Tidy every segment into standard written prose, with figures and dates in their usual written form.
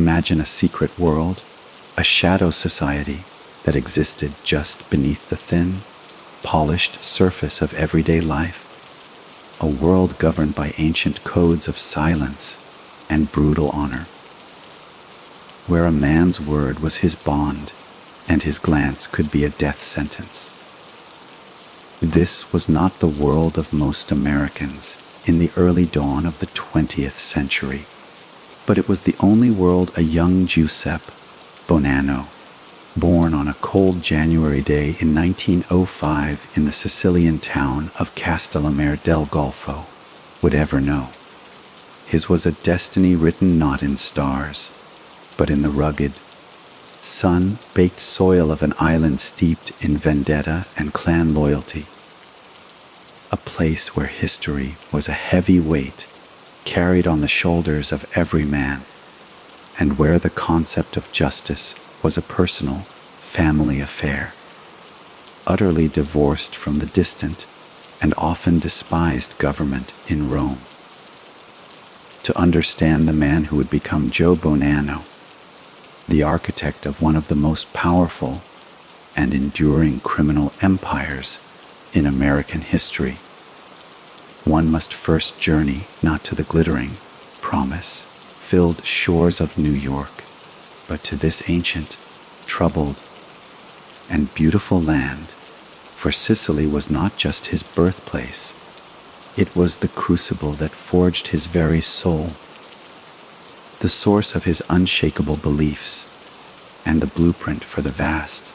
Imagine a secret world, a shadow society that existed just beneath the thin, polished surface of everyday life, a world governed by ancient codes of silence and brutal honor, where a man's word was his bond and his glance could be a death sentence. This was not the world of most Americans in the early dawn of the 20th century, but it was the only world a young Giuseppe Bonanno, born on a cold January day in 1905 in the Sicilian town of Castellammarese del Golfo, would ever know. His was a destiny written not in stars, but in the rugged, sun-baked soil of an island steeped in vendetta and clan loyalty, a place where history was a heavy weight carried on the shoulders of every man, and where the concept of justice was a personal, family affair, utterly divorced from the distant and often despised government in Rome. To understand the man who would become Joe Bonanno, the architect of one of the most powerful and enduring criminal empires in American history, one must first journey not to the glittering, promise-filled shores of New York, but to this ancient, troubled, and beautiful land, for Sicily was not just his birthplace, it was the crucible that forged his very soul, the source of his unshakable beliefs, and the blueprint for the vast,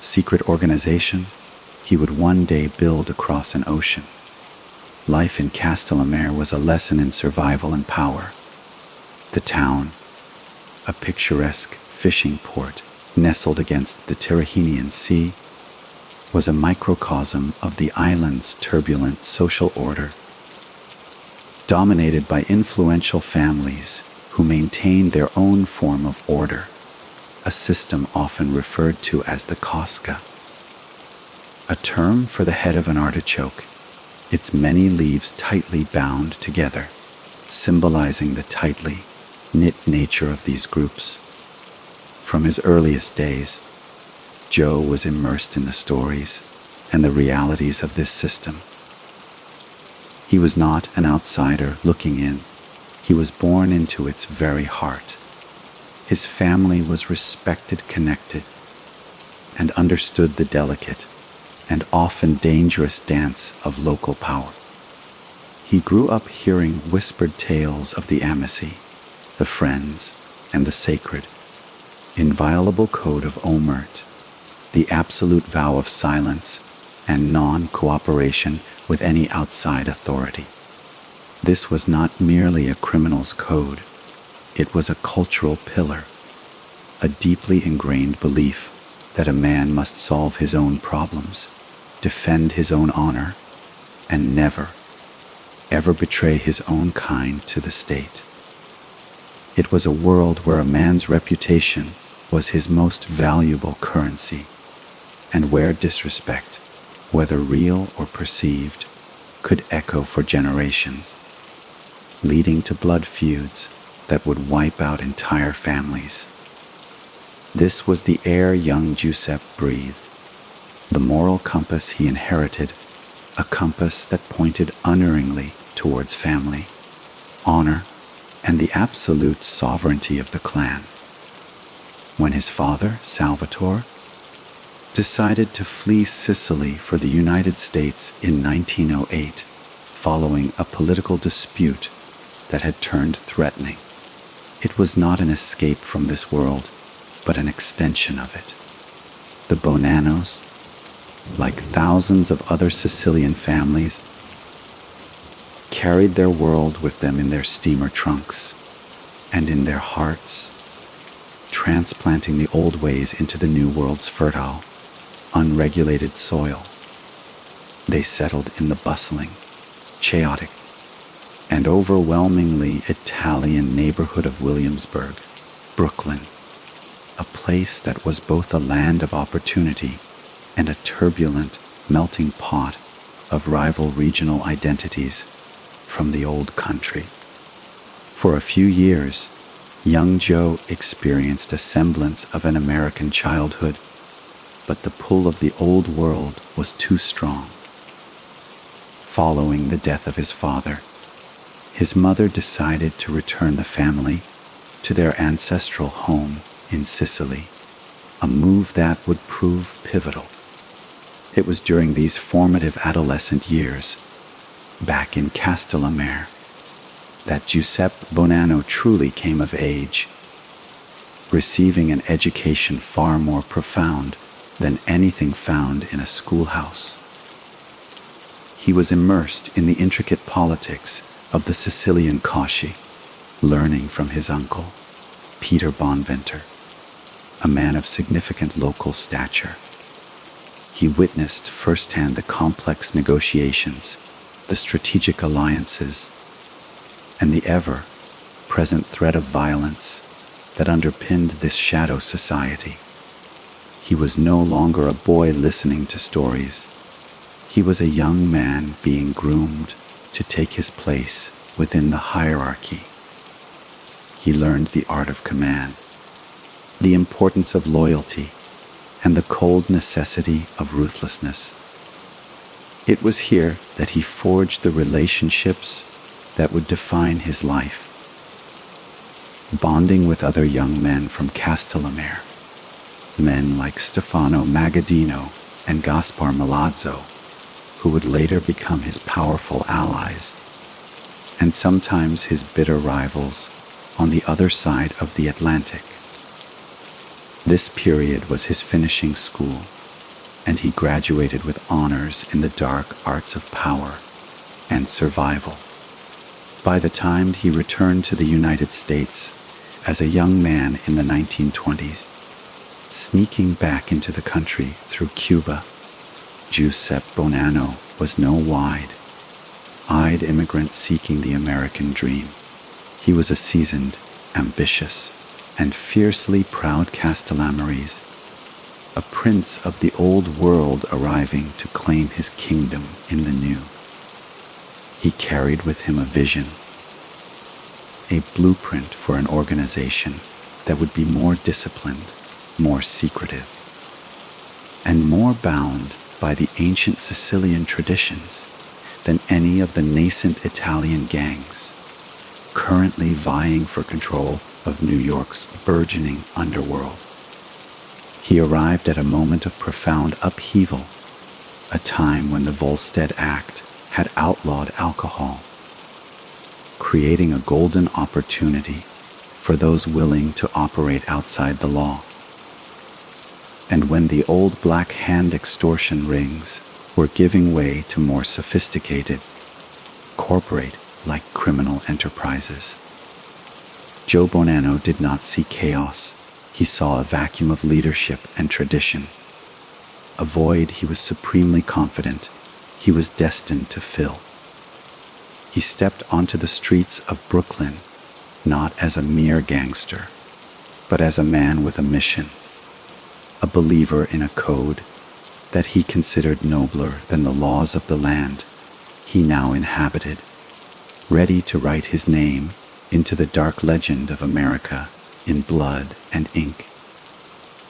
secret organization he would one day build across an ocean. Life in Castellammarese was a lesson in survival and power. The town, a picturesque fishing port nestled against the Tyrrhenian Sea, was a microcosm of the island's turbulent social order, dominated by influential families who maintained their own form of order, a system often referred to as the cosca, a term for the head of an artichoke, its many leaves tightly bound together, symbolizing the tightly knit nature of these groups. From his earliest days, Joe was immersed in the stories and the realities of this system. He was not an outsider looking in. He was born into its very heart. His family was respected, connected, and understood the delicate and often dangerous dance of local power. He grew up hearing whispered tales of the amici, the friends, and the sacred, inviolable code of omertà, the absolute vow of silence and non-cooperation with any outside authority. This was not merely a criminal's code, it was a cultural pillar, a deeply ingrained belief that a man must solve his own problems, defend his own honor, and never, ever betray his own kind to the state. It was a world where a man's reputation was his most valuable currency, and where disrespect, whether real or perceived, could echo for generations, leading to blood feuds that would wipe out entire families. This was the air young Giuseppe breathed, the moral compass he inherited, a compass that pointed unerringly towards family, honor, and the absolute sovereignty of the clan. When his father, Salvatore, decided to flee Sicily for the United States in 1908, following a political dispute that had turned threatening, it was not an escape from this world, but an extension of it. The Bonannos, like thousands of other Sicilian families, carried their world with them in their steamer trunks and in their hearts, transplanting the old ways into the new world's fertile, unregulated soil. They settled in the bustling, chaotic, and overwhelmingly Italian neighborhood of Williamsburg, Brooklyn, a place that was both a land of opportunity and a turbulent, melting pot of rival regional identities from the old country. For a few years, Young Joe experienced a semblance of an American childhood, but the pull of the old world was too strong. Following the death of his father, his mother decided to return the family to their ancestral home in Sicily, a move that would prove pivotal. It was during these formative adolescent years, back in Castellammarese, that Giuseppe Bonanno truly came of age, receiving an education far more profound than anything found in a schoolhouse. He was immersed in the intricate politics of the Sicilian cosci, learning from his uncle, Peter Bonventer, a man of significant local stature. He witnessed firsthand the complex negotiations, the strategic alliances, and the ever-present threat of violence that underpinned this shadow society. He was no longer a boy listening to stories. He was a young man being groomed to take his place within the hierarchy. He learned the art of command, the importance of loyalty, and the cold necessity of ruthlessness. It was here that he forged the relationships that would define his life. Bonding with other young men from Castellammarese, men like Stefano Magaddino and Gaspar Milazzo, who would later become his powerful allies, and sometimes his bitter rivals on the other side of the Atlantic. This period was his finishing school, and he graduated with honors in the dark arts of power and survival. By the time he returned to the United States as a young man in the 1920s, sneaking back into the country through Cuba, Giuseppe Bonanno was no wide-eyed immigrant seeking the American dream. He was a seasoned, ambitious, and fiercely proud Castellammarese, a prince of the old world arriving to claim his kingdom in the new. He carried with him a vision, a blueprint for an organization that would be more disciplined, more secretive, and more bound by the ancient Sicilian traditions than any of the nascent Italian gangs, currently vying for control of New York's burgeoning underworld. He arrived at a moment of profound upheaval, a time when the Volstead Act had outlawed alcohol, creating a golden opportunity for those willing to operate outside the law. And when the old black hand extortion rings were giving way to more sophisticated, corporate-like criminal enterprises. Joe Bonanno did not see chaos. He saw a vacuum of leadership and tradition, a void he was supremely confident he was destined to fill. He stepped onto the streets of Brooklyn not as a mere gangster, but as a man with a mission, a believer in a code that he considered nobler than the laws of the land he now inhabited, ready to write his name into the dark legend of America in blood and ink.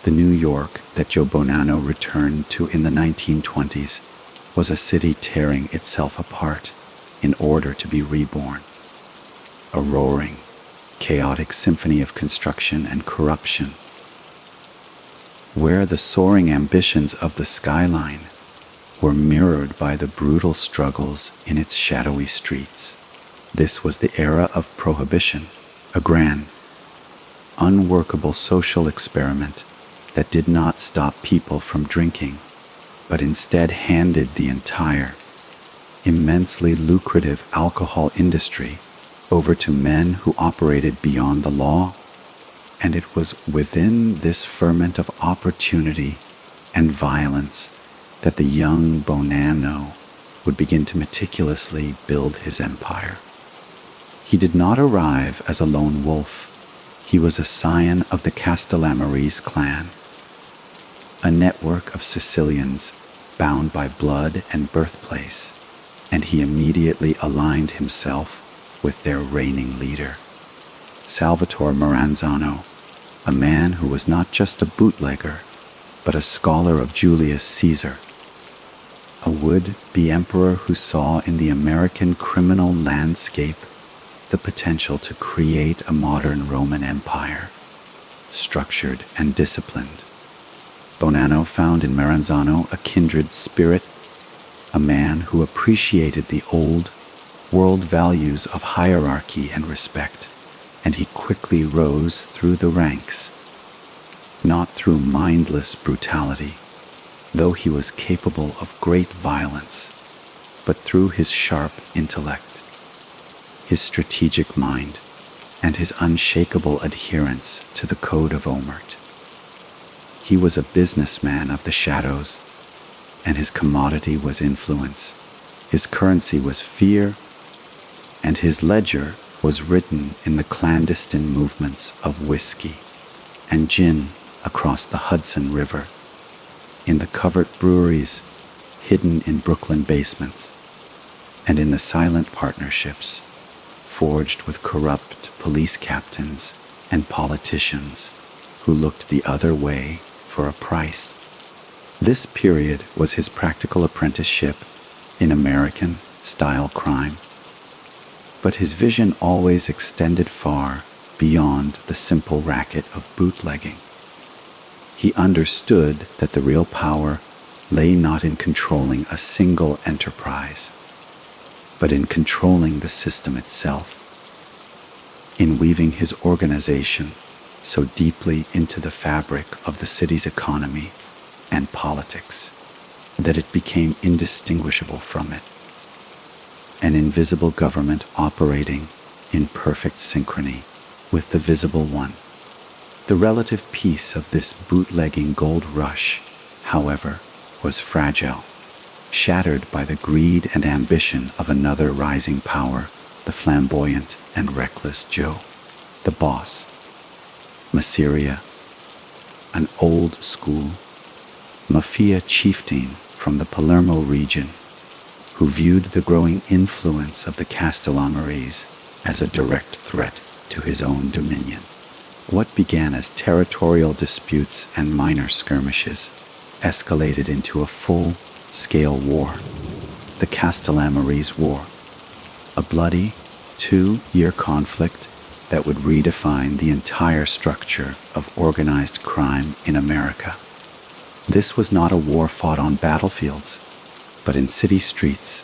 The New York that Joe Bonanno returned to in the 1920s was a city tearing itself apart in order to be reborn. A roaring, chaotic symphony of construction and corruption, where the soaring ambitions of the skyline were mirrored by the brutal struggles in its shadowy streets. This was the era of Prohibition, a grand, unworkable social experiment that did not stop people from drinking, but instead handed the entire, immensely lucrative alcohol industry over to men who operated beyond the law. And it was within this ferment of opportunity and violence that the young Bonanno would begin to meticulously build his empire. He did not arrive as a lone wolf. He was a scion of the Castellammarese clan, a network of Sicilians bound by blood and birthplace, and he immediately aligned himself with their reigning leader, Salvatore Maranzano, a man who was not just a bootlegger, but a scholar of Julius Caesar, a would-be emperor who saw in the American criminal landscape the potential to create a modern Roman Empire, structured and disciplined. Bonanno found in Maranzano a kindred spirit, a man who appreciated the old world values of hierarchy and respect, and he quickly rose through the ranks, not through mindless brutality, though he was capable of great violence, but through his sharp intellect, his strategic mind, and his unshakable adherence to the code of omertà. He was a businessman of the shadows, and his commodity was influence. His currency was fear, and his ledger was written in the clandestine movements of whiskey and gin across the Hudson River, in the covert breweries hidden in Brooklyn basements, and in the silent partnerships forged with corrupt police captains and politicians who looked the other way for a price. This period was his practical apprenticeship in American-style crime. But his vision always extended far beyond the simple racket of bootlegging. He understood that the real power lay not in controlling a single enterprise, but in controlling the system itself, in weaving his organization so deeply into the fabric of the city's economy and politics that it became indistinguishable from it. An invisible government operating in perfect synchrony with the visible one. The relative peace of this bootlegging gold rush, however, was fragile, shattered by the greed and ambition of another rising power, the flamboyant and reckless Joe, the boss. Masseria, an old-school Mafia chieftain from the Palermo region, who viewed the growing influence of the Castellammarese as a direct threat to his own dominion. What began as territorial disputes and minor skirmishes escalated into a full-scale war, the Castellammarese War, a bloody 2-year conflict that would redefine the entire structure of organized crime in America. This was not a war fought on battlefields, but in city streets,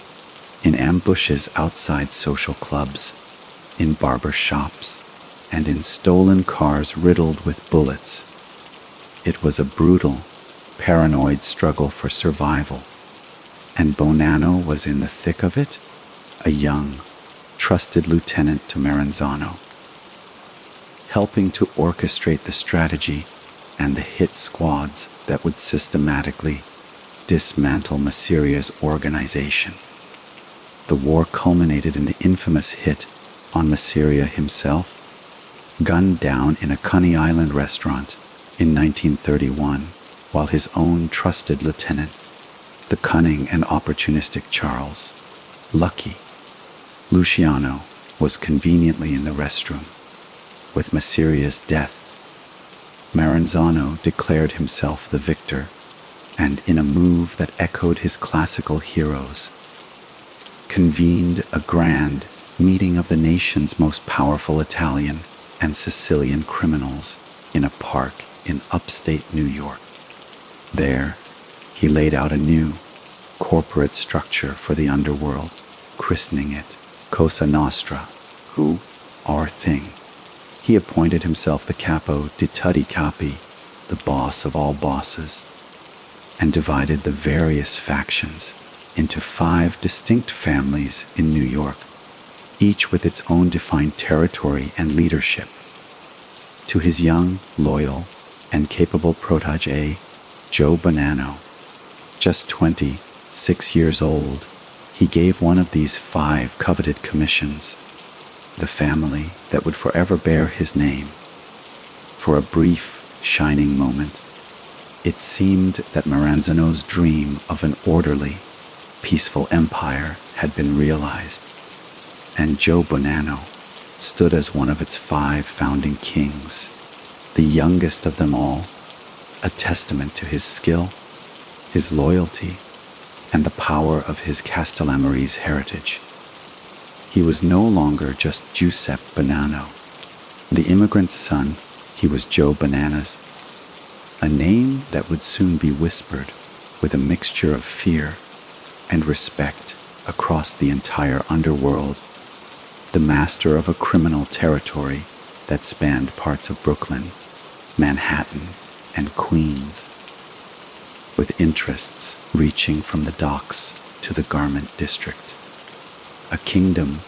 in ambushes outside social clubs, in barber shops, and in stolen cars riddled with bullets. It was a brutal, paranoid struggle for survival, and Bonanno was in the thick of it, a young, trusted lieutenant to Maranzano, helping to orchestrate the strategy and the hit squads that would systematically dismantle Masseria's organization. The war culminated in the infamous hit on Masseria himself, gunned down in a Coney Island restaurant in 1931, while his own trusted lieutenant, the cunning and opportunistic Charles, Lucky, Luciano, was conveniently in the restroom. With Masseria's death, Maranzano declared himself the victor, and in a move that echoed his classical heroes, convened a grand meeting of the nation's most powerful Italian and Sicilian criminals in a park in upstate New York. There, he laid out a new corporate structure for the underworld, christening it Cosa Nostra, who, our thing. He appointed himself the capo di tutti capi, the boss of all bosses, and divided the various factions into 5 distinct families in New York, each with its own defined territory and leadership. To his young, loyal, and capable protégé, Joe Bonanno, just 26 years old, he gave one of these 5 coveted commissions, the family that would forever bear his name. For a brief, shining moment, it seemed that Maranzano's dream of an orderly, peaceful empire had been realized, and Joe Bonanno, stood as one of its 5 founding kings, the youngest of them all, a testament to his skill, his loyalty, and the power of his Castellammarese heritage. He was no longer just Giuseppe Bonanno, the immigrant's son. He was Joe Bananas, a name that would soon be whispered with a mixture of fear and respect across the entire underworld, the master of a criminal territory that spanned parts of Brooklyn, Manhattan, and Queens, with interests reaching from the docks to the garment district. A kingdom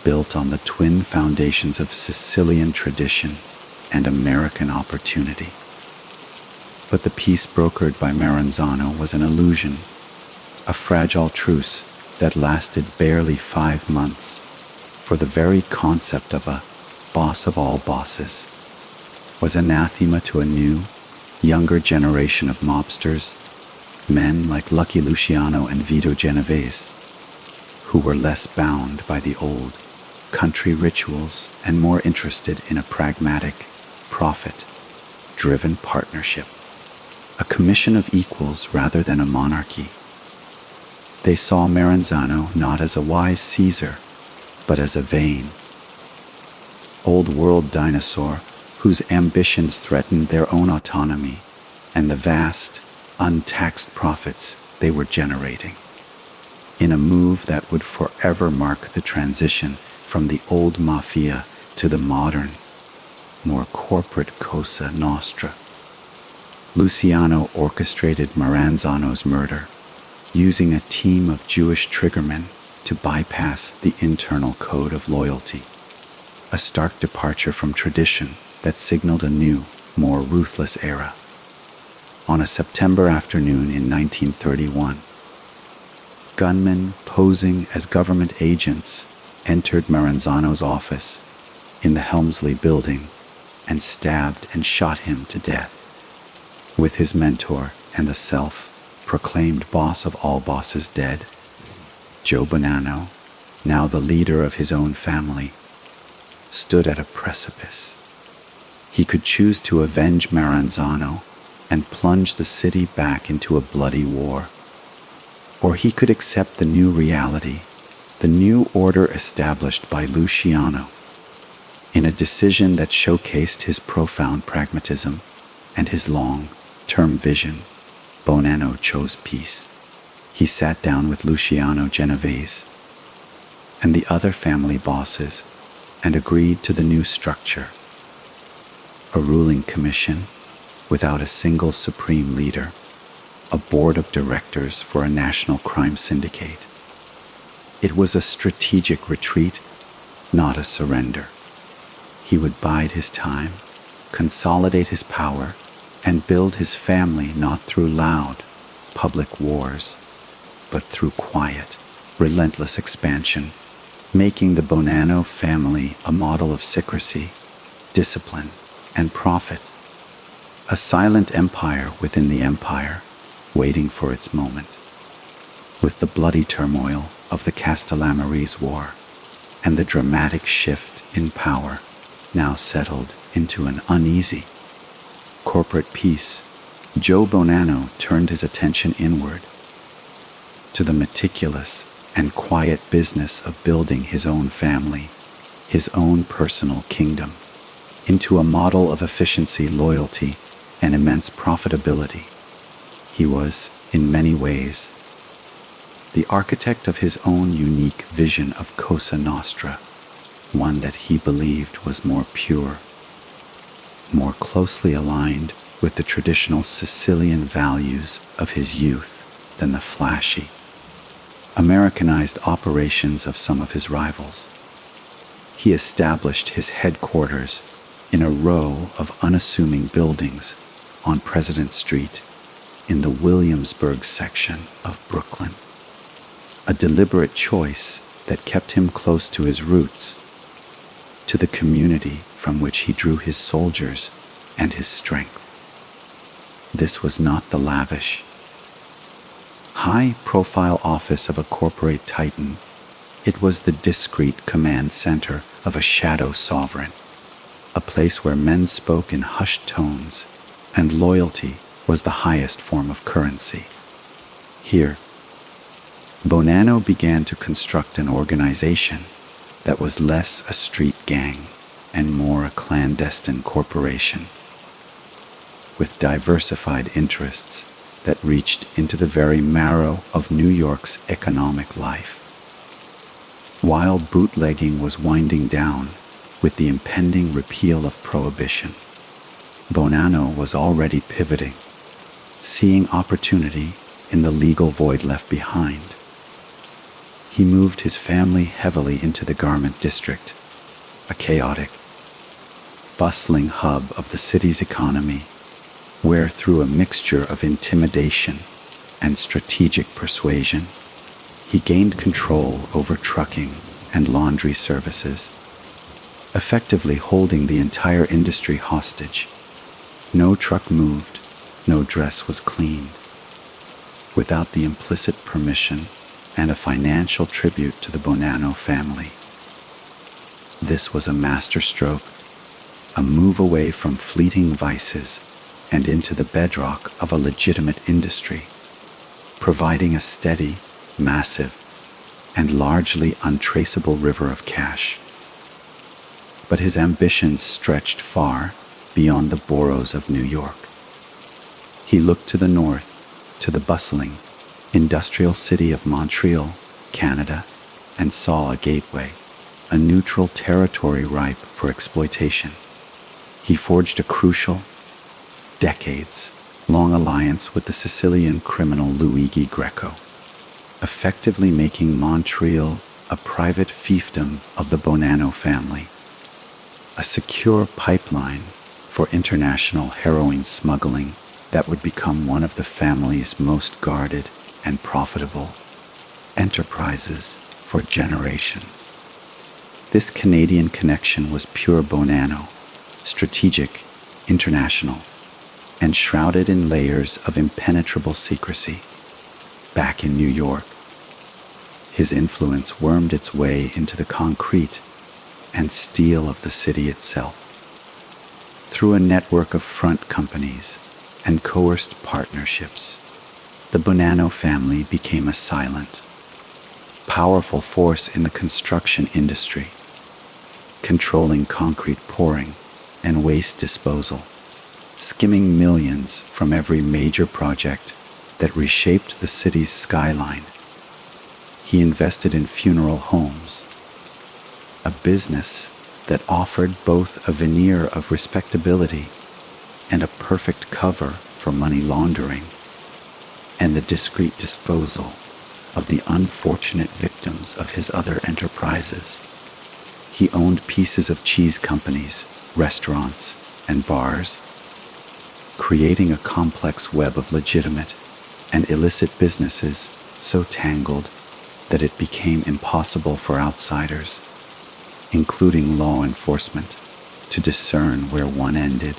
built on the twin foundations of Sicilian tradition and American opportunity. But the peace brokered by Maranzano was an illusion, a fragile truce that lasted barely 5 months, for the very concept of a boss of all bosses was anathema to a new, younger generation of mobsters, men like Lucky Luciano and Vito Genovese, who were less bound by the old country rituals and more interested in a pragmatic, profit-driven partnership, a commission of equals rather than a monarchy. They saw Maranzano not as a wise Caesar, but as a vain, old-world dinosaur whose ambitions threatened their own autonomy and the vast, untaxed profits they were generating, in a move that would forever mark the transition from the old Mafia to the modern, more corporate Cosa Nostra. Luciano orchestrated Maranzano's murder, using a team of Jewish triggermen to bypass the internal code of loyalty, a stark departure from tradition that signaled a new, more ruthless era. On a September afternoon in 1931, gunmen posing as government agents entered Maranzano's office in the Helmsley building and stabbed and shot him to death. With his mentor and the self-proclaimed boss of all bosses dead, Joe Bonanno, now the leader of his own family, stood at a precipice. He could choose to avenge Maranzano and plunge the city back into a bloody war, or he could accept the new reality, the new order established by Luciano. In a decision that showcased his profound pragmatism and his long-term vision, Bonanno chose peace. He sat down with Luciano Genovese and the other family bosses and agreed to the new structure: a ruling commission without a single supreme leader, a board of directors for a national crime syndicate. It was a strategic retreat, not a surrender. He would bide his time, consolidate his power, and build his family not through loud, public wars, but through quiet, relentless expansion, making the Bonanno family a model of secrecy, discipline, and profit. A silent empire within the empire, waiting for its moment. With the bloody turmoil of the Castellammarese War and the dramatic shift in power now settled into an uneasy corporate peace, Joe Bonanno turned his attention inward to the meticulous and quiet business of building his own family, his own personal kingdom, into a model of efficiency, loyalty, and immense profitability. He was, in many ways, the architect of his own unique vision of Cosa Nostra, one that he believed was more pure, more closely aligned with the traditional Sicilian values of his youth than the flashy, Americanized operations of some of his rivals. He established his headquarters in a row of unassuming buildings on President Street in the Williamsburg section of Brooklyn, a deliberate choice that kept him close to his roots, to the community from which he drew his soldiers and his strength. This was not the lavish, high-profile office of a corporate titan. It was the discreet command center of a shadow sovereign, a place where men spoke in hushed tones and loyalty was the highest form of currency. Here, Bonanno began to construct an organization that was less a street gang and more a clandestine corporation, with diversified interests that reached into the very marrow of New York's economic life. While bootlegging was winding down with the impending repeal of Prohibition, Bonanno was already pivoting, seeing opportunity in the legal void left behind. He moved his family heavily into the garment district, a chaotic, bustling hub of the city's economy, where through a mixture of intimidation and strategic persuasion, he gained control over trucking and laundry services, effectively holding the entire industry hostage. No truck moved, no dress was cleaned, without the implicit permission and a financial tribute to the Bonanno family. This was a masterstroke, a move away from fleeting vices and into the bedrock of a legitimate industry, providing a steady, massive, and largely untraceable river of cash. But his ambitions stretched far beyond the boroughs of New York. He looked to the north, to the bustling, industrial city of Montreal, Canada, and saw a gateway, a neutral territory ripe for exploitation. He forged a crucial, decades-long alliance with the Sicilian criminal Luigi Greco, effectively making Montreal a private fiefdom of the Bonanno family, a secure pipeline for international heroin smuggling that would become one of the family's most guarded and profitable enterprises for generations. This Canadian connection was pure Bonanno, strategic, international, and shrouded in layers of impenetrable secrecy. Back in New York, his influence wormed its way into the concrete and steel of the city itself. Through a network of front companies and coerced partnerships, the Bonanno family became a silent, powerful force in the construction industry, controlling concrete pouring and waste disposal, skimming millions from every major project that reshaped the city's skyline. He invested in funeral homes, a business that offered both a veneer of respectability and a perfect cover for money laundering, and the discreet disposal of the unfortunate victims of his other enterprises. He owned pieces of cheese companies, restaurants, and bars, creating a complex web of legitimate and illicit businesses so tangled that it became impossible for outsiders, including law enforcement, to discern where one ended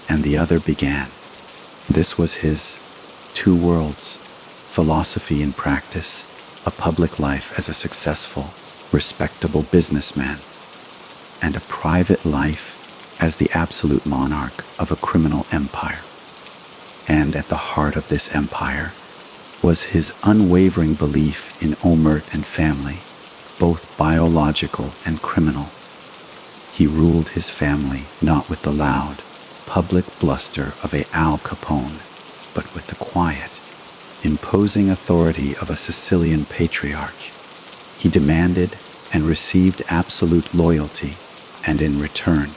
and the other began. This was his two worlds, philosophy in practice, a public life as a successful, respectable businessman, and a private life as the absolute monarch of a criminal empire. And at the heart of this empire was his unwavering belief in omertà and family, both biological and criminal. He ruled his family not with the loud, public bluster of a Al Capone, but with the quiet, imposing authority of a Sicilian patriarch. He demanded and received absolute loyalty, and in return,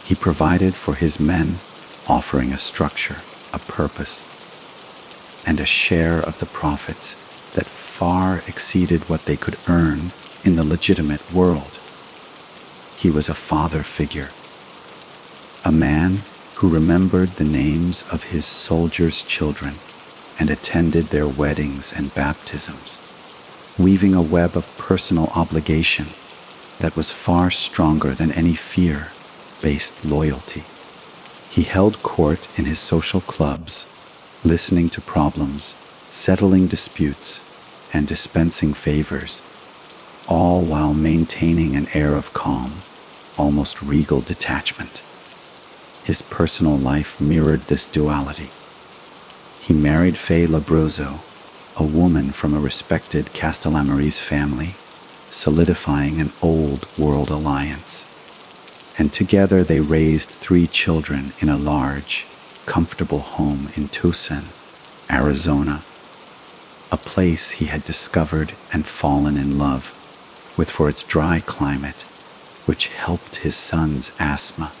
he provided for his men, offering a structure, a purpose, and a share of the profits that far exceeded what they could earn in the legitimate world. He was a father figure, a man who remembered the names of his soldiers' children and attended their weddings and baptisms, weaving a web of personal obligation that was far stronger than any fear-based loyalty. He held court in his social clubs, listening to problems, settling disputes, and dispensing favors, all while maintaining an air of calm, almost regal detachment. His personal life mirrored this duality. He married Faye Labrozzo, a woman from a respected Castellammarese family, solidifying an old world alliance. And together they raised 3 children in a large, comfortable home in Tucson, Arizona, a place he had discovered and fallen in love with for its dry climate, which helped his son's asthma,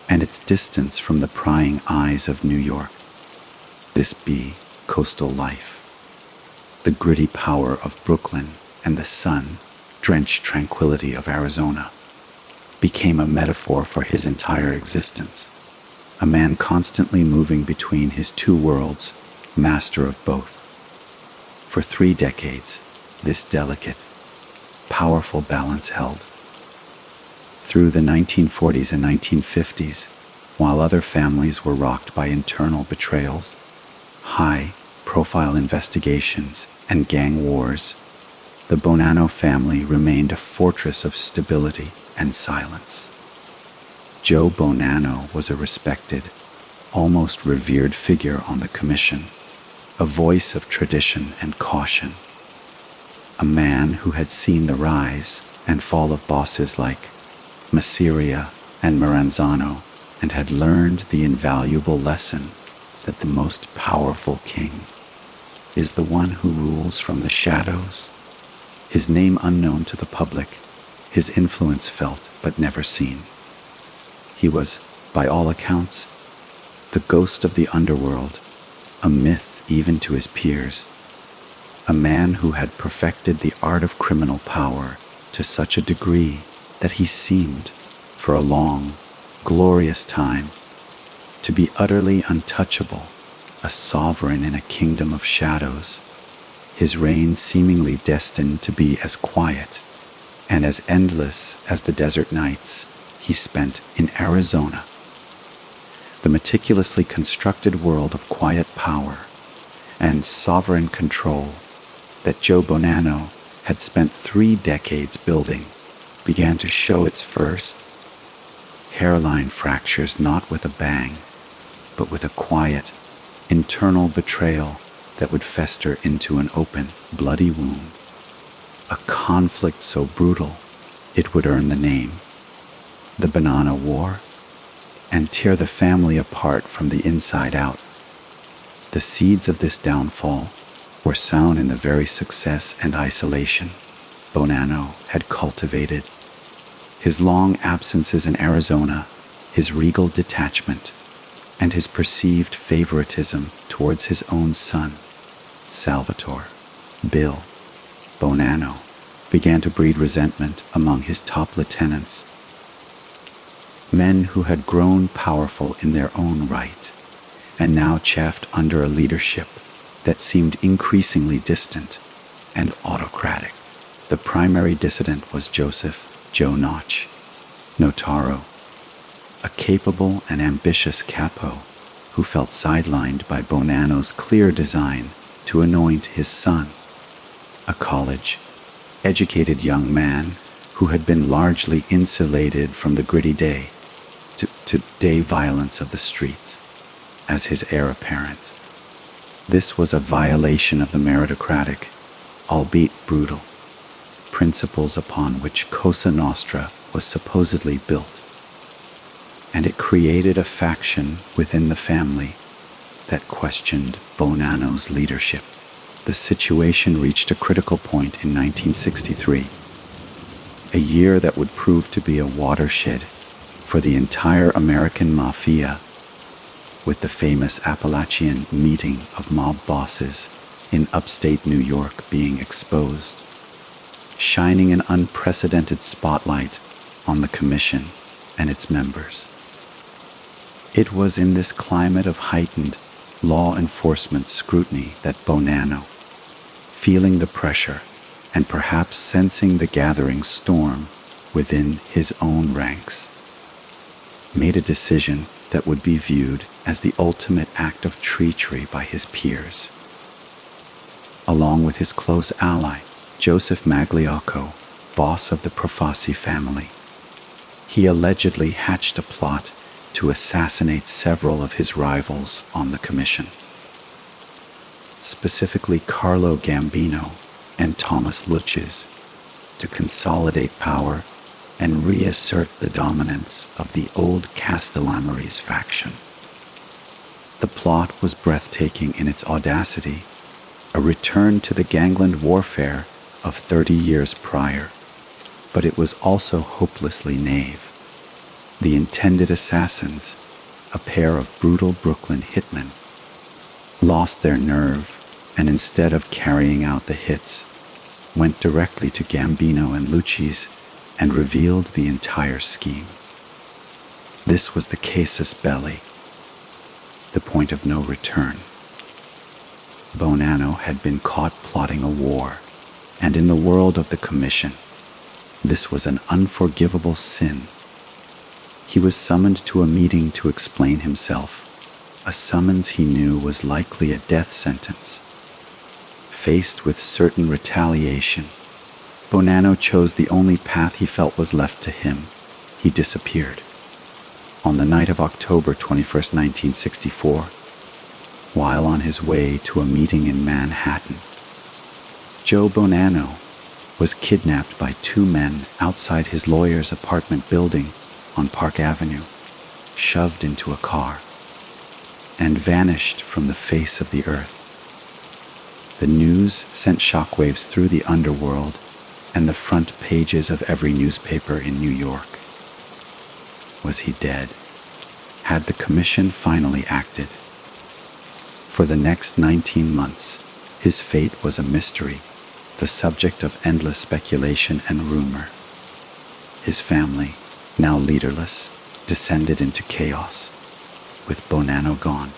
and its distance from the prying eyes of New York. This be coastal life. The gritty power of Brooklyn and the sun-drenched tranquility of Arizona became a metaphor for his entire existence, a man constantly moving between his 2 worlds, master of both. For 3 decades, this delicate, powerful balance held. Through the 1940s and 1950s, while other families were rocked by internal betrayals, high-profile investigations, and gang wars, the Bonanno family remained a fortress of stability and silence. Joe Bonanno was a respected, almost revered figure on the commission, a voice of tradition and caution, a man who had seen the rise and fall of bosses like Masseria and Maranzano and had learned the invaluable lesson that the most powerful king is the one who rules from the shadows, his name unknown to the public, his influence felt but never seen. He was, by all accounts, the ghost of the underworld, a myth even to his peers, a man who had perfected the art of criminal power to such a degree that he seemed, for a long, glorious time, to be utterly untouchable, a sovereign in a kingdom of shadows, his reign seemingly destined to be as quiet and as endless as the desert nights he spent in Arizona. The meticulously constructed world of quiet power and sovereign control that Joe Bonanno had spent 3 decades building began to show its first hairline fractures, not with a bang, but with a quiet, internal betrayal that would fester into an open, bloody wound. A conflict so brutal it would earn the name, the Bonanno War, and tear the family apart from the inside out. The seeds of this downfall were sown in the very success and isolation Bonanno had cultivated. His long absences in Arizona, his regal detachment, and his perceived favoritism towards his own son, Salvatore, Bill, Bonanno, began to breed resentment among his top lieutenants, men who had grown powerful in their own right and now chafed under a leadership that seemed increasingly distant and autocratic. The primary dissident was Joseph Joe Notch Notaro, a capable and ambitious capo who felt sidelined by Bonanno's clear design to anoint his son, a college-educated young man who had been largely insulated from the gritty day violence of the streets, as his heir apparent. This was a violation of the meritocratic, albeit brutal, principles upon which Cosa Nostra was supposedly built, and it created a faction within the family that questioned Bonanno's leadership. The situation reached a critical point in 1963, a year that would prove to be a watershed for the entire American Mafia, with the famous Appalachian meeting of mob bosses in upstate New York being exposed, shining an unprecedented spotlight on the commission and its members. It was in this climate of heightened law enforcement scrutiny that Bonanno, feeling the pressure and perhaps sensing the gathering storm within his own ranks, made a decision that would be viewed as the ultimate act of treachery by his peers. Along with his close ally, Joseph Magliocco, boss of the Profassi family. He allegedly hatched a plot to assassinate several of his rivals on the commission, specifically Carlo Gambino and Thomas Luches, to consolidate power and reassert the dominance of the old Castellammarese faction. The plot was breathtaking in its audacity, a return to the gangland warfare of 30 years prior, but it was also hopelessly naive. The intended assassins, a pair of brutal Brooklyn hitmen, lost their nerve and instead of carrying out the hits, went directly to Gambino and Luches and revealed the entire scheme. This was the casus belli, the point of no return. Bonanno had been caught plotting a war, and in the world of the commission, this was an unforgivable sin. He was summoned to a meeting to explain himself, a summons he knew was likely a death sentence. Faced with certain retaliation, Bonanno chose the only path he felt was left to him. He disappeared. On the night of October 21st, 1964, while on his way to a meeting in Manhattan, Joe Bonanno was kidnapped by two men outside his lawyer's apartment building on Park Avenue, shoved into a car, and vanished from the face of the earth. The news sent shockwaves through the underworld and the front pages of every newspaper in New York. Was he dead? Had the commission finally acted? For the next 19 months, his fate was a mystery, the subject of endless speculation and rumor. His family, now leaderless, descended into chaos. With Bonanno gone,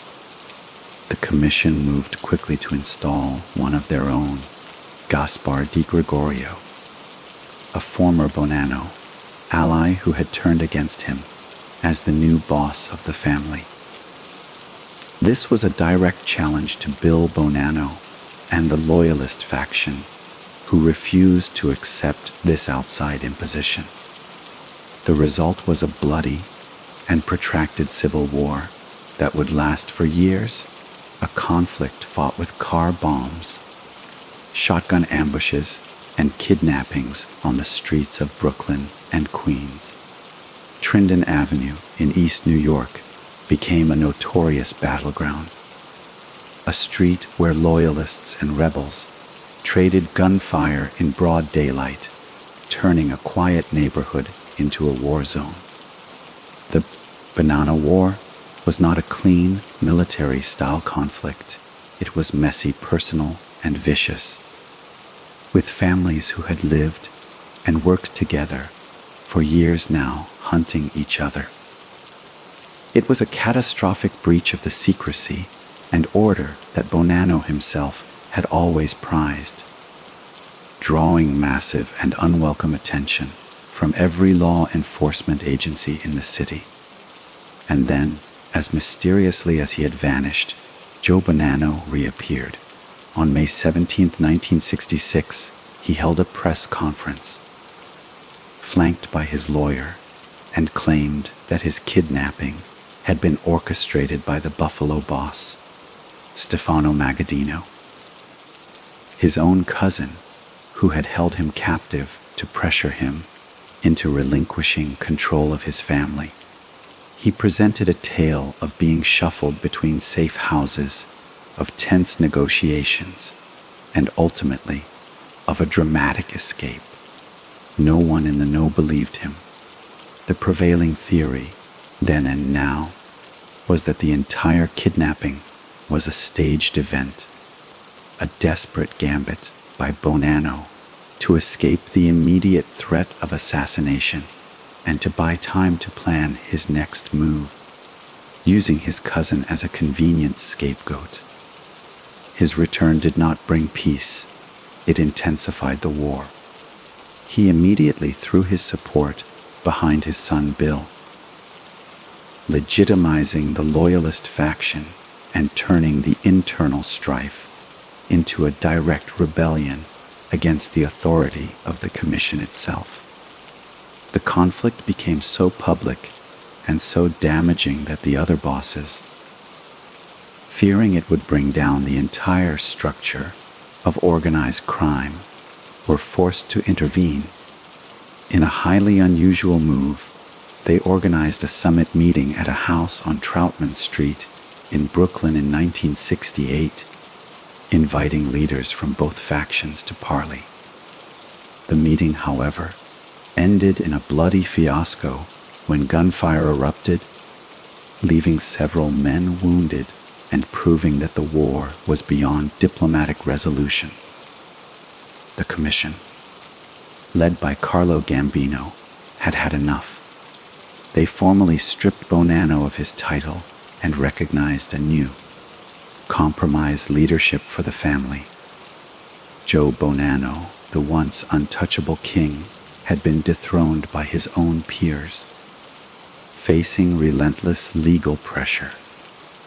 the commission moved quickly to install one of their own, Gaspar Di Gregorio, a former Bonanno, ally who had turned against him, as the new boss of the family. This was a direct challenge to Bill Bonanno and the Loyalist faction, who refused to accept this outside imposition. The result was a bloody and protracted civil war that would last for years, a conflict fought with car bombs, shotgun ambushes, and kidnappings on the streets of Brooklyn and Queens. Trindon Avenue in East New York became a notorious battleground, a street where loyalists and rebels traded gunfire in broad daylight, turning a quiet neighborhood into a war zone. The Bonanno War was not a clean, military-style conflict. It was messy, personal, and vicious, with families who had lived and worked together for years now, hunting each other. It was a catastrophic breach of the secrecy and order that Bonanno himself had always prized, drawing massive and unwelcome attention from every law enforcement agency in the city. And then, as mysteriously as he had vanished, Joe Bonanno reappeared. On May 17, 1966, he held a press conference, flanked by his lawyer, and claimed that his kidnapping had been orchestrated by the Buffalo boss, Stefano Magaddino, his own cousin, who had held him captive to pressure him into relinquishing control of his family. He presented a tale of being shuffled between safe houses, of tense negotiations, and ultimately of a dramatic escape. No one in the know believed him. The prevailing theory, then and now, was that the entire kidnapping was a staged event, a desperate gambit by Bonanno to escape the immediate threat of assassination and to buy time to plan his next move, using his cousin as a convenient scapegoat. His return did not bring peace. It intensified the war. He immediately threw his support behind his son Bill, legitimizing the loyalist faction and turning the internal strife into a direct rebellion against the authority of the commission itself. The conflict became so public and so damaging that the other bosses, fearing it would bring down the entire structure of organized crime, were forced to intervene. In a highly unusual move, they organized a summit meeting at a house on Troutman Street in Brooklyn in 1968, inviting leaders from both factions to parley. The meeting, however, ended in a bloody fiasco when gunfire erupted, leaving several men wounded and proving that the war was beyond diplomatic resolution. The commission, led by Carlo Gambino, had had enough. They formally stripped Bonanno of his title and recognized a new, compromised leadership for the family. Joe Bonanno, the once untouchable king, had been dethroned by his own peers. Facing relentless legal pressure,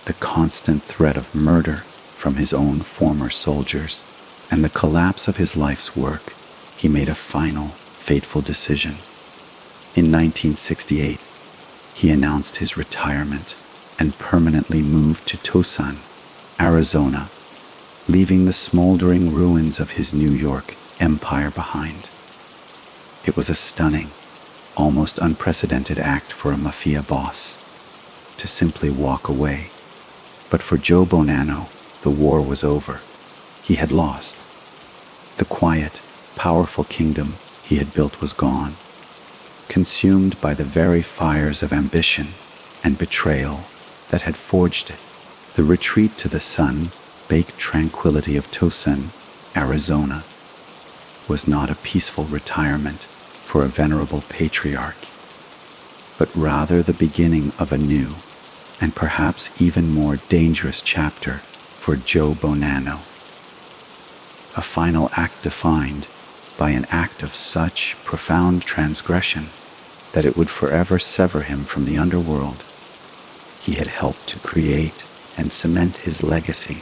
the constant threat of murder from his own former soldiers, and the collapse of his life's work, he made a final, fateful decision. In 1968, he announced his retirement and permanently moved to Tucson, Arizona, leaving the smoldering ruins of his New York empire behind. It was a stunning, almost unprecedented act for a Mafia boss to simply walk away. But for Joe Bonanno, the war was over. He had lost. The quiet, powerful kingdom he had built was gone, consumed by the very fires of ambition and betrayal that had forged it. The retreat to the sun-baked tranquility of Tucson, Arizona, was not a peaceful retirement for a venerable patriarch, but rather the beginning of a new and perhaps even more dangerous chapter for Joe Bonanno. A final act defined by an act of such profound transgression that it would forever sever him from the underworld. He had helped to create and cement his legacy,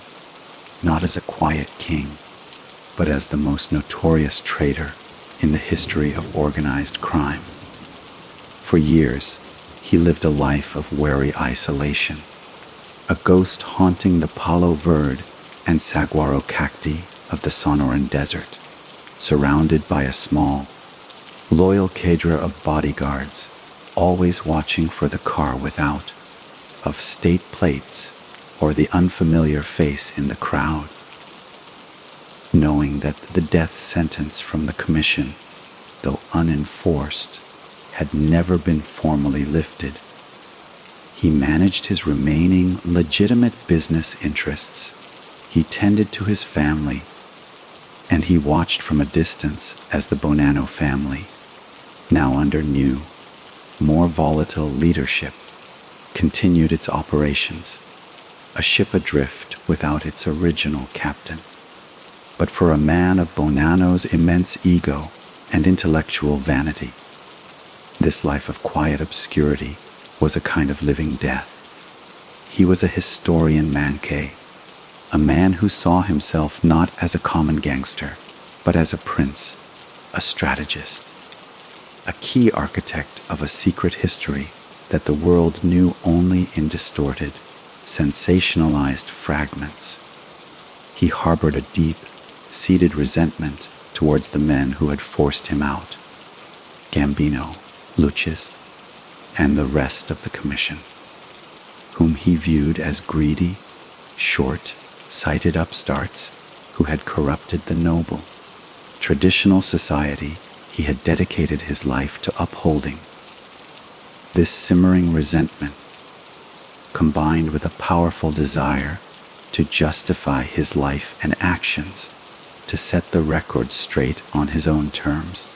not as a quiet king, but as the most notorious traitor in the history of organized crime. For years, he lived a life of wary isolation, a ghost haunting the Palo Verde and saguaro cacti of the Sonoran Desert, surrounded by a small, loyal cadre of bodyguards, always watching for the car without, of state plates or the unfamiliar face in the crowd. Knowing that the death sentence from the commission, though unenforced, had never been formally lifted, he managed his remaining legitimate business interests. He tended to his family, and he watched from a distance as the Bonanno family, now under new, more volatile leadership, continued its operations, a ship adrift without its original captain. But for a man of Bonanno's immense ego and intellectual vanity, this life of quiet obscurity was a kind of living death. He was a historian manqué, a man who saw himself not as a common gangster, but as a prince, a strategist, a key architect of a secret history that the world knew only in distorted, sensationalized fragments. He harbored a deep-seated resentment towards the men who had forced him out, Gambino, Lucis, and the rest of the commission, whom he viewed as greedy, short-sighted upstarts who had corrupted the noble, traditional society he had dedicated his life to upholding. This simmering resentment, combined with a powerful desire to justify his life and actions, to set the record straight on his own terms,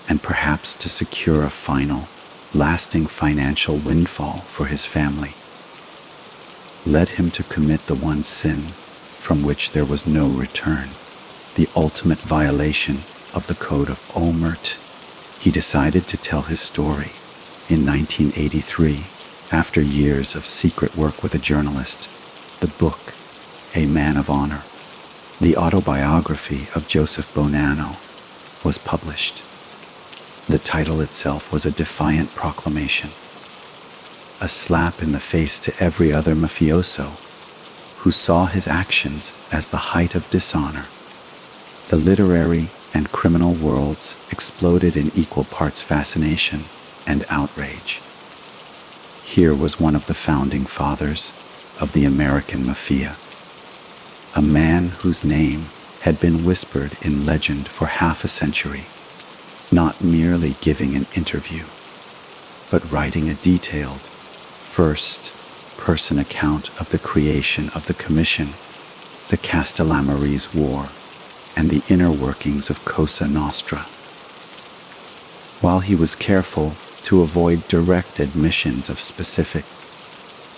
and perhaps to secure a final, lasting financial windfall for his family, led him to commit the one sin from which there was no return, the ultimate violation of the code of omertà. He decided to tell his story in 1983, after years of secret work with a journalist. The book, A Man of Honor, The autobiography of Joseph Bonanno was published. The title itself was a defiant proclamation, a slap in the face to every other mafioso who saw his actions as the height of dishonor. The literary and criminal worlds exploded in equal parts fascination and outrage. Here was one of the founding fathers of the American Mafia, a man whose name had been whispered in legend for half a century, not merely giving an interview, but writing a detailed, first-person account of the creation of the Commission, the Castellammarese War, and the inner workings of Cosa Nostra. While he was careful to avoid direct admissions of specific,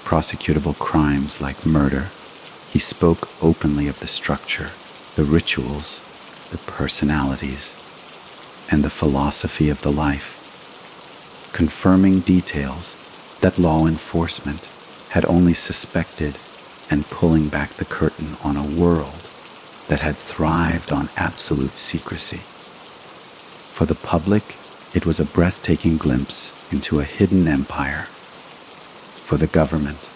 prosecutable crimes like murder, he spoke openly of the structure, the rituals, the personalities, and the philosophy of the life, confirming details that law enforcement had only suspected and pulling back the curtain on a world that had thrived on absolute secrecy. For the public, it was a breathtaking glimpse into a hidden empire. For the government,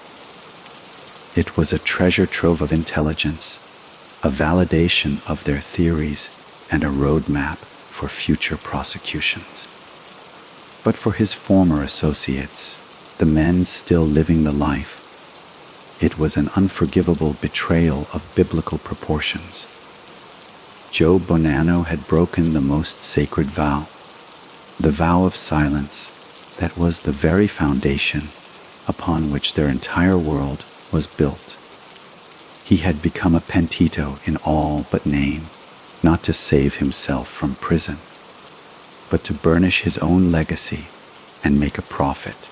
it was a treasure trove of intelligence, a validation of their theories, and a roadmap for future prosecutions. But for his former associates, the men still living the life, it was an unforgivable betrayal of biblical proportions. Joe Bonanno had broken the most sacred vow, the vow of silence that was the very foundation upon which their entire world was built. He had become a pentito in all but name, not to save himself from prison, but to burnish his own legacy and make a profit.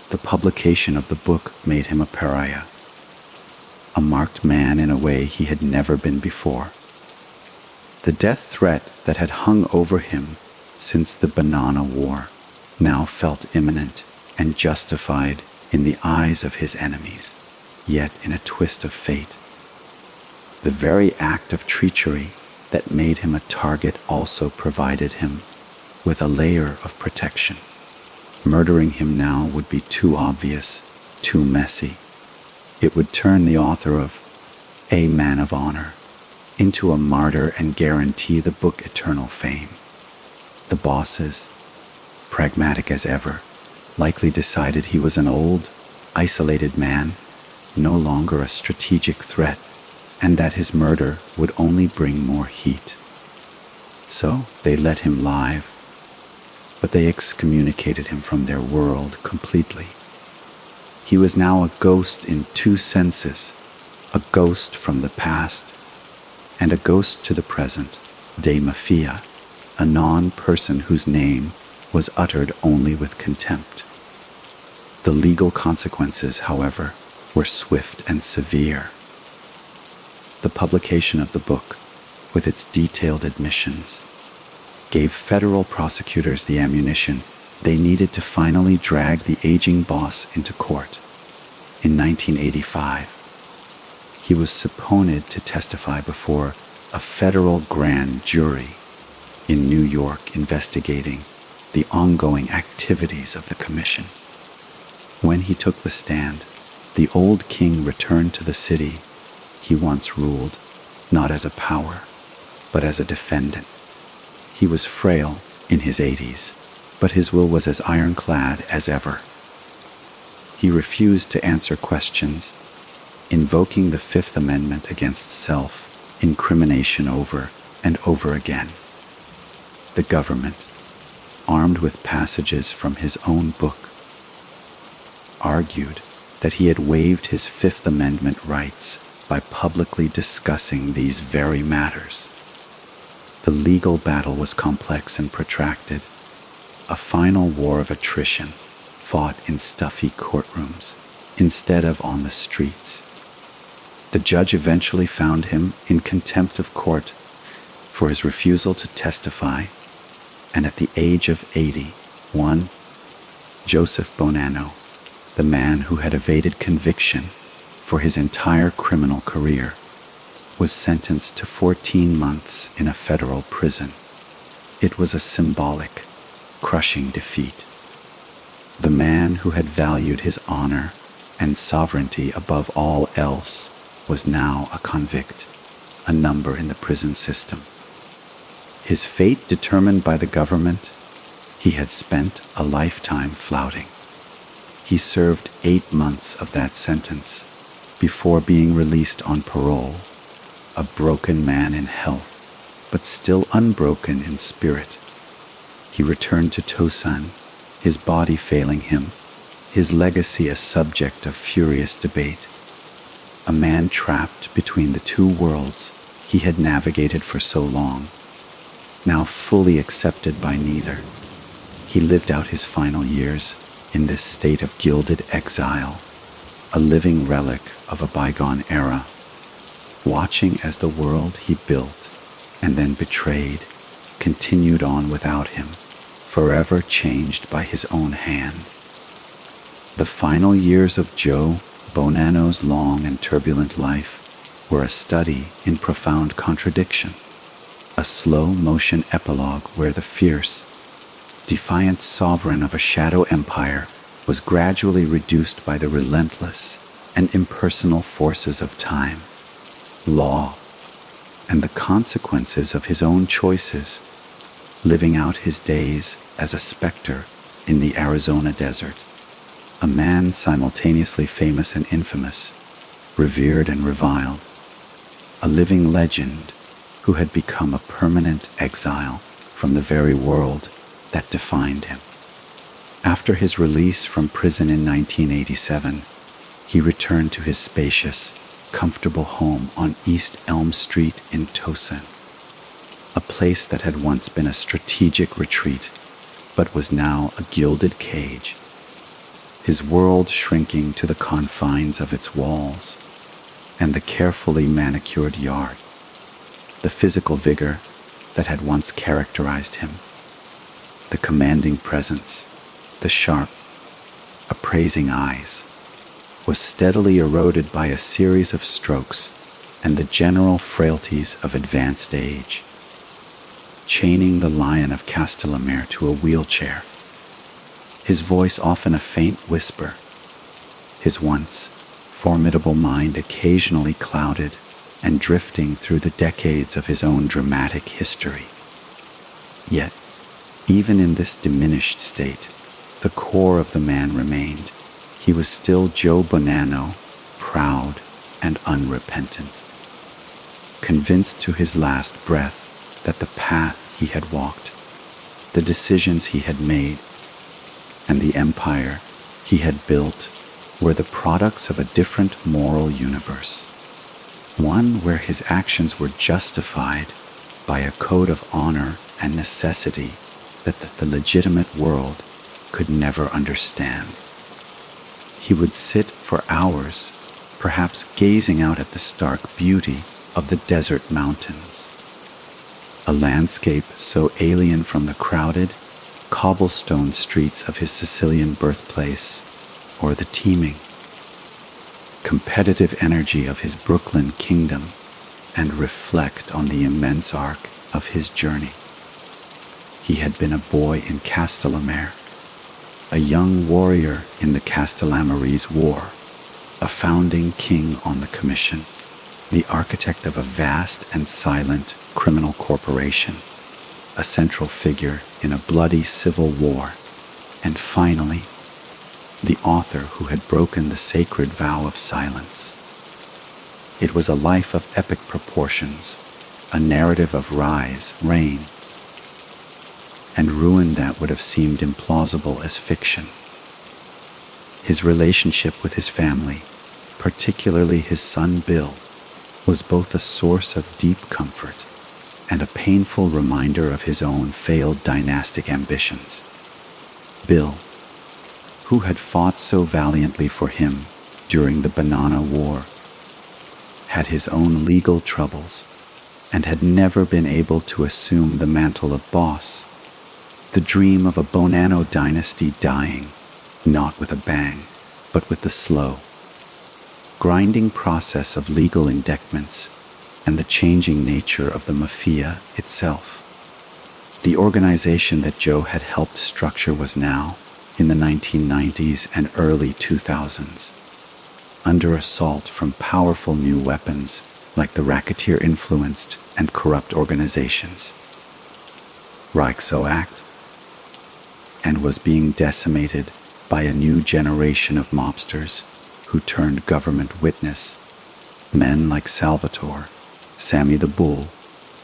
The publication of the book made him a pariah, a marked man in a way he had never been before. The death threat that had hung over him since the Bonanno War now felt imminent and justified in the eyes of his enemies, yet in a twist of fate. The very act of treachery that made him a target also provided him with a layer of protection. Murdering him now would be too obvious, too messy. It would turn the author of A Man of Honor into a martyr and guarantee the book eternal fame. The bosses, pragmatic as ever, likely decided he was an old, isolated man, no longer a strategic threat, and that his murder would only bring more heat. So they let him live, but they excommunicated him from their world completely. He was now a ghost in two senses, a ghost from the past and a ghost to the present, de Mafia, a non-person whose name was uttered only with contempt. The legal consequences, however, were swift and severe. The publication of the book, with its detailed admissions, gave federal prosecutors the ammunition they needed to finally drag the aging boss into court. In 1985, he was subpoenaed to testify before a federal grand jury in New York investigating the ongoing activities of the commission. When he took the stand, the old king returned to the city he once ruled, not as a power, but as a defendant. He was frail in his 80s, but his will was as ironclad as ever. He refused to answer questions, invoking the Fifth Amendment against self-incrimination over and over again. The government, armed with passages from his own book, argued that he had waived his Fifth Amendment rights by publicly discussing these very matters. The legal battle was complex and protracted, a final war of attrition fought in stuffy courtrooms instead of on the streets. The judge eventually found him in contempt of court for his refusal to testify, and at the age of 81, Joseph Bonanno, the man who had evaded conviction for his entire criminal career, was sentenced to 14 months in a federal prison. It was a symbolic, crushing defeat. The man who had valued his honor and sovereignty above all else was now a convict, a number in the prison system. His fate determined by the government, he had spent a lifetime flouting. He served 8 months of that sentence before being released on parole, a broken man in health, but still unbroken in spirit. He returned to Tosan, his body failing him, his legacy a subject of furious debate. A man trapped between the two worlds he had navigated for so long, now fully accepted by neither. He lived out his final years in this state of gilded exile, a living relic of a bygone era, watching as the world he built and then betrayed continued on without him, forever changed by his own hand. The final years of Joe Bonanno's long and turbulent life were a study in profound contradiction, a slow-motion epilogue where the fierce, defiant sovereign of a shadow empire was gradually reduced by the relentless and impersonal forces of time, law, and the consequences of his own choices, living out his days as a specter in the Arizona desert, a man simultaneously famous and infamous, revered and reviled, a living legend who had become a permanent exile from the very world that defined him. After his release from prison in 1987, he returned to his spacious, comfortable home on East Elm Street in Tosan, a place that had once been a strategic retreat, but was now a gilded cage, his world shrinking to the confines of its walls and the carefully manicured yard, the physical vigor that had once characterized him, the commanding presence, the sharp, appraising eyes, was steadily eroded by a series of strokes and the general frailties of advanced age, chaining the lion of Castellammarese to a wheelchair, his voice often a faint whisper, his once formidable mind occasionally clouded and drifting through the decades of his own dramatic history. Yet, even in this diminished state, the core of the man remained. He was still Joe Bonanno, proud and unrepentant, convinced to his last breath that the path he had walked, the decisions he had made, and the empire he had built were the products of a different moral universe, one where his actions were justified by a code of honor and necessity that the legitimate world could never understand. He would sit for hours, perhaps gazing out at the stark beauty of the desert mountains, a landscape so alien from the crowded, cobblestone streets of his Sicilian birthplace or the teeming, competitive energy of his Brooklyn kingdom and reflect on the immense arc of his journey. He had been a boy in Castellammarese, a young warrior in the Castellammarese War, a founding king on the commission, the architect of a vast and silent criminal corporation, a central figure in a bloody civil war, and finally, the author who had broken the sacred vow of silence. It was a life of epic proportions, a narrative of rise, reign, and ruin that would have seemed implausible as fiction. His relationship with his family, particularly his son Bill, was both a source of deep comfort and a painful reminder of his own failed dynastic ambitions. Bill, who had fought so valiantly for him during the Bonanno War, had his own legal troubles and had never been able to assume the mantle of boss, the dream of a Bonanno dynasty dying, not with a bang, but with the slow, grinding process of legal indictments and the changing nature of the Mafia itself. The organization that Joe had helped structure was now, in the 1990s and early 2000s, under assault from powerful new weapons like the racketeer-influenced and corrupt organizations, Reichso Act, and was being decimated by a new generation of mobsters who turned government witness, men like Salvatore, Sammy the Bull,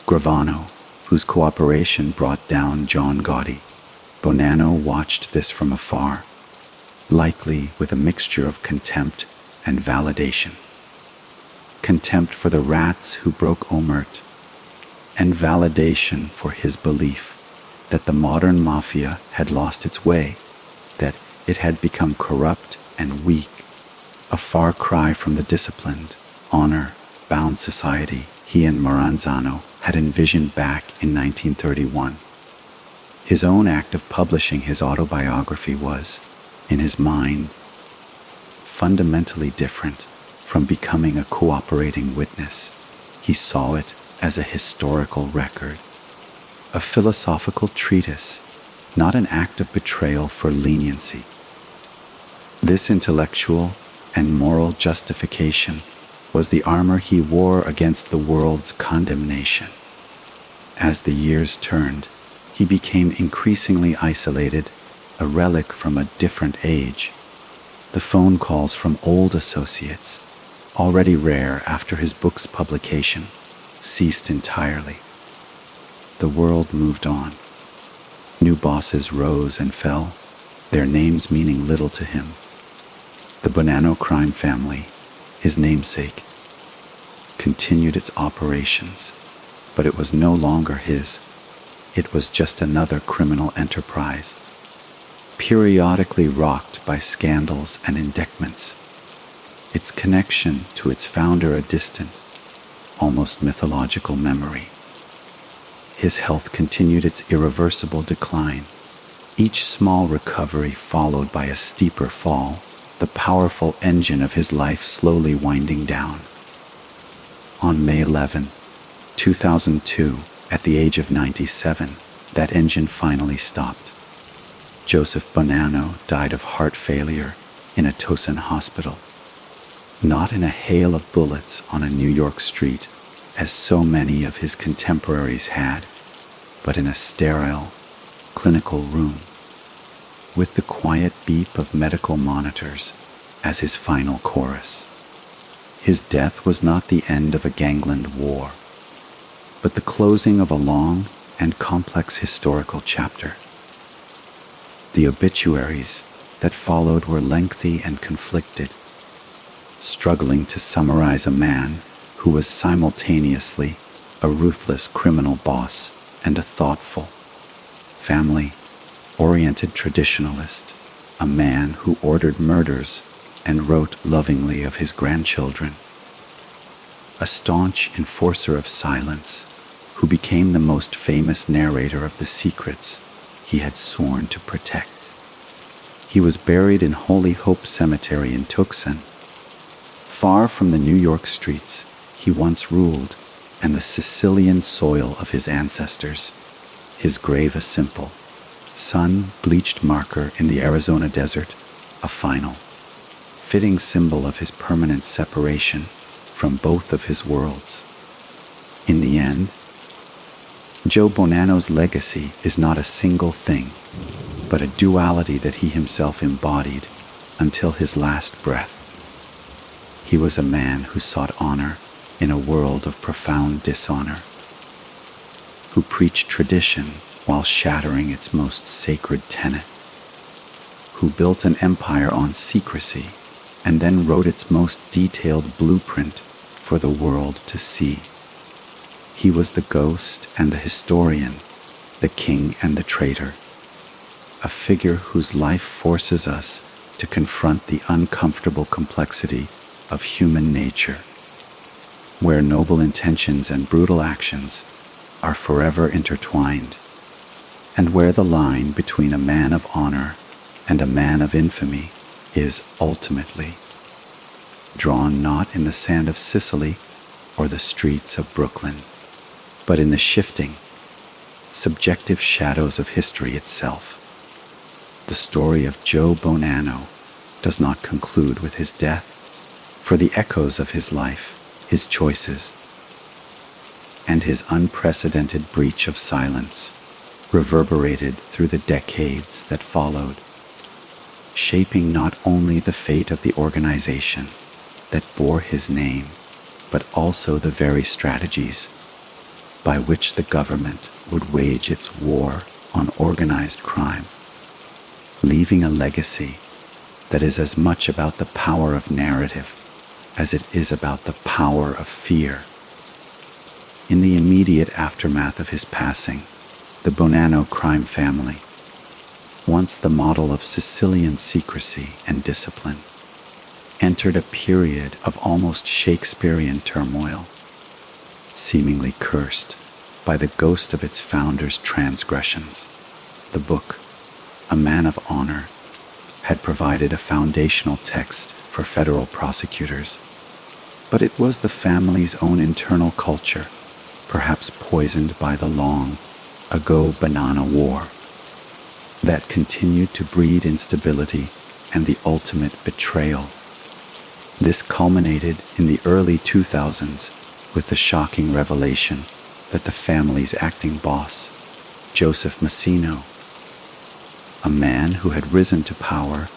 Gravano, whose cooperation brought down John Gotti. Bonanno watched this from afar, likely with a mixture of contempt and validation. Contempt for the rats who broke omertà, and validation for his belief that the modern mafia had lost its way, that it had become corrupt and weak, a far cry from the disciplined, honor-bound society he and Maranzano had envisioned back in 1931. His own act of publishing his autobiography was, in his mind, fundamentally different from becoming a cooperating witness. He saw it as a historical record, a philosophical treatise, not an act of betrayal for leniency. This intellectual and moral justification was the armor he wore against the world's condemnation. As the years turned, he became increasingly isolated, a relic from a different age. The phone calls from old associates, already rare after his book's publication, ceased entirely. The world moved on. New bosses rose and fell, their names meaning little to him. The Bonanno Crime Family, his namesake, continued its operations, but it was no longer his. It was just another criminal enterprise, periodically rocked by scandals and indictments, its connection to its founder a distant, almost mythological memory. His health continued its irreversible decline, each small recovery followed by a steeper fall, the powerful engine of his life slowly winding down. On May 11, 2002, at the age of 97, that engine finally stopped. Joseph Bonanno died of heart failure in a Tosin hospital, not in a hail of bullets on a New York street, as so many of his contemporaries had, but in a sterile, clinical room, with the quiet beep of medical monitors as his final chorus. His death was not the end of a gangland war, but the closing of a long and complex historical chapter. The obituaries that followed were lengthy and conflicted, struggling to summarize a man who was simultaneously a ruthless criminal boss and a thoughtful, family-oriented traditionalist, a man who ordered murders and wrote lovingly of his grandchildren, a staunch enforcer of silence who became the most famous narrator of the secrets he had sworn to protect. He was buried in Holy Hope Cemetery in Tucson. Far from the New York streets he once ruled and the Sicilian soil of his ancestors, his grave a simple, sun-bleached marker in the Arizona desert, a final, fitting symbol of his permanent separation from both of his worlds. In the end, Joe Bonanno's legacy is not a single thing, but a duality that he himself embodied until his last breath. He was a man who sought honor in a world of profound dishonor, who preached tradition while shattering its most sacred tenet, who built an empire on secrecy and then wrote its most detailed blueprint for the world to see. He was the ghost and the historian, the king and the traitor, a figure whose life forces us to confront the uncomfortable complexity of human nature, where noble intentions and brutal actions are forever intertwined, and where the line between a man of honor and a man of infamy is ultimately drawn not in the sand of Sicily or the streets of Brooklyn, but in the shifting, subjective shadows of history itself. The story of Joe Bonanno does not conclude with his death, for the echoes of his life, his choices, and his unprecedented breach of silence reverberated through the decades that followed, shaping not only the fate of the organization that bore his name, but also the very strategies by which the government would wage its war on organized crime, leaving a legacy that is as much about the power of narrative as it is about the power of fear. In the immediate aftermath of his passing, the Bonanno crime family, once the model of Sicilian secrecy and discipline, entered a period of almost Shakespearean turmoil, seemingly cursed by the ghost of its founder's transgressions. The book, A Man of Honor, had provided a foundational text for federal prosecutors, but it was the family's own internal culture, perhaps poisoned by the long-ago Bonanno War, that continued to breed instability and the ultimate betrayal. This culminated in the early 2000s with the shocking revelation that the family's acting boss, Joseph Massino, a man who had risen to power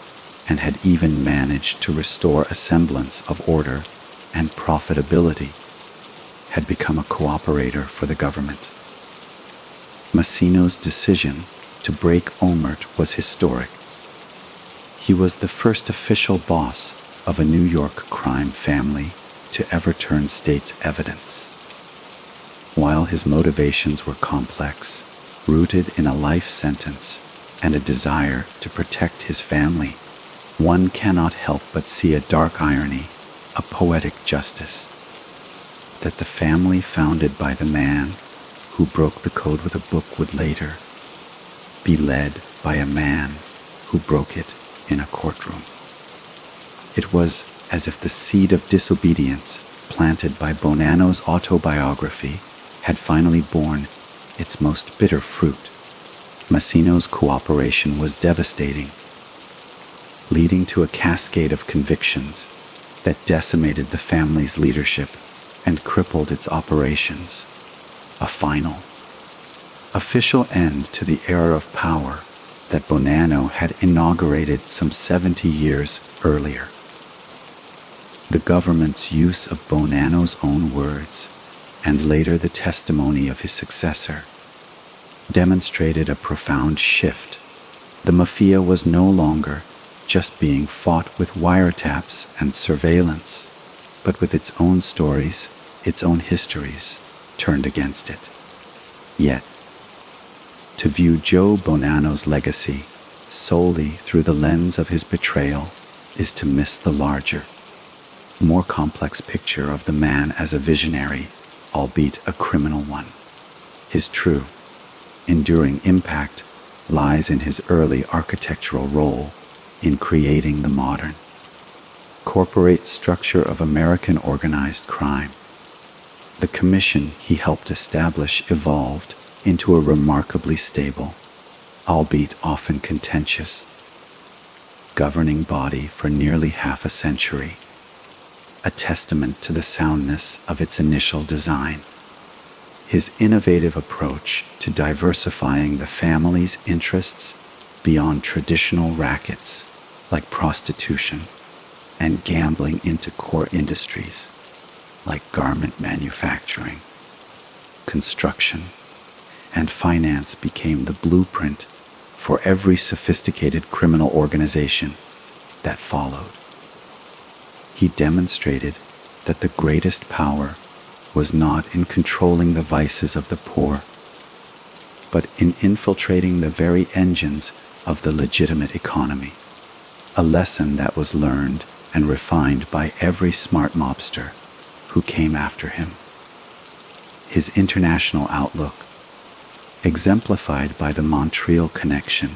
and had even managed to restore a semblance of order and profitability, had become a cooperator for the government. Massino's decision to break Omert was historic. He was the first official boss of a New York crime family to ever turn state's evidence. While his motivations were complex, rooted in a life sentence and a desire to protect his family, one cannot help but see a dark irony, a poetic justice, that the family founded by the man who broke the code with a book would later be led by a man who broke it in a courtroom. It was as if the seed of disobedience planted by Bonanno's autobiography had finally borne its most bitter fruit. Massino's cooperation was devastating, leading to a cascade of convictions that decimated the family's leadership and crippled its operations. A final, official end to the era of power that Bonanno had inaugurated some 70 years earlier. The government's use of Bonanno's own words, and later the testimony of his successor, demonstrated a profound shift. The Mafia was no longer just being fought with wiretaps and surveillance, but with its own stories, its own histories, turned against it. Yet, to view Joe Bonanno's legacy solely through the lens of his betrayal is to miss the larger, more complex picture of the man as a visionary, albeit a criminal one. His true, enduring impact lies in his early architectural role in creating the modern, corporate structure of American organized crime. The commission he helped establish evolved into a remarkably stable, albeit often contentious, governing body for nearly half a century, a testament to the soundness of its initial design. His innovative approach to diversifying the family's interests beyond traditional rackets like prostitution and gambling into core industries like garment manufacturing, construction, and finance became the blueprint for every sophisticated criminal organization that followed. He demonstrated that the greatest power was not in controlling the vices of the poor, but in infiltrating the very engines of the legitimate economy, a lesson that was learned and refined by every smart mobster who came after him. His international outlook, exemplified by the Montreal connection,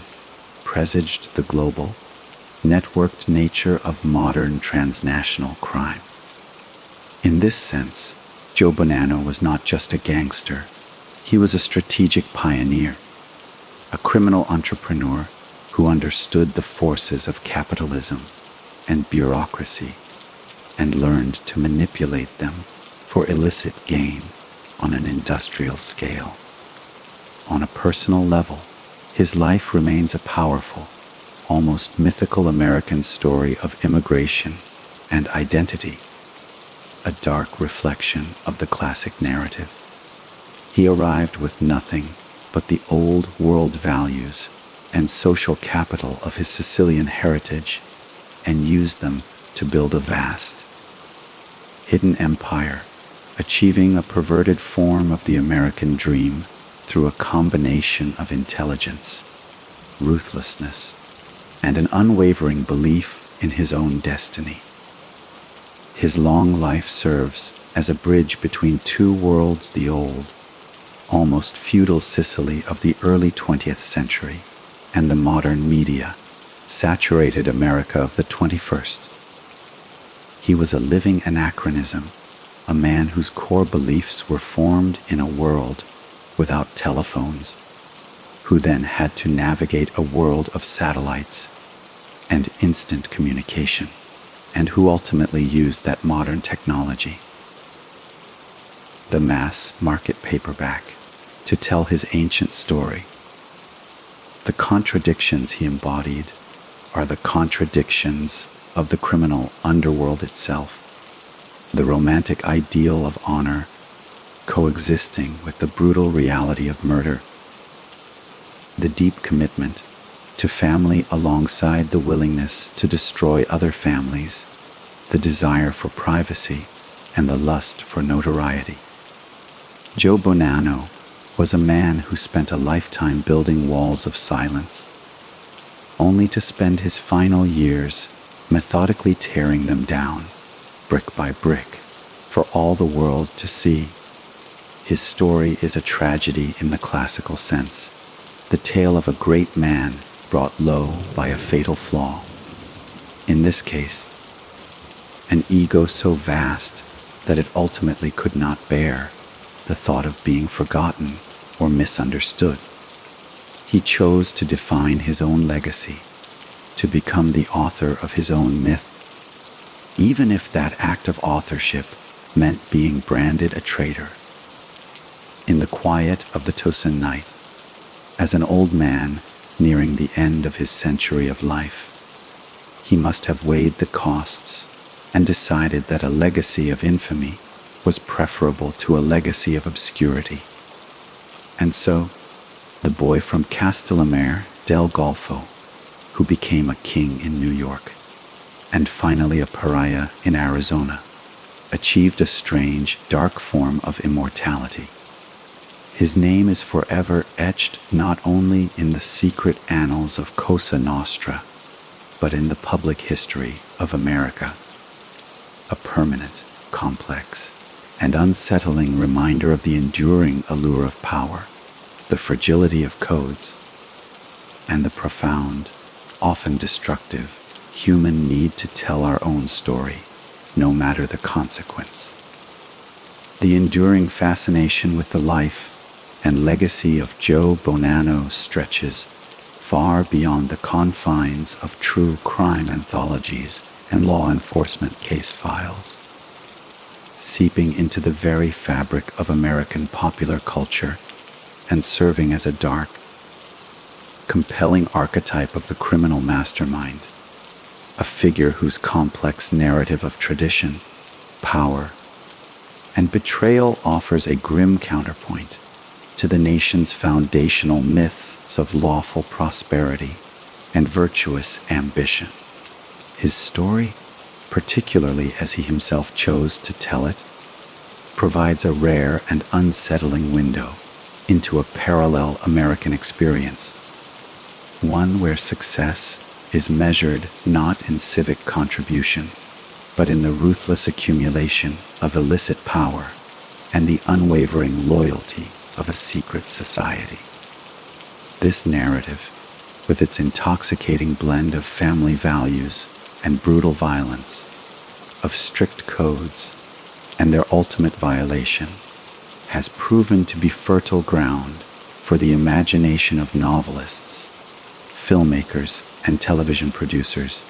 presaged the global, networked nature of modern transnational crime. In this sense, Joe Bonanno was not just a gangster, he was a strategic pioneer, a criminal entrepreneur who understood the forces of capitalism and bureaucracy and learned to manipulate them for illicit gain on an industrial scale. On a personal level, his life remains a powerful, almost mythical American story of immigration and identity, a dark reflection of the classic narrative. He arrived with nothing but the old world values and social capital of his Sicilian heritage and used them to build a vast, hidden empire, achieving a perverted form of the American dream through a combination of intelligence, ruthlessness, and an unwavering belief in his own destiny. His long life serves as a bridge between two worlds: the old, almost feudal Sicily of the early 20th century and the modern media, saturated America of the 21st. He was a living anachronism, a man whose core beliefs were formed in a world without telephones, who then had to navigate a world of satellites and instant communication, and who ultimately used that modern technology, the mass market paperback, to tell his ancient story. The contradictions he embodied are the contradictions of the criminal underworld itself, the romantic ideal of honor coexisting with the brutal reality of murder, the deep commitment to family alongside the willingness to destroy other families, the desire for privacy, and the lust for notoriety. Joe Bonanno was a man who spent a lifetime building walls of silence, only to spend his final years methodically tearing them down, brick by brick, for all the world to see. His story is a tragedy in the classical sense, the tale of a great man brought low by a fatal flaw. In this case, an ego so vast that it ultimately could not bear the thought of being forgotten or misunderstood. He chose to define his own legacy, to become the author of his own myth, even if that act of authorship meant being branded a traitor. In the quiet of the Tosin night, as an old man nearing the end of his century of life, he must have weighed the costs and decided that a legacy of infamy was preferable to a legacy of obscurity. And so, the boy from Castellammarese del Golfo, who became a king in New York, and finally a pariah in Arizona, achieved a strange, dark form of immortality. His name is forever etched not only in the secret annals of Cosa Nostra, but in the public history of America. A permanent, complex, and unsettling reminder of the enduring allure of power, the fragility of codes, and the profound, often destructive, human need to tell our own story, no matter the consequence. The enduring fascination with the life and legacy of Joe Bonanno stretches far beyond the confines of true crime anthologies and law enforcement case files, seeping into the very fabric of American popular culture and serving as a dark, compelling archetype of the criminal mastermind, a figure whose complex narrative of tradition, power, and betrayal offers a grim counterpoint to the nation's foundational myths of lawful prosperity and virtuous ambition. His story, particularly as he himself chose to tell it, provides a rare and unsettling window into a parallel American experience, one where success is measured not in civic contribution, but in the ruthless accumulation of illicit power and the unwavering loyalty of a secret society. This narrative, with its intoxicating blend of family values and brutal violence, of strict codes and their ultimate violation, has proven to be fertile ground for the imagination of novelists, filmmakers, and television producers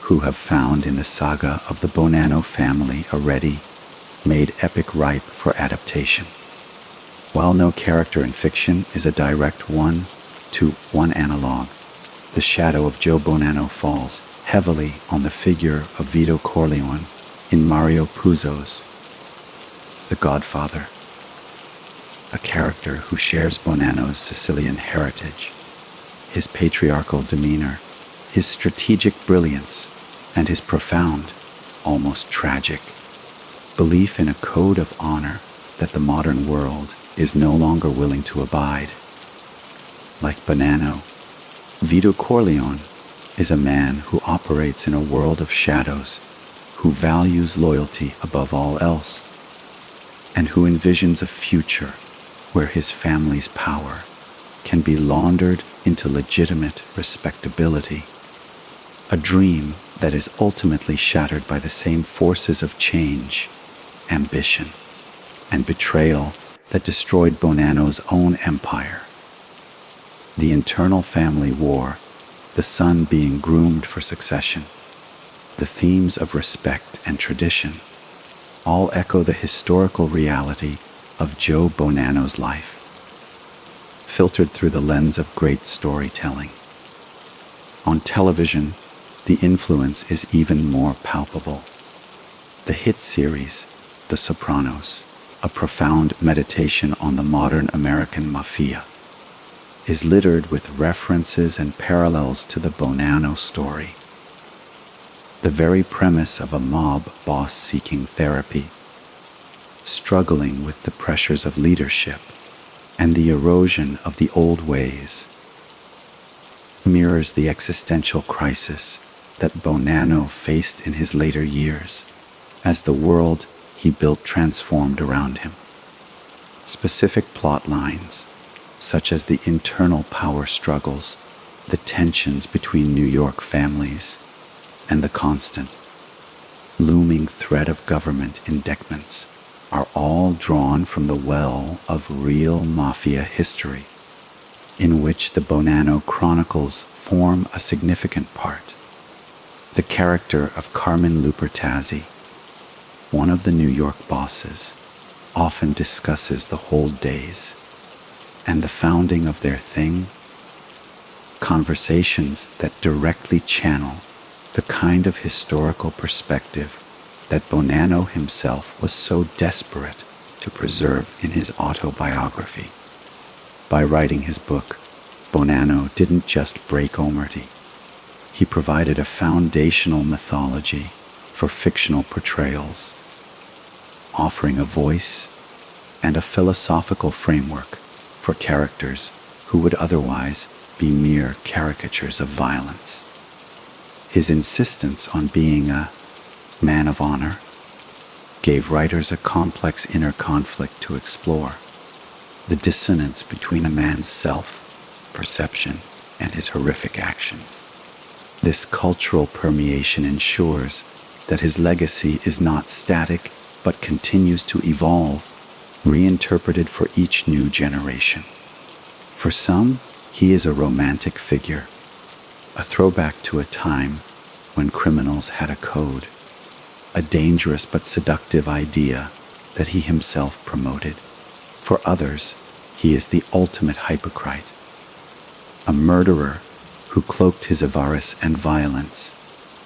who have found in the saga of the Bonanno family a ready-made epic ripe for adaptation. While no character in fiction is a direct one-to-one analog, the shadow of Joe Bonanno falls heavily on the figure of Vito Corleone in Mario Puzo's The Godfather, a character who shares Bonanno's Sicilian heritage, his patriarchal demeanor, his strategic brilliance, and his profound, almost tragic, belief in a code of honor that the modern world is no longer willing to abide. Like Bonanno, Vito Corleone is a man who operates in a world of shadows, who values loyalty above all else, and who envisions a future where his family's power can be laundered into legitimate respectability, a dream that is ultimately shattered by the same forces of change, ambition, and betrayal that destroyed Bonanno's own empire. The internal family war, the son being groomed for succession, the themes of respect and tradition, all echo the historical reality of Joe Bonanno's life, filtered through the lens of great storytelling. On television, the influence is even more palpable. The hit series, The Sopranos, a profound meditation on the modern American Mafia, is littered with references and parallels to the Bonanno story. The very premise of a mob boss seeking therapy, struggling with the pressures of leadership and the erosion of the old ways, mirrors the existential crisis that Bonanno faced in his later years as the world he built transformed around him. Specific plot lines, such as the internal power struggles, the tensions between New York families, and the constant, looming threat of government indictments, are all drawn from the well of real Mafia history, in which the Bonanno Chronicles form a significant part. The character of Carmen Lupertazzi, one of the New York bosses, often discusses the hold days and the founding of their thing, conversations that directly channel the kind of historical perspective that Bonanno himself was so desperate to preserve in his autobiography. By writing his book, Bonanno didn't just break omertà. He provided a foundational mythology for fictional portrayals, offering a voice and a philosophical framework for characters who would otherwise be mere caricatures of violence. His insistence on being a man of honor gave writers a complex inner conflict to explore, the dissonance between a man's self-perception and his horrific actions. This cultural permeation ensures that his legacy is not static but continues to evolve, reinterpreted for each new generation. For some, he is a romantic figure, a throwback to a time when criminals had a code, a dangerous but seductive idea that he himself promoted. For others, he is the ultimate hypocrite, a murderer who cloaked his avarice and violence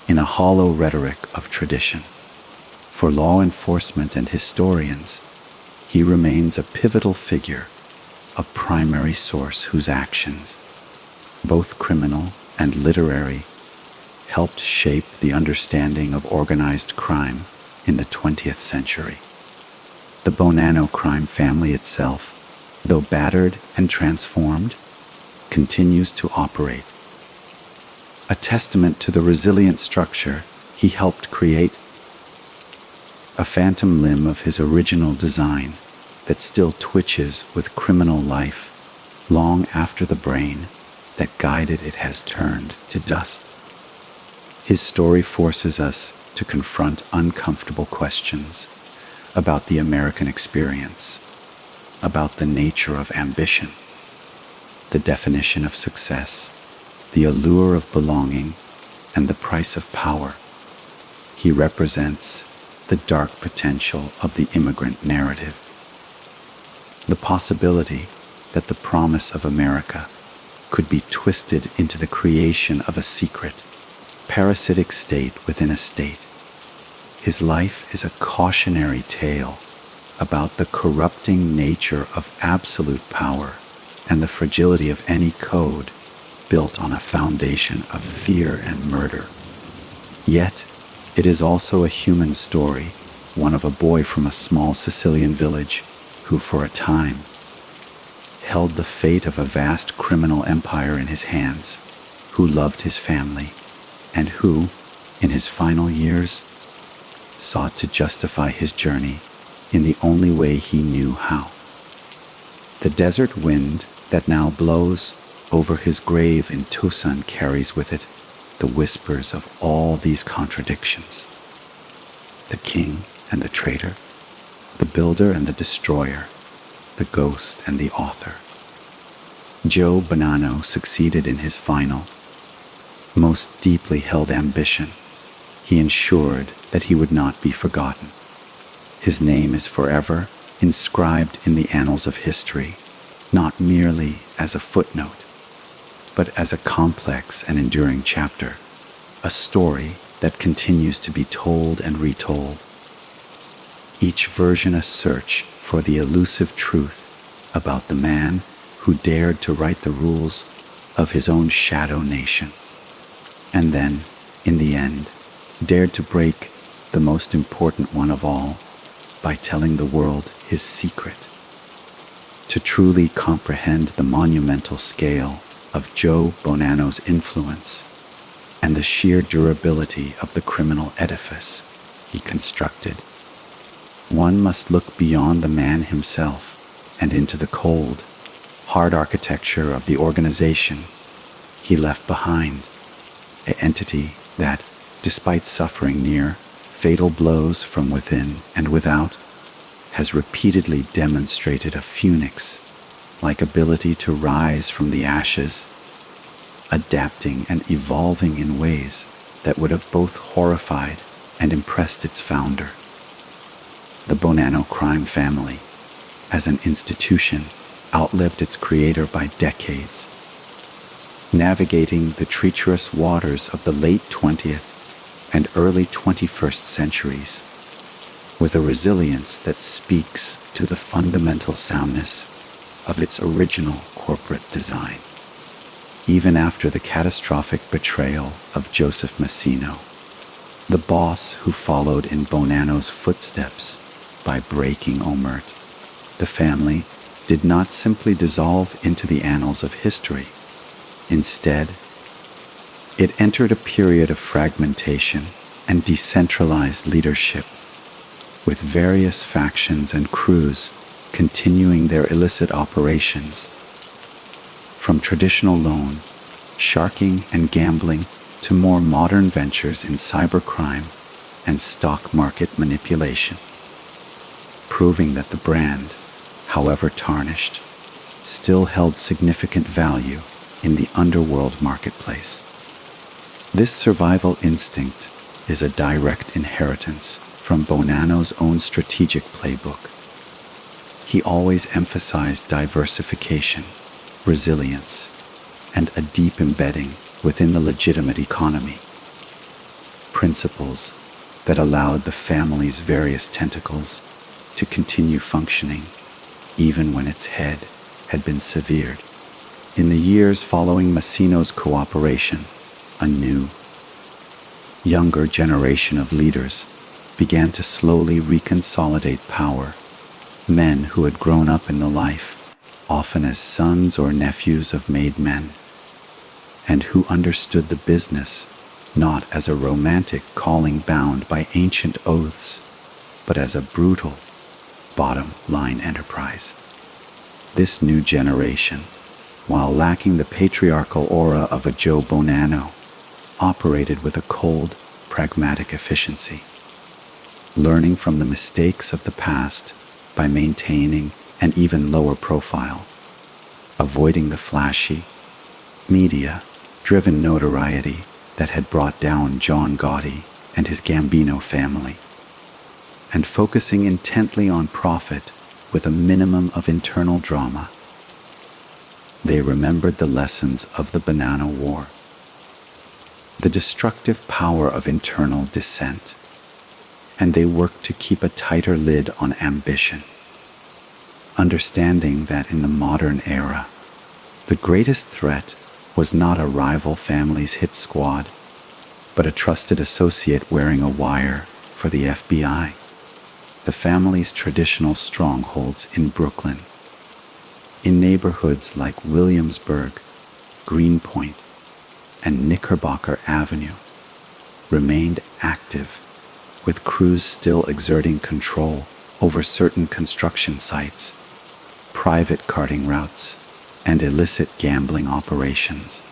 in a hollow rhetoric of tradition. For law enforcement and historians, he remains a pivotal figure, a primary source whose actions, both criminal and literary, helped shape the understanding of organized crime in the 20th century. The Bonanno crime family itself, though battered and transformed, continues to operate, a testament to the resilient structure he helped create, a phantom limb of his original design that still twitches with criminal life long after the brain that guided it has turned to dust. His story forces us to confront uncomfortable questions about the American experience, about the nature of ambition, the definition of success, the allure of belonging, and the price of power. He represents the dark potential of the immigrant narrative. The possibility that the promise of America could be twisted into the creation of a secret, parasitic state within a state. His life is a cautionary tale about the corrupting nature of absolute power and the fragility of any code built on a foundation of fear and murder. Yet, it is also a human story, one of a boy from a small Sicilian village who, for a time, held the fate of a vast criminal empire in his hands, who loved his family, and who, in his final years, sought to justify his journey in the only way he knew how. The desert wind that now blows over his grave in Tucson carries with it the whispers of all these contradictions. The king and the traitor, the builder and the destroyer, the ghost and the author. Joe Bonanno succeeded in his final, most deeply held ambition. He ensured that he would not be forgotten. His name is forever inscribed in the annals of history, not merely as a footnote, but as a complex and enduring chapter, a story that continues to be told and retold. Each version a search for the elusive truth about the man who dared to write the rules of his own shadow nation, and then, in the end, dared to break the most important one of all by telling the world his secret. To truly comprehend the monumental scale of Joe Bonanno's influence and the sheer durability of the criminal edifice he constructed, one must look beyond the man himself and into the cold, hard architecture of the organization he left behind, an entity that, despite suffering near fatal blows from within and without, has repeatedly demonstrated a phoenix-like ability to rise from the ashes, adapting and evolving in ways that would have both horrified and impressed its founder. The Bonanno Crime Family, as an institution, outlived its creator by decades, navigating the treacherous waters of the late 20th and early 21st centuries with a resilience that speaks to the fundamental soundness of its original corporate design. Even after the catastrophic betrayal of Joseph Massino, the boss who followed in Bonanno's footsteps by breaking omertà, the family did not simply dissolve into the annals of history. Instead, it entered a period of fragmentation and decentralized leadership, with various factions and crews continuing their illicit operations, from traditional loan, sharking and gambling to more modern ventures in cybercrime and stock market manipulation, proving that the brand, however tarnished, still held significant value in the underworld marketplace. This survival instinct is a direct inheritance from Bonanno's own strategic playbook. He always emphasized diversification, resilience, and a deep embedding within the legitimate economy, principles that allowed the family's various tentacles to continue functioning even when its head had been severed. In the years following Massino's cooperation, a new, younger generation of leaders began to slowly reconsolidate power, men who had grown up in the life, often as sons or nephews of made men, and who understood the business not as a romantic calling bound by ancient oaths, but as a brutal, bottom-line enterprise. This new generation, while lacking the patriarchal aura of a Joe Bonanno, operated with a cold, pragmatic efficiency, learning from the mistakes of the past by maintaining an even lower profile, avoiding the flashy, media-driven notoriety that had brought down John Gotti and his Gambino family, and focusing intently on profit with a minimum of internal drama. They remembered the lessons of the Bonanno War, the destructive power of internal dissent, and they worked to keep a tighter lid on ambition, understanding that in the modern era, the greatest threat was not a rival family's hit squad, but a trusted associate wearing a wire for the FBI. The family's traditional strongholds in Brooklyn, in neighborhoods like Williamsburg, Greenpoint, and Knickerbocker Avenue, remained active, with crews still exerting control over certain construction sites, private carting routes, and illicit gambling operations,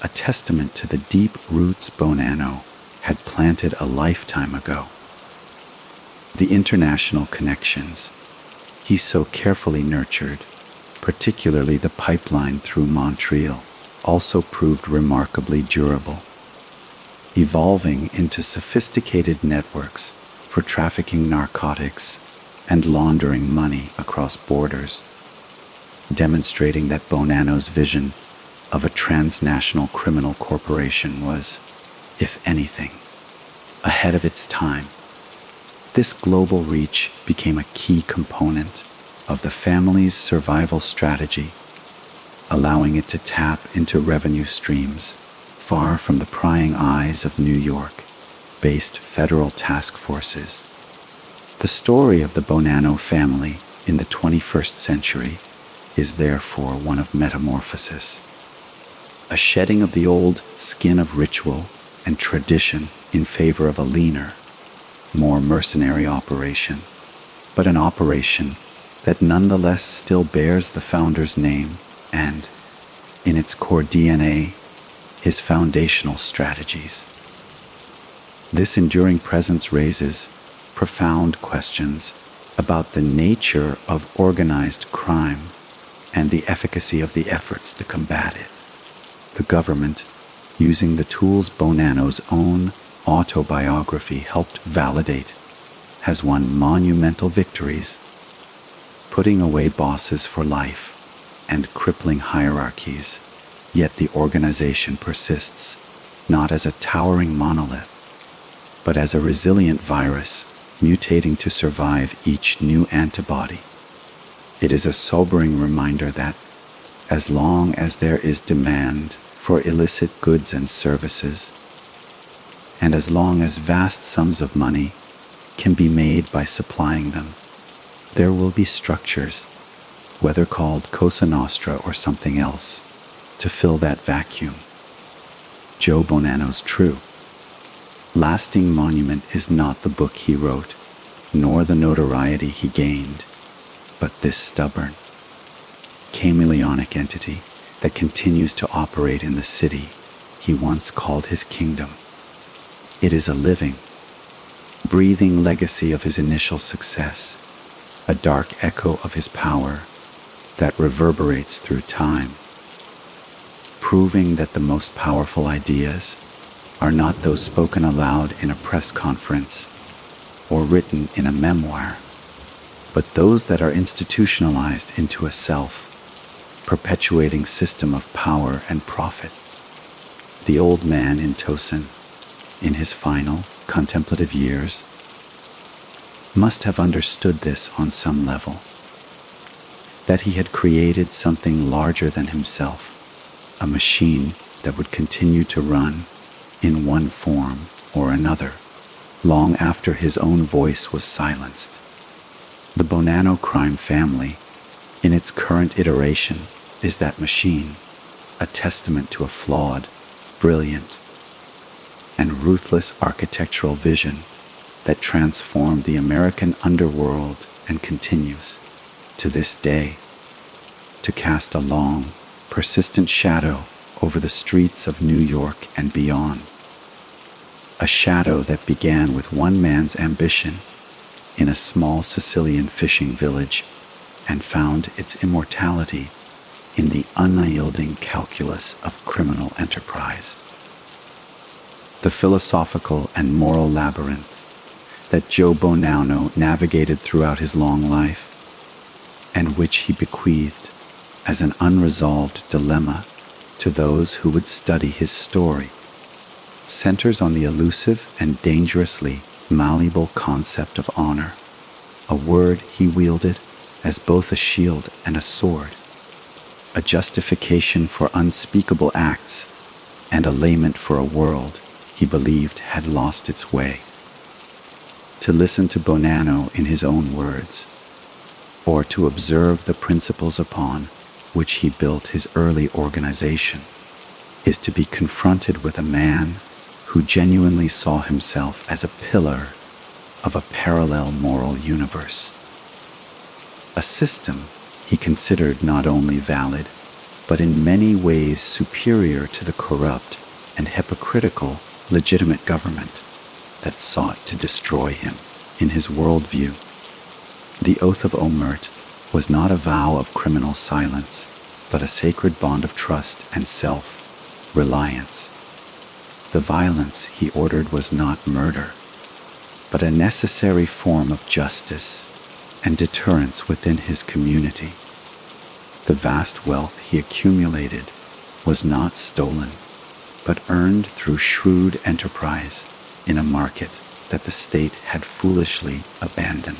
a testament to the deep roots Bonanno had planted a lifetime ago. The international connections he so carefully nurtured, particularly the pipeline through Montreal, also proved remarkably durable, evolving into sophisticated networks for trafficking narcotics and laundering money across borders, demonstrating that Bonanno's vision of a transnational criminal corporation was, if anything, ahead of its time. This global reach became a key component of the family's survival strategy, allowing it to tap into revenue streams far from the prying eyes of New York-based federal task forces. The story of the Bonanno family in the 21st century is therefore one of metamorphosis, a shedding of the old skin of ritual and tradition in favor of a leaner, more mercenary operation, but an operation that nonetheless still bears the founder's name and, in its core DNA, his foundational strategies. This enduring presence raises profound questions about the nature of organized crime and the efficacy of the efforts to combat it. The government, using the tools Bonanno's own autobiography helped validate, has won monumental victories, putting away bosses for life and crippling hierarchies, yet the organization persists, not as a towering monolith, but as a resilient virus mutating to survive each new antibody. It is a sobering reminder that, as long as there is demand for illicit goods and services, and as long as vast sums of money can be made by supplying them, there will be structures, whether called Cosa Nostra or something else, to fill that vacuum. Joe Bonanno's true. Lasting monument is not the book he wrote, nor the notoriety he gained, but this stubborn, chameleonic entity that continues to operate in the city he once called his kingdom. It is a living, breathing legacy of his initial success, a dark echo of his power that reverberates through time, proving that the most powerful ideas are not those spoken aloud in a press conference or written in a memoir, but those that are institutionalized into a self-perpetuating system of power and profit. The old man in Tosin, in his final contemplative years, must have understood this on some level, that he had created something larger than himself, a machine that would continue to run in one form or another, long after his own voice was silenced. The Bonanno Crime Family, in its current iteration, is that machine, a testament to a flawed, brilliant, and ruthless architectural vision that transformed the American underworld and continues, to this day, to cast a long, persistent shadow over the streets of New York and beyond. a shadow that began with one man's ambition in a small Sicilian fishing village and found its immortality in the unyielding calculus of criminal enterprise. The philosophical and moral labyrinth that Joe Bonanno navigated throughout his long life, and which he bequeathed as an unresolved dilemma to those who would study his story, centers on the elusive and dangerously malleable concept of honor, a word he wielded as both a shield and a sword, a justification for unspeakable acts and a lament for a world he believed had lost its way. To listen to Bonanno in his own words, or to observe the principles upon which he built his early organization, is to be confronted with a man who genuinely saw himself as a pillar of a parallel moral universe. A system he considered not only valid, but in many ways superior to the corrupt and hypocritical legitimate government that sought to destroy him. In his worldview, the oath of omertà was not a vow of criminal silence, but a sacred bond of trust and self-reliance. The violence he ordered was not murder, but a necessary form of justice and deterrence within his community. The vast wealth he accumulated was not stolen, but earned through shrewd enterprise in a market that the state had foolishly abandoned.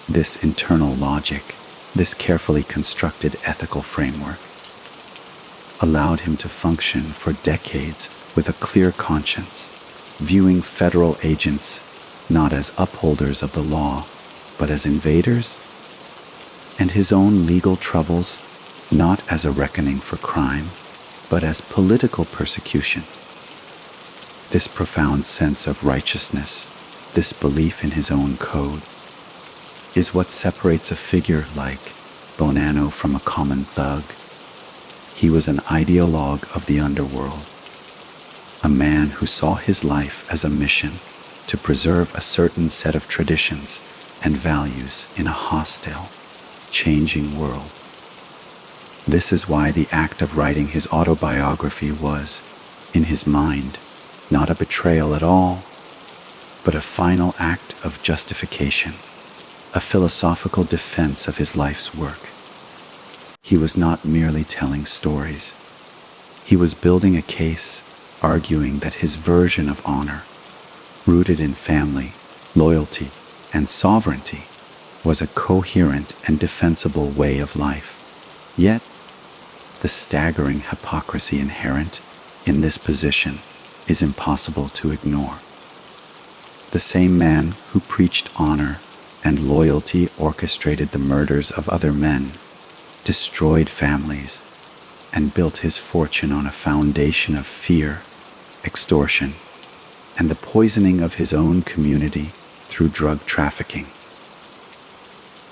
This internal logic, this carefully constructed ethical framework, allowed him to function for decades with a clear conscience, viewing federal agents not as upholders of the law, but as invaders, and his own legal troubles not as a reckoning for crime, but as political persecution. This profound sense of righteousness, this belief in his own code, is what separates a figure like Bonanno from a common thug. He was an ideologue of the underworld, a man who saw his life as a mission to preserve a certain set of traditions and values in a hostile, changing world. This is why the act of writing his autobiography was, in his mind, not a betrayal at all, but a final act of justification, a philosophical defense of his life's work. He was not merely telling stories. He was building a case, arguing that his version of honor, rooted in family, loyalty, and sovereignty, was a coherent and defensible way of life. Yet, the staggering hypocrisy inherent in this position is impossible to ignore. The same man who preached honor and loyalty orchestrated the murders of other men, destroyed families, and built his fortune on a foundation of fear, extortion, and the poisoning of his own community through drug trafficking.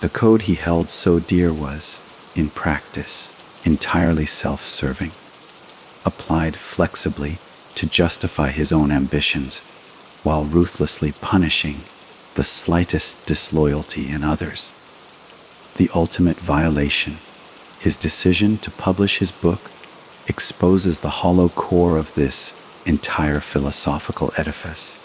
The code he held so dear was, in practice, entirely self-serving, applied flexibly to justify his own ambitions while ruthlessly punishing the slightest disloyalty in others. The ultimate violation, his decision to publish his book, exposes the hollow core of this entire philosophical edifice.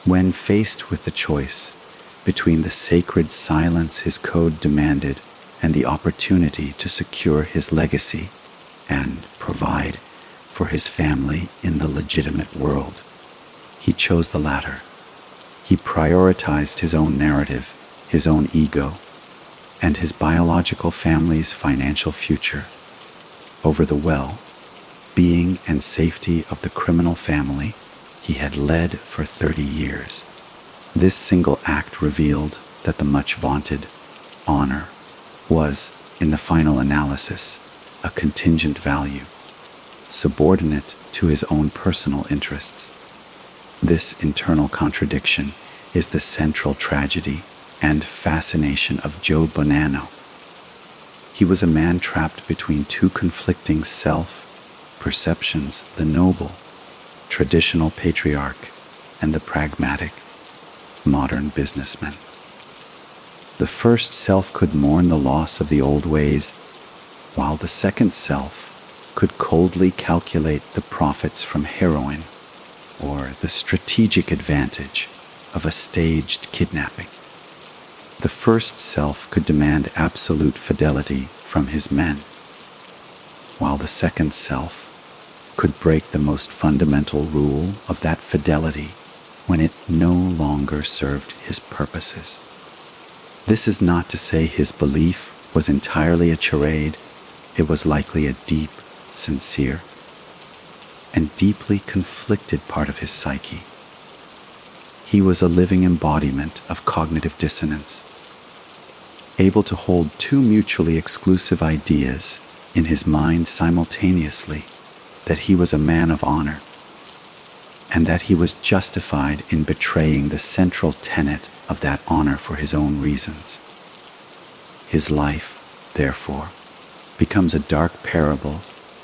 When faced with the choice between the sacred silence his code demanded and the opportunity to secure his legacy and provide for his family in the legitimate world, he chose the latter. He prioritized his own narrative, his own ego, and his biological family's financial future over the well-being and safety of the criminal family he had led for 30 years. This single act revealed that the much-vaunted honor was, in the final analysis, a contingent value, subordinate to his own personal interests. This internal contradiction is the central tragedy and fascination of Joe Bonanno. He was a man trapped between two conflicting self-perceptions, the noble traditional patriarch and the pragmatic, modern businessman. The first self could mourn the loss of the old ways, while the second self could coldly calculate the profits from heroin or the strategic advantage of a staged kidnapping. The first self could demand absolute fidelity from his men, while the second self could break the most fundamental rule of that fidelity when it no longer served his purposes. This is not to say his belief was entirely a charade. It was likely a deep, sincere, and deeply conflicted part of his psyche. He was a living embodiment of cognitive dissonance, able to hold two mutually exclusive ideas in his mind simultaneously: that he was a man of honor, and that he was justified in betraying the central tenet of that honor for his own reasons. His life, therefore, becomes a dark parable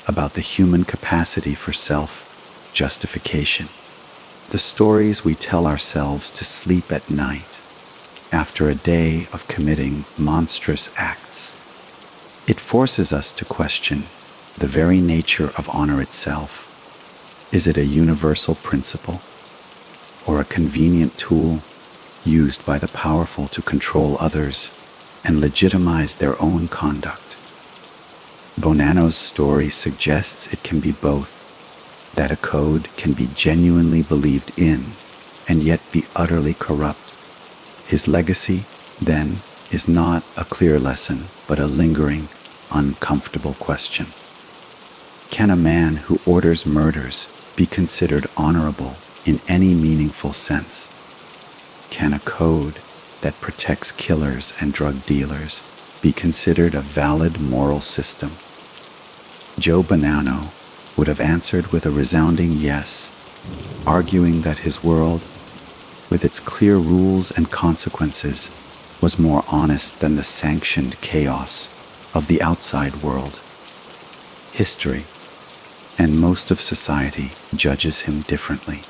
about the human capacity for self-justification, the stories we tell ourselves to sleep at night after a day of committing monstrous acts. It forces us to question the very nature of honor itself. Is it a universal principle, or a convenient tool used by the powerful to control others and legitimize their own conduct? Bonanno's story suggests it can be both, that a code can be genuinely believed in and yet be utterly corrupt. His legacy, then, is not a clear lesson, but a lingering, uncomfortable question. Can a man who orders murders be considered honorable in any meaningful sense? Can a code that protects killers and drug dealers be considered a valid moral system? Joe Bonanno would have answered with a resounding yes, arguing that his world, with its clear rules and consequences, was more honest than the sanctioned chaos of the outside world. History, and most of society, judges him differently.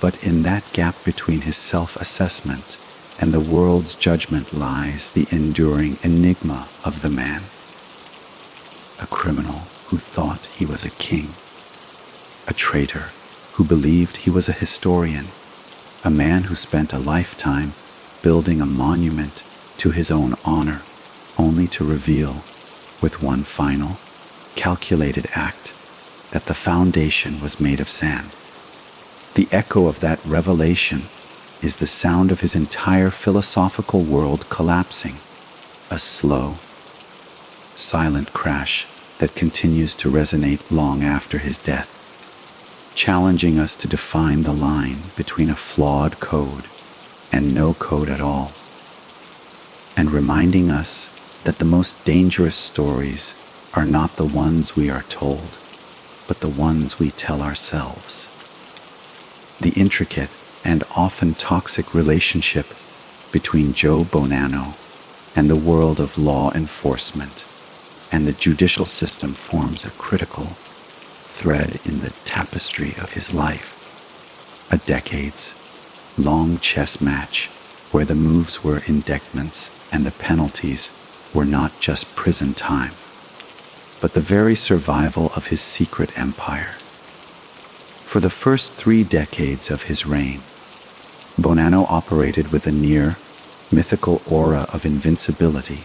But in that gap between his self-assessment and the world's judgment lies the enduring enigma of the man. A criminal who thought he was a king, a traitor who believed he was a historian, a man who spent a lifetime building a monument to his own honor, only to reveal, with one final, calculated act, that the foundation was made of sand. The echo of that revelation is the sound of his entire philosophical world collapsing, a slow, silent crash that continues to resonate long after his death, challenging us to define the line between a flawed code and no code at all, and reminding us that the most dangerous stories are not the ones we are told, but the ones we tell ourselves. The intricate and often toxic relationship between Joe Bonanno and the world of law enforcement and the judicial system forms a critical thread in the tapestry of his life, a decades-long chess match where the moves were indictments and the penalties were not just prison time, but the very survival of his secret empire. For the first 3 decades of his reign, Bonanno operated with a near mythical aura of invincibility,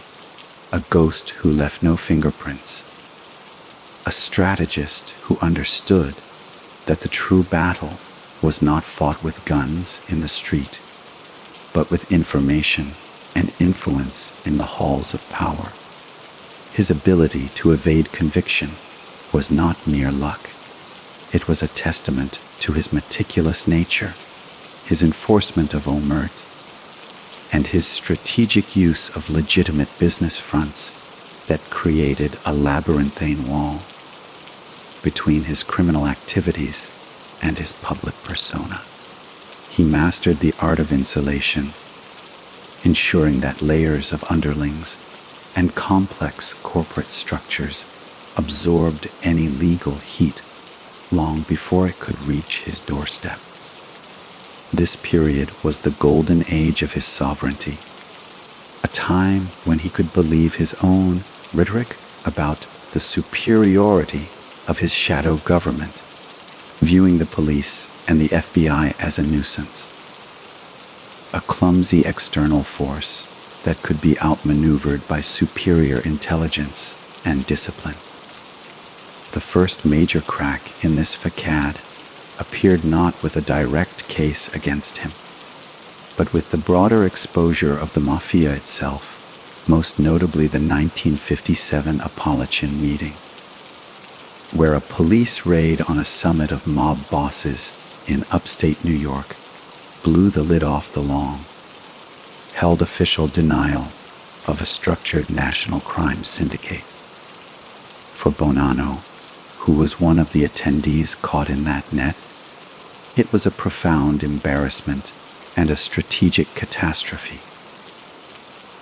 a ghost who left no fingerprints, a strategist who understood that the true battle was not fought with guns in the street, but with information and influence in the halls of power. His ability to evade conviction was not mere luck. It was a testament to his meticulous nature, his enforcement of omertà, and his strategic use of legitimate business fronts that created a labyrinthine wall between his criminal activities and his public persona. He mastered the art of insulation, ensuring that layers of underlings and complex corporate structures absorbed any legal heat long before it could reach his doorstep. This period was the golden age of his sovereignty, a time when he could believe his own rhetoric about the superiority of his shadow government, viewing the police and the FBI as a nuisance, a clumsy external force that could be outmaneuvered by superior intelligence and discipline. The first major crack in this facade appeared not with a direct case against him, but with the broader exposure of the Mafia itself, most notably the 1957 Apollochian meeting, where a police raid on a summit of mob bosses in upstate New York blew the lid off the long held official denial of a structured national crime syndicate. For Bonanno, who was one of the attendees caught in that net, it was a profound embarrassment and a strategic catastrophe.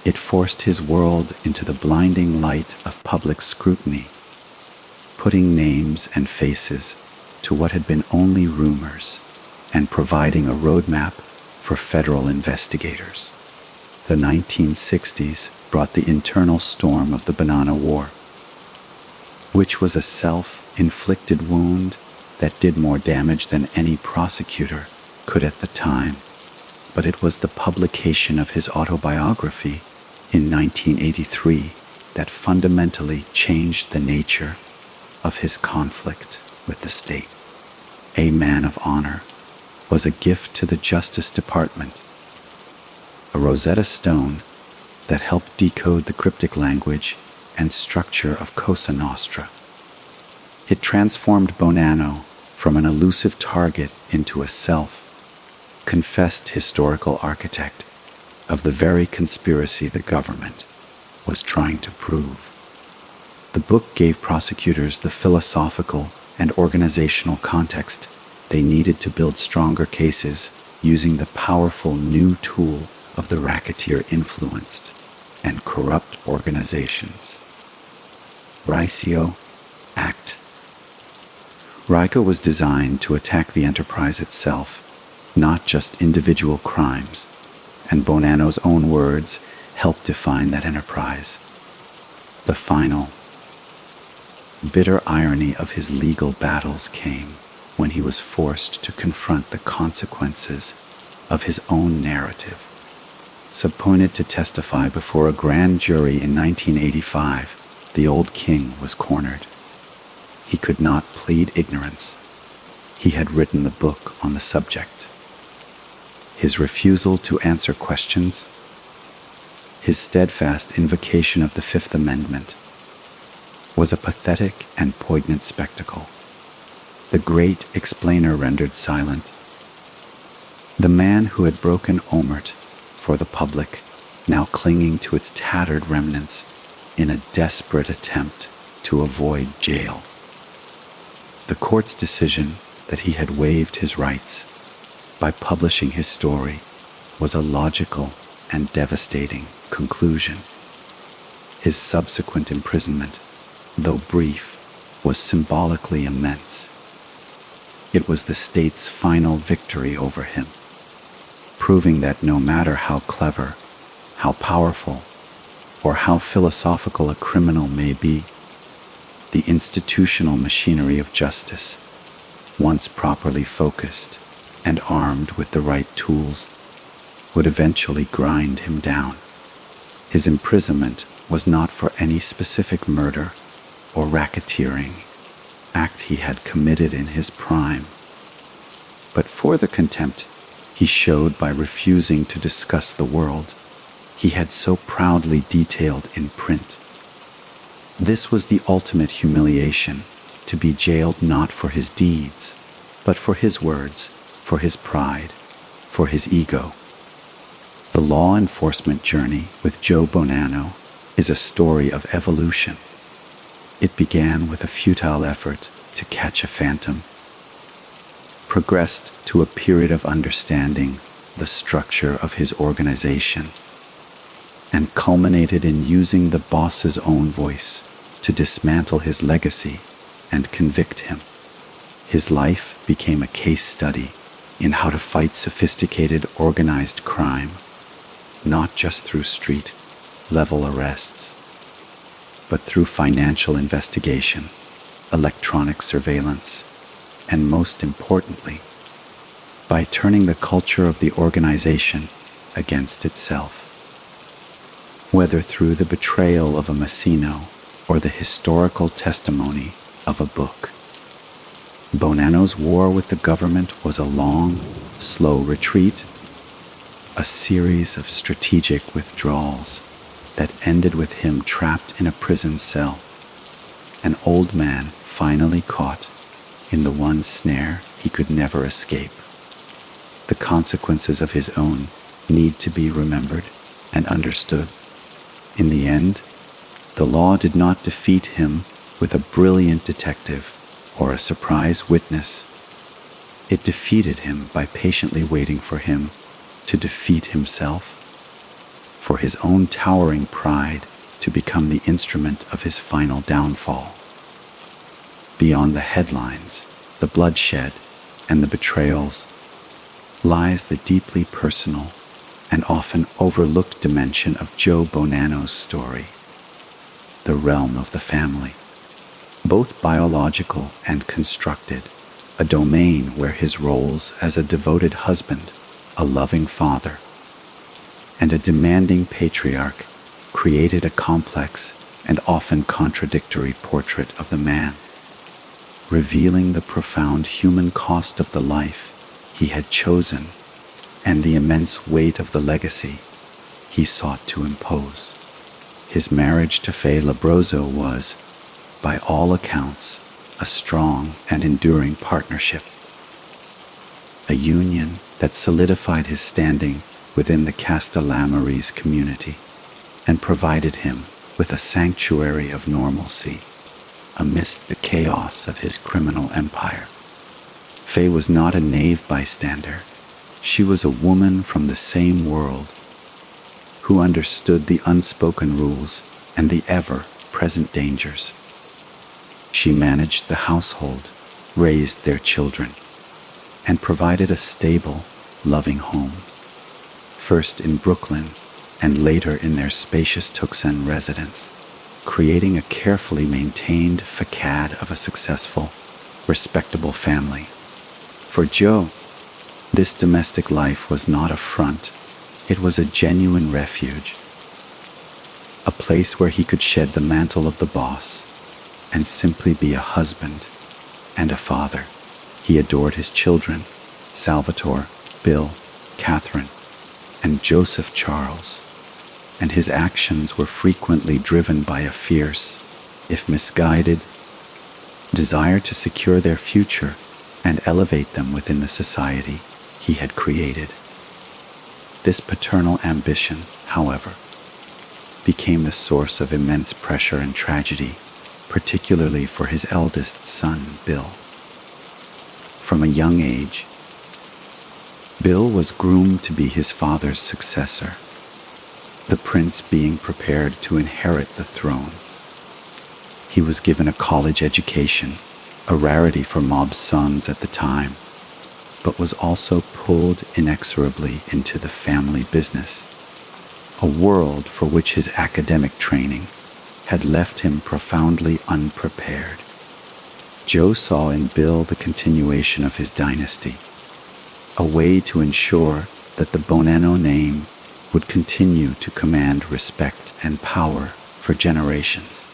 It forced his world into the blinding light of public scrutiny, putting names and faces to what had been only rumors and providing a roadmap for federal investigators. The 1960s brought the internal storm of the Bonanno War, which was a self-inflicted wound that did more damage than any prosecutor could at the time. But it was the publication of his autobiography in 1983 that fundamentally changed the nature of his conflict with the state. A Man of Honor was a gift to the Justice Department, a Rosetta Stone that helped decode the cryptic language and structure of Cosa Nostra. It transformed Bonanno from an elusive target into a self-confessed historical architect of the very conspiracy the government was trying to prove. The book gave prosecutors the philosophical and organizational context they needed to build stronger cases using the powerful new tool of the racketeer-influenced and corrupt organizations. Ratio Act. RICO was designed to attack the enterprise itself, not just individual crimes, and Bonanno's own words helped define that enterprise. The final, bitter irony of his legal battles came when he was forced to confront the consequences of his own narrative. Subpoenaed to testify before a grand jury in 1985, the old king was cornered. He could not plead ignorance. He had written the book on the subject. His refusal to answer questions, his steadfast invocation of the Fifth Amendment, was a pathetic and poignant spectacle. The great explainer rendered silent. The man who had broken omertà for the public, now clinging to its tattered remnants in a desperate attempt to avoid jail. The court's decision that he had waived his rights by publishing his story was a logical and devastating conclusion. His subsequent imprisonment, though brief, was symbolically immense. It was the state's final victory over him, proving that no matter how clever, how powerful, or how philosophical a criminal may be, the institutional machinery of justice, once properly focused and armed with the right tools, would eventually grind him down. His imprisonment was not for any specific murder or racketeering act he had committed in his prime, but for the contempt he showed by refusing to discuss the world he had so proudly detailed in print. This was the ultimate humiliation, to be jailed not for his deeds, but for his words, for his pride, for his ego. The law enforcement journey with Joe Bonanno is a story of evolution. It began with a futile effort to catch a phantom, progressed to a period of understanding the structure of his organization, and culminated in using the boss's own voice to dismantle his legacy and convict him. His life became a case study in how to fight sophisticated organized crime, not just through street-level arrests, but through financial investigation, electronic surveillance, and most importantly, by turning the culture of the organization against itself. Whether through the betrayal of a Messino or the historical testimony of a book, Bonanno's war with the government was a long, slow retreat, a series of strategic withdrawals that ended with him trapped in a prison cell, an old man finally caught in the one snare he could never escape. The consequences of his own need to be remembered and understood. In the end, the law did not defeat him with a brilliant detective or a surprise witness. It defeated him by patiently waiting for him to defeat himself, for his own towering pride to become the instrument of his final downfall. Beyond the headlines, the bloodshed, and the betrayals lies the deeply personal and often overlooked dimension of Joe Bonanno's story, the realm of the family, both biological and constructed, a domain where his roles as a devoted husband, a loving father, and a demanding patriarch created a complex and often contradictory portrait of the man, revealing the profound human cost of the life he had chosen and the immense weight of the legacy he sought to impose. His marriage to Faye Labroso was, by all accounts, a strong and enduring partnership, a union that solidified his standing within the Castellammarese community and provided him with a sanctuary of normalcy amidst the chaos of his criminal empire. Faye was not a naive bystander. She was a woman from the same world who understood the unspoken rules and the ever-present dangers. She managed the household, raised their children, and provided a stable, loving home, first in Brooklyn and later in their spacious Tucson residence, creating a carefully maintained facade of a successful, respectable family. For Joe, this domestic life was not a front, it was a genuine refuge, a place where he could shed the mantle of the boss and simply be a husband and a father. He adored his children, Salvatore, Bill, Catherine, and Joseph Charles, and his actions were frequently driven by a fierce, if misguided, desire to secure their future and elevate them within the society he had created. This paternal ambition, however, became the source of immense pressure and tragedy, particularly for his eldest son, Bill. From a young age, Bill was groomed to be his father's successor, the prince being prepared to inherit the throne. He was given a college education, a rarity for mob sons at the time, but was also pulled inexorably into the family business, a world for which his academic training had left him profoundly unprepared. Joe saw in Bill the continuation of his dynasty, a way to ensure that the Bonanno name would continue to command respect and power for generations.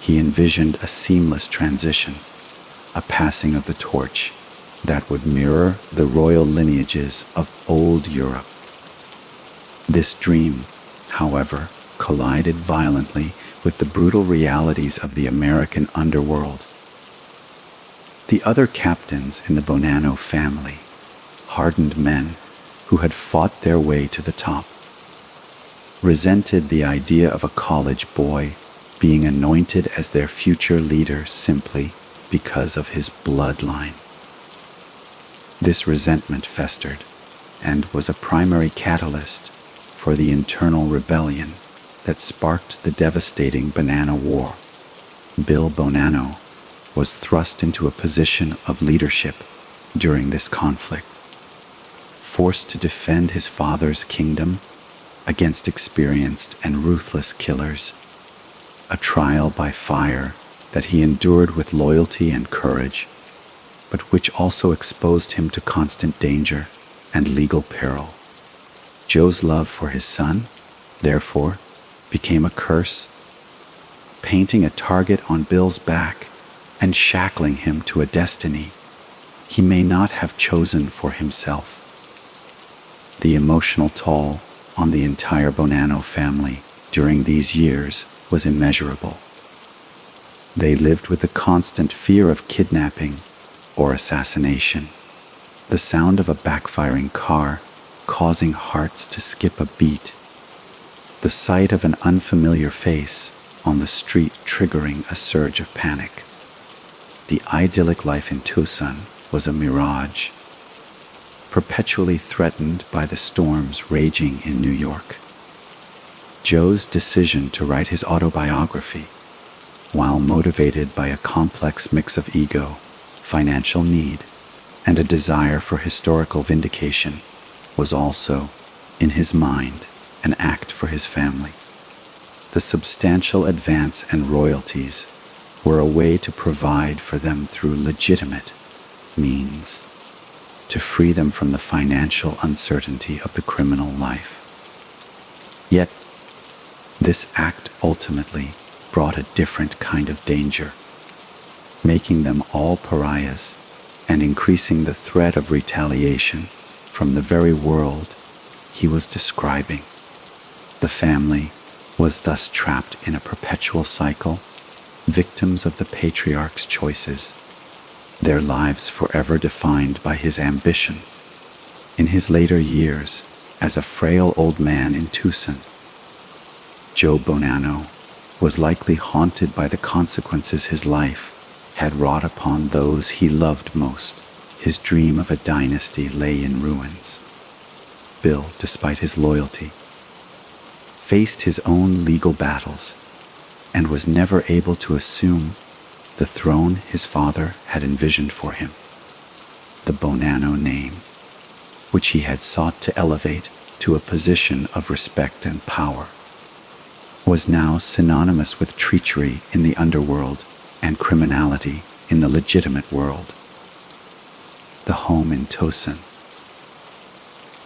He envisioned a seamless transition, a passing of the torch that would mirror the royal lineages of old Europe. This dream, however, collided violently with the brutal realities of the American underworld. The other captains in the Bonanno family, hardened men who had fought their way to the top, resented the idea of a college boy being anointed as their future leader simply because of his bloodline. This resentment festered and was a primary catalyst for the internal rebellion that sparked the devastating Bonanno War. Bill Bonanno, was thrust into a position of leadership during this conflict, forced to defend his father's kingdom against experienced and ruthless killers, a trial by fire that he endured with loyalty and courage, but which also exposed him to constant danger and legal peril. Joe's love for his son, therefore, became a curse, painting a target on Bill's back and shackling him to a destiny he may not have chosen for himself. The emotional toll on the entire Bonanno family during these years was immeasurable. They lived with the constant fear of kidnapping or assassination, the sound of a backfiring car causing hearts to skip a beat, the sight of an unfamiliar face on the street triggering a surge of panic. The idyllic life in Tucson was a mirage, perpetually threatened by the storms raging in New York. Joe's decision to write his autobiography, while motivated by a complex mix of ego, financial need, and a desire for historical vindication, was also, in his mind, an act for his family. The substantial advance and royalties were a way to provide for them through legitimate means, to free them from the financial uncertainty of the criminal life. Yet, this act ultimately brought a different kind of danger, making them all pariahs and increasing the threat of retaliation from the very world he was describing. The family was thus trapped in a perpetual cycle, victims of the patriarch's choices, their lives forever defined by his ambition. In his later years, as a frail old man in Tucson, Joe Bonanno was likely haunted by the consequences his life had wrought upon those he loved most. His dream of a dynasty lay in ruins. Bill, despite his loyalty, faced his own legal battles and was never able to assume the throne his father had envisioned for him. The Bonanno name, which he had sought to elevate to a position of respect and power, was now synonymous with treachery in the underworld and criminality in the legitimate world. The home in Tucson,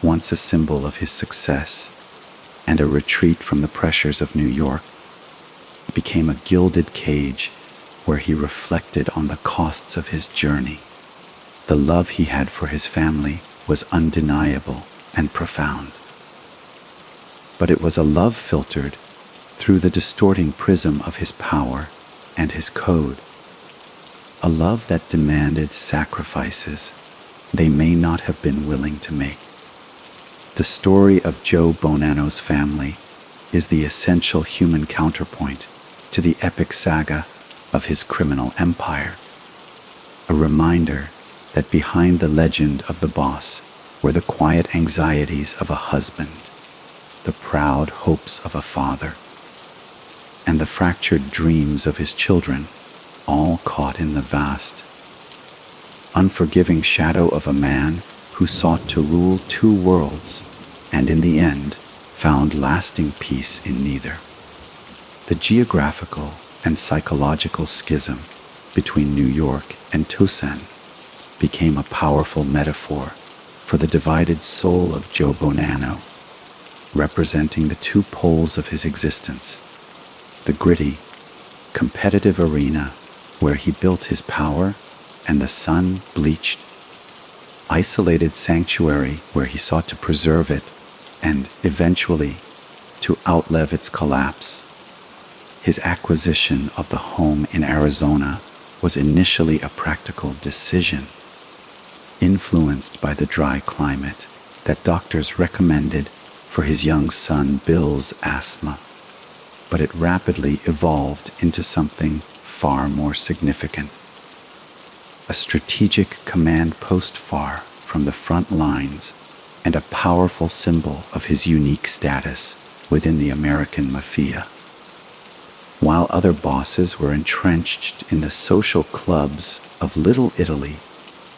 once a symbol of his success and a retreat from the pressures of New York, became a gilded cage where he reflected on the costs of his journey. The love he had for his family was undeniable and profound. But it was a love filtered through the distorting prism of his power and his code, a love that demanded sacrifices they may not have been willing to make. The story of Joe Bonanno's family is the essential human counterpoint to the epic saga of his criminal empire, a reminder that behind the legend of the boss were the quiet anxieties of a husband, the proud hopes of a father, and the fractured dreams of his children, all caught in the vast, unforgiving shadow of a man who sought to rule two worlds and in the end found lasting peace in neither. The geographical and psychological schism between New York and Tucson became a powerful metaphor for the divided soul of Joe Bonanno, representing the two poles of his existence: the gritty, competitive arena where he built his power and the sun-bleached, isolated sanctuary where he sought to preserve it and, eventually, to outlive its collapse. His acquisition of the home in Arizona was initially a practical decision, influenced by the dry climate that doctors recommended for his young son Bill's asthma, but it rapidly evolved into something far more significant. A strategic command post far from the front lines and a powerful symbol of his unique status within the American Mafia. while other bosses were entrenched in the social clubs of Little Italy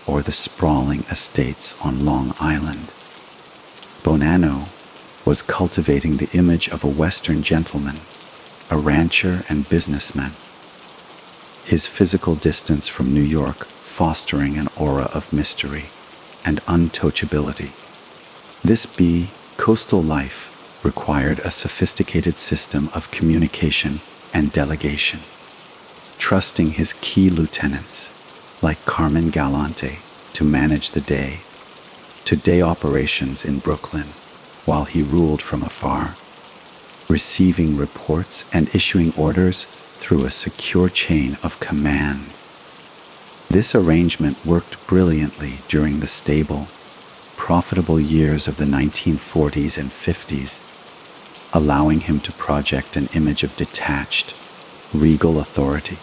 or the sprawling estates on Long Island. Bonanno was cultivating the image of a Western gentleman, a rancher and businessman, his physical distance from New York fostering an aura of mystery and untouchability. This coastal life required a sophisticated system of communication and delegation, trusting his key lieutenants, like Carmen Galante, to manage the day-to-day operations in Brooklyn while he ruled from afar, receiving reports and issuing orders through a secure chain of command. This arrangement worked brilliantly during the stable, profitable years of the 1940s and 50s, allowing him to project an image of detached, regal authority.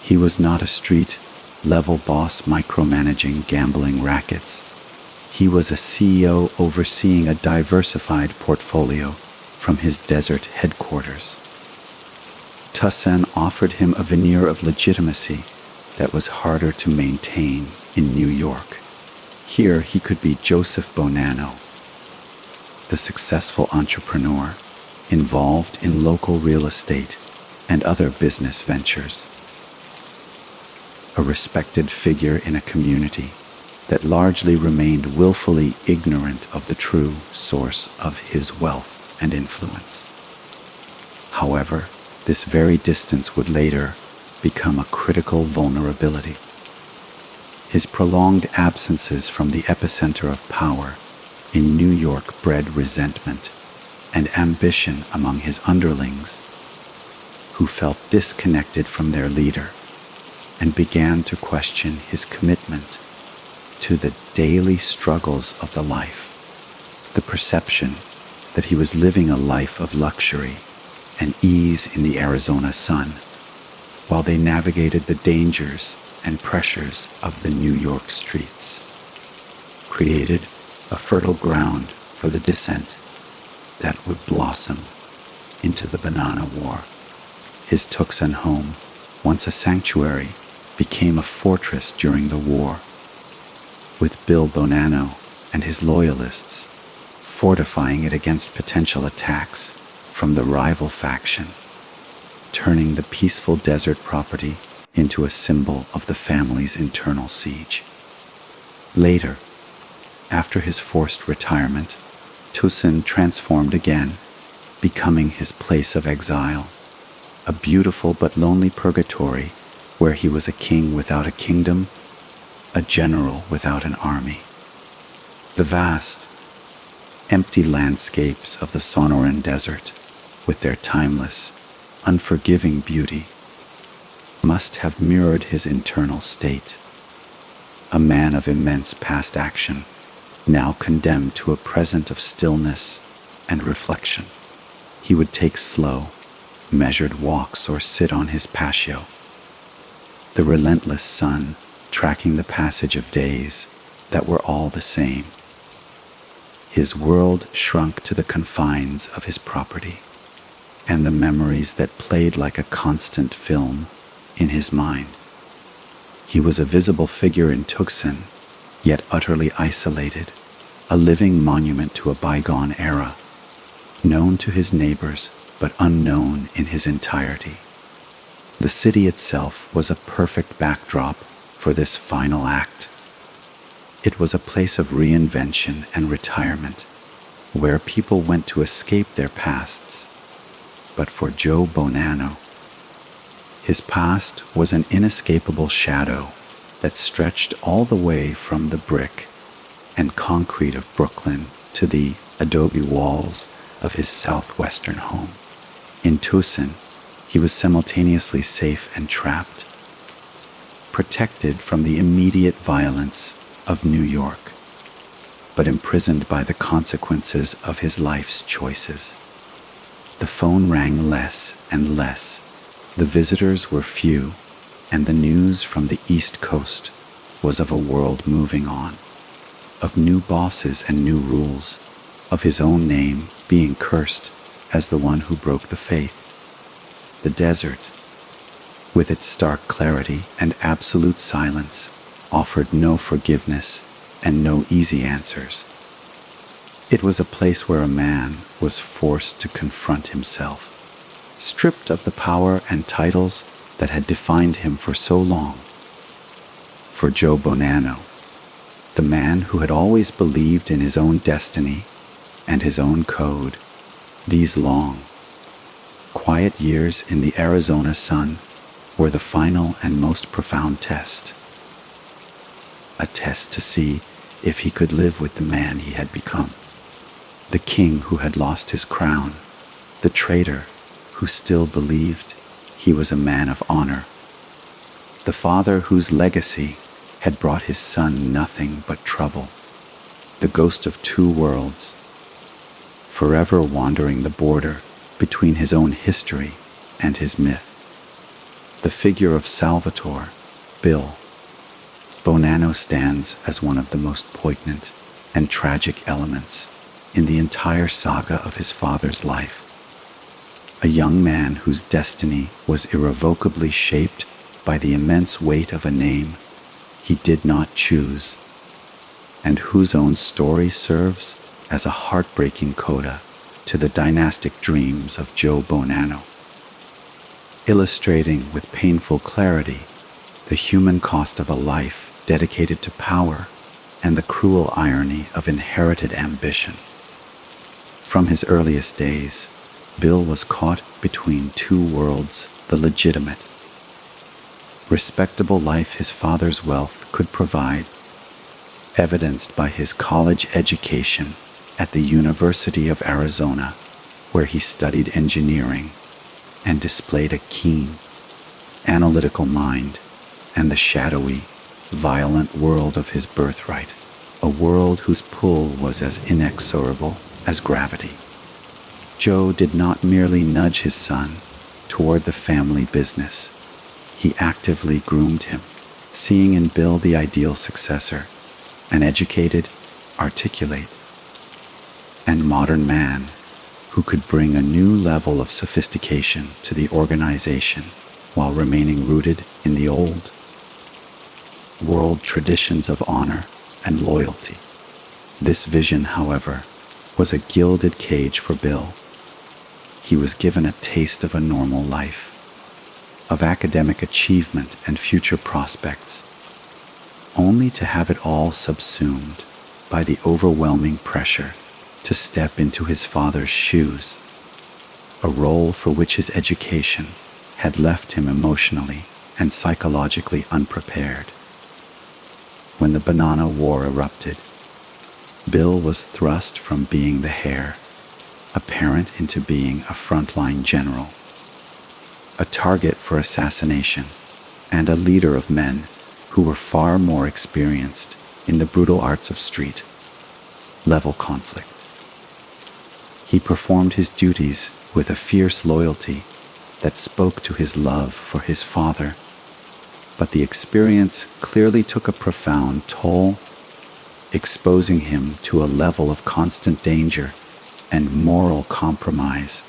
He was not a street-level boss micromanaging gambling rackets. He was a CEO overseeing a diversified portfolio from his desert headquarters. Toussaint offered him a veneer of legitimacy that was harder to maintain in New York. Here he could be Joseph Bonanno, the successful entrepreneur involved in local real estate and other business ventures. A respected figure in a community that largely remained willfully ignorant of the true source of his wealth and influence. However, this very distance would later become a critical vulnerability. His prolonged absences from the epicenter of power in New York bred resentment and ambition among his underlings, who felt disconnected from their leader and began to question his commitment to the daily struggles of the life, the perception that he was living a life of luxury and ease in the Arizona sun, while they navigated the dangers and pressures of the New York streets, created a fertile ground for the dissent that would blossom into the Banana War. His Tucson home, once a sanctuary, became a fortress during the war, with Bill Bonanno and his loyalists fortifying it against potential attacks from the rival faction, turning the peaceful desert property into a symbol of the family's internal siege. Later, after his forced retirement, Toussaint transformed again, becoming his place of exile, a beautiful but lonely purgatory where he was a king without a kingdom, a general without an army. The vast, empty landscapes of the Sonoran Desert, with their timeless, unforgiving beauty, must have mirrored his internal state. A man of immense past action, now condemned to a present of stillness and reflection. He would take slow, measured walks or sit on his patio, the relentless sun tracking the passage of days that were all the same. His world shrunk to the confines of his property and the memories that played like a constant film in his mind. He was a visible figure in Tucson, yet utterly isolated, a living monument to a bygone era, known to his neighbors but unknown in his entirety. The city itself was a perfect backdrop for this final act. It was a place of reinvention and retirement, where people went to escape their pasts. But for Joe Bonanno, his past was an inescapable shadow that stretched all the way from the brick and concrete of Brooklyn to the adobe walls of his southwestern home. In Tucson, he was simultaneously safe and trapped, protected from the immediate violence of New York, but imprisoned by the consequences of his life's choices. The phone rang less and less, the visitors were few, and the news from the East Coast was of a world moving on, of new bosses and new rules, of his own name being cursed as the one who broke the faith. The desert, with its stark clarity and absolute silence, offered no forgiveness and no easy answers. It was a place where a man was forced to confront himself, stripped of the power and titles that had defined him for so long. For Joe Bonanno, the man who had always believed in his own destiny and his own code, these long, quiet years in the Arizona sun were the final and most profound test. A test to see if he could live with the man he had become. The king who had lost his crown, the traitor who still believed he was a man of honor, the father whose legacy had brought his son nothing but trouble, the ghost of two worlds, forever wandering the border between his own history and his myth. The figure of Salvatore, Bill, Bonanno stands as one of the most poignant and tragic elements in the entire saga of his father's life. A young man whose destiny was irrevocably shaped by the immense weight of a name he did not choose, and whose own story serves as a heartbreaking coda to the dynastic dreams of Joe Bonanno, illustrating with painful clarity the human cost of a life dedicated to power and the cruel irony of inherited ambition. From his earliest days, Bill was caught between two worlds, the legitimate, respectable life his father's wealth could provide, evidenced by his college education at the University of Arizona, where he studied engineering and displayed a keen, analytical mind, and the shadowy, violent world of his birthright, a world whose pull was as inexorable as gravity. Joe did not merely nudge his son toward the family business. He actively groomed him, seeing in Bill the ideal successor, an educated, articulate, and modern man who could bring a new level of sophistication to the organization while remaining rooted in the old world traditions of honor and loyalty. This vision, however, was a gilded cage for Bill. He was given a taste of a normal life, of academic achievement and future prospects, only to have it all subsumed by the overwhelming pressure to step into his father's shoes, a role for which his education had left him emotionally and psychologically unprepared. When the Bonanno War erupted, Bill was thrust from being the heir apparent into being a frontline general, a target for assassination, and a leader of men who were far more experienced in the brutal arts of street-level conflict. He performed his duties with a fierce loyalty that spoke to his love for his father, but the experience clearly took a profound toll, exposing him to a level of constant danger and moral compromise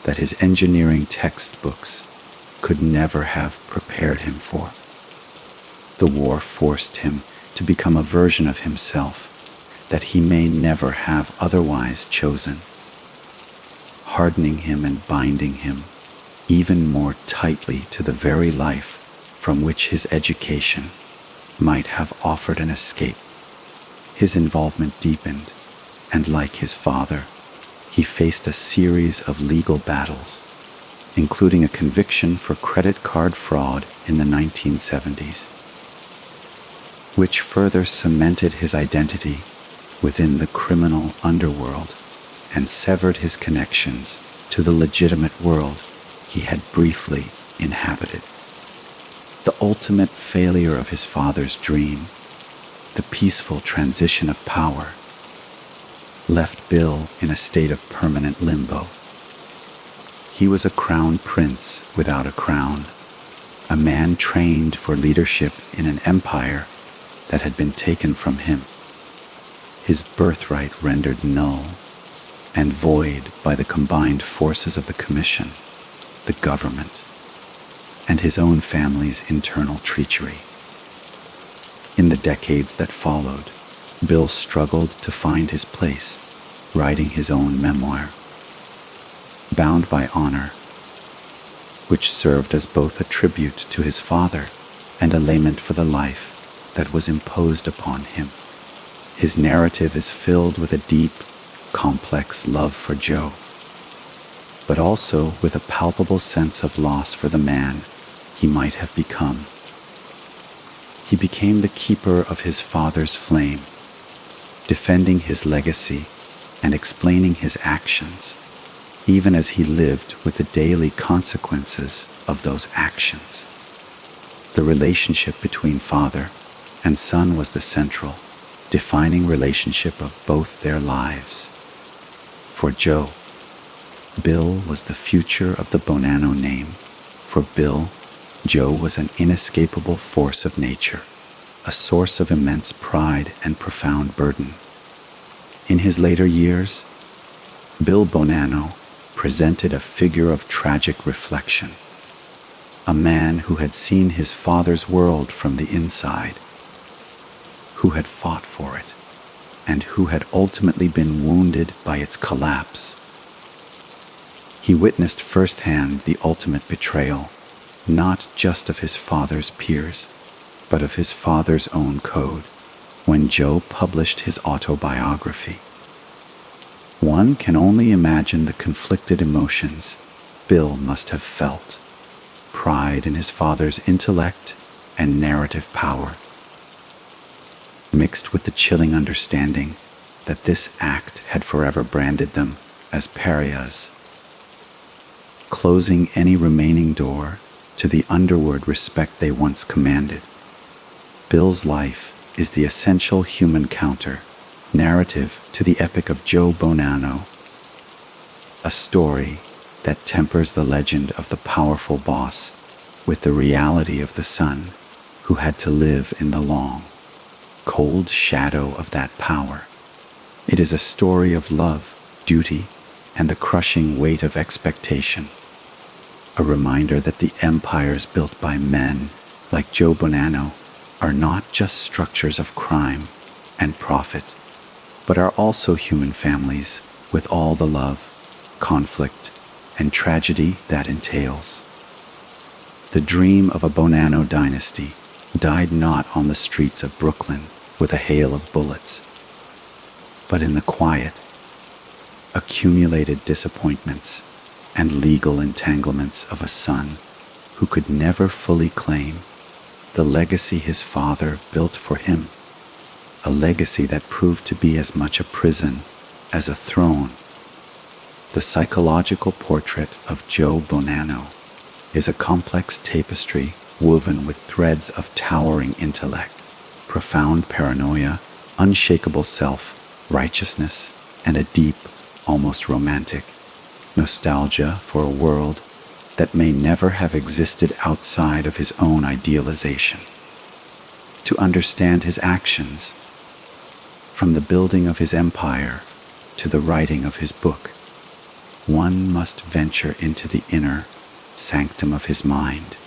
that his engineering textbooks could never have prepared him for. The war forced him to become a version of himself that he may never have otherwise chosen, hardening him and binding him even more tightly to the very life from which his education might have offered an escape. His involvement deepened, and like his father, he faced a series of legal battles, including a conviction for credit card fraud in the 1970s, which further cemented his identity within the criminal underworld and severed his connections to the legitimate world he had briefly inhabited. The ultimate failure of his father's dream, the peaceful transition of power, left Bill in a state of permanent limbo. He was a crown prince without a crown, a man trained for leadership in an empire that had been taken from him, his birthright rendered null and void by the combined forces of the commission the government, and his own family's internal treachery. In the decades that followed, Bill struggled to find his place, writing his own memoir, Bound by Honor, which served as both a tribute to his father and a lament for the life that was imposed upon him. His narrative is filled with a deep, complex love for Joe, but also with a palpable sense of loss for the man he might have become. He became the keeper of his father's flame, defending his legacy and explaining his actions, even as he lived with the daily consequences of those actions. The relationship between father and son was the central, defining relationship of both their lives. For Joe, Bill was the future of the Bonanno name. For Bill, Joe was an inescapable force of nature, a source of immense pride and profound burden. In his later years, Bill Bonanno presented a figure of tragic reflection, a man who had seen his father's world from the inside, who had fought for it, and who had ultimately been wounded by its collapse. He witnessed firsthand the ultimate betrayal, not just of his father's peers, but of his father's own code, when Joe published his autobiography. One can only imagine the conflicted emotions Bill must have felt: pride in his father's intellect and narrative power, mixed with the chilling understanding that this act had forever branded them as pariahs, closing any remaining door to the underworld respect they once commanded. Bill's life is the essential human counter narrative to the epic of Joe Bonanno, a story that tempers the legend of the powerful boss with the reality of the son who had to live in the long, cold shadow of that power. It is a story of love, duty, and the crushing weight of expectation, a reminder that the empires built by men like Joe Bonanno are not just structures of crime and profit, but are also human families with all the love, conflict, and tragedy that entails. The dream of a Bonanno dynasty died not on the streets of Brooklyn with a hail of bullets, but in the quiet, accumulated disappointments and legal entanglements of a son who could never fully claim the legacy his father built for him, a legacy that proved to be as much a prison as a throne. The psychological portrait of Joe Bonanno is a complex tapestry woven with threads of towering intellect, profound paranoia, unshakable self-righteousness, and a deep, almost romantic, nostalgia for a world that may never have existed outside of his own idealization. To understand his actions, from the building of his empire to the writing of his book, one must venture into the inner sanctum of his mind,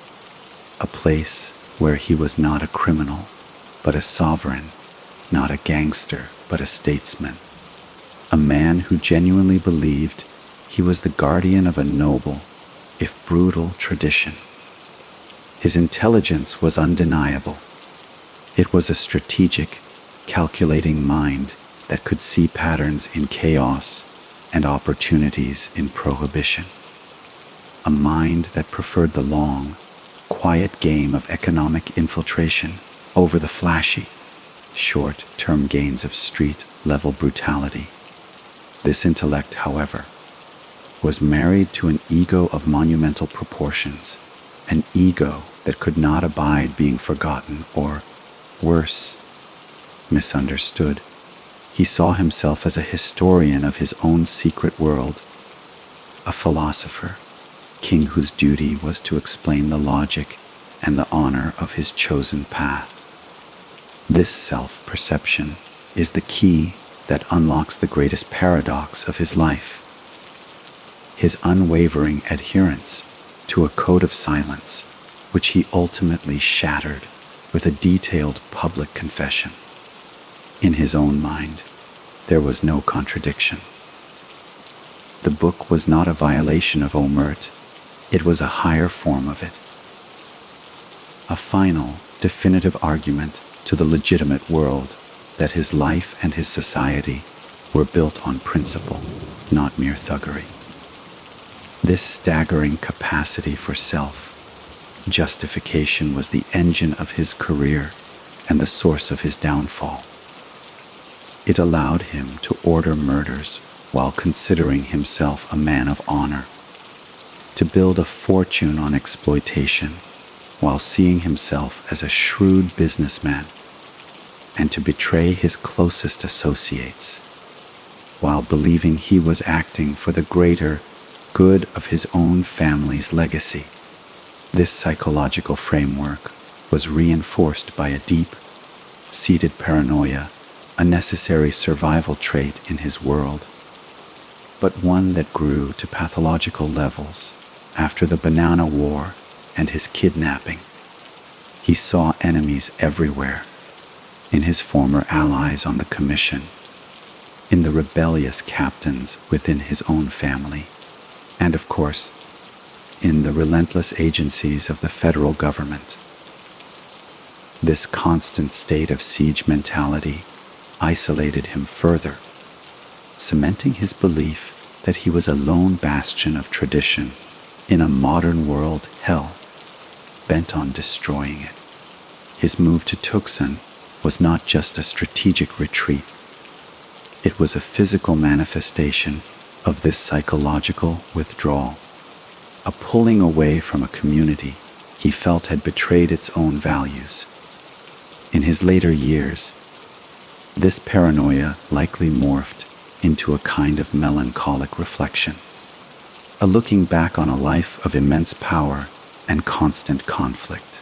a place where he was not a criminal, but a sovereign, not a gangster, but a statesman, a man who genuinely believed he was the guardian of a noble, if brutal, tradition. His intelligence was undeniable. It was a strategic, calculating mind that could see patterns in chaos and opportunities in prohibition. A mind that preferred the long, quiet game of economic infiltration over the flashy, short-term gains of street-level brutality. This intellect, however, was married to an ego of monumental proportions, an ego that could not abide being forgotten or, worse, misunderstood. He saw himself as a historian of his own secret world, a philosopher, king whose duty was to explain the logic and the honor of his chosen path. This self-perception is the key that unlocks the greatest paradox of his life: his unwavering adherence to a code of silence, which he ultimately shattered with a detailed public confession. In his own mind, there was no contradiction. The book was not a violation of omertà, it was a higher form of it. A final, definitive argument to the legitimate world that his life and his society were built on principle, not mere thuggery. This staggering capacity for self-justification was the engine of his career and the source of his downfall. It allowed him to order murders while considering himself a man of honor, to build a fortune on exploitation while seeing himself as a shrewd businessman, and to betray his closest associates while believing he was acting for the greater good of his own family's legacy. This psychological framework was reinforced by a deep-seated paranoia, a necessary survival trait in his world, but one that grew to pathological levels after the Bonanno War and his kidnapping. He saw enemies everywhere, in his former allies on the commission, in the rebellious captains within his own family, and of course, in the relentless agencies of the federal government. This constant state of siege mentality isolated him further, cementing his belief that he was a lone bastion of tradition in a modern world hell, bent on destroying it. His move to Tucson was not just a strategic retreat. It was a physical manifestation of this psychological withdrawal, a pulling away from a community he felt had betrayed its own values. In his later years, this paranoia likely morphed into a kind of melancholic reflection, a looking back on a life of immense power and constant conflict.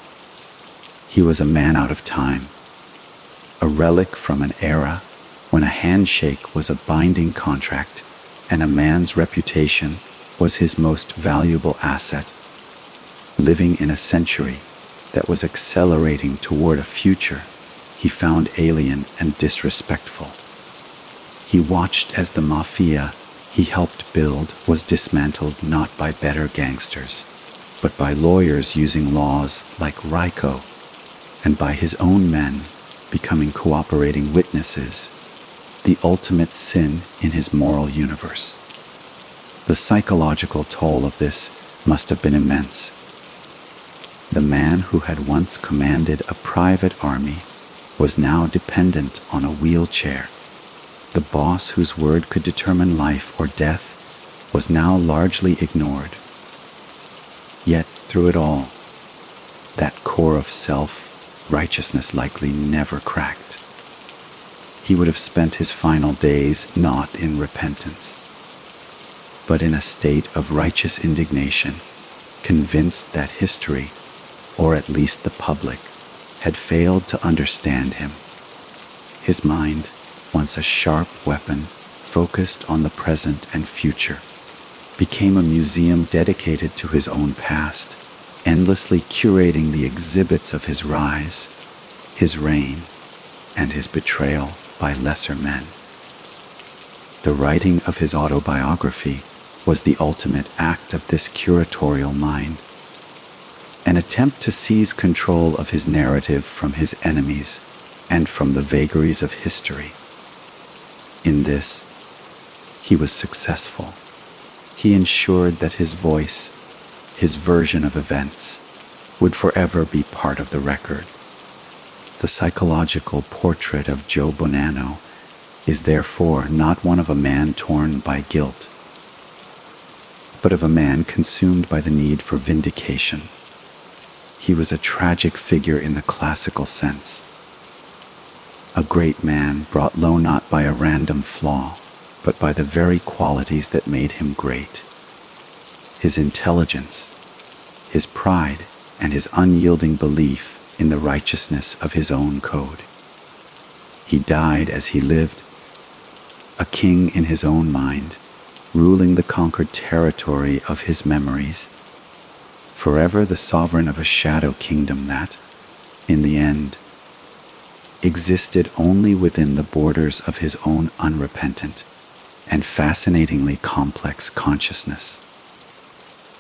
He was a man out of time, a relic from an era when a handshake was a binding contract and a man's reputation was his most valuable asset, living in a century that was accelerating toward a future he found alien and disrespectful. He watched as the Mafia he helped build was dismantled not by better gangsters, but by lawyers using laws like RICO, and by his own men becoming cooperating witnesses, the ultimate sin in his moral universe. The psychological toll of this must have been immense. The man who had once commanded a private army was now dependent on a wheelchair. The boss whose word could determine life or death was now largely ignored. Yet through it all, that core of self-righteousness likely never cracked. He would have spent his final days not in repentance, but in a state of righteous indignation, convinced that history, or at least the public, had failed to understand him. His mind, once a sharp weapon focused on the present and future, became a museum dedicated to his own past, endlessly curating the exhibits of his rise, his reign, and his betrayal by lesser men. The writing of his autobiography was the ultimate act of this curatorial mind, an attempt to seize control of his narrative from his enemies and from the vagaries of history. In this, he was successful. He ensured that his voice, his version of events, would forever be part of the record. The psychological portrait of Joe Bonanno is therefore not one of a man torn by guilt, but of a man consumed by the need for vindication. He was a tragic figure in the classical sense, a great man brought low not by a random flaw, but by the very qualities that made him great. His intelligence, his pride, and his unyielding belief in the righteousness of his own code. He died as he lived, a king in his own mind, ruling the conquered territory of his memories. forever the sovereign of a shadow kingdom that, in the end, existed only within the borders of his own unrepentant and fascinatingly complex consciousness.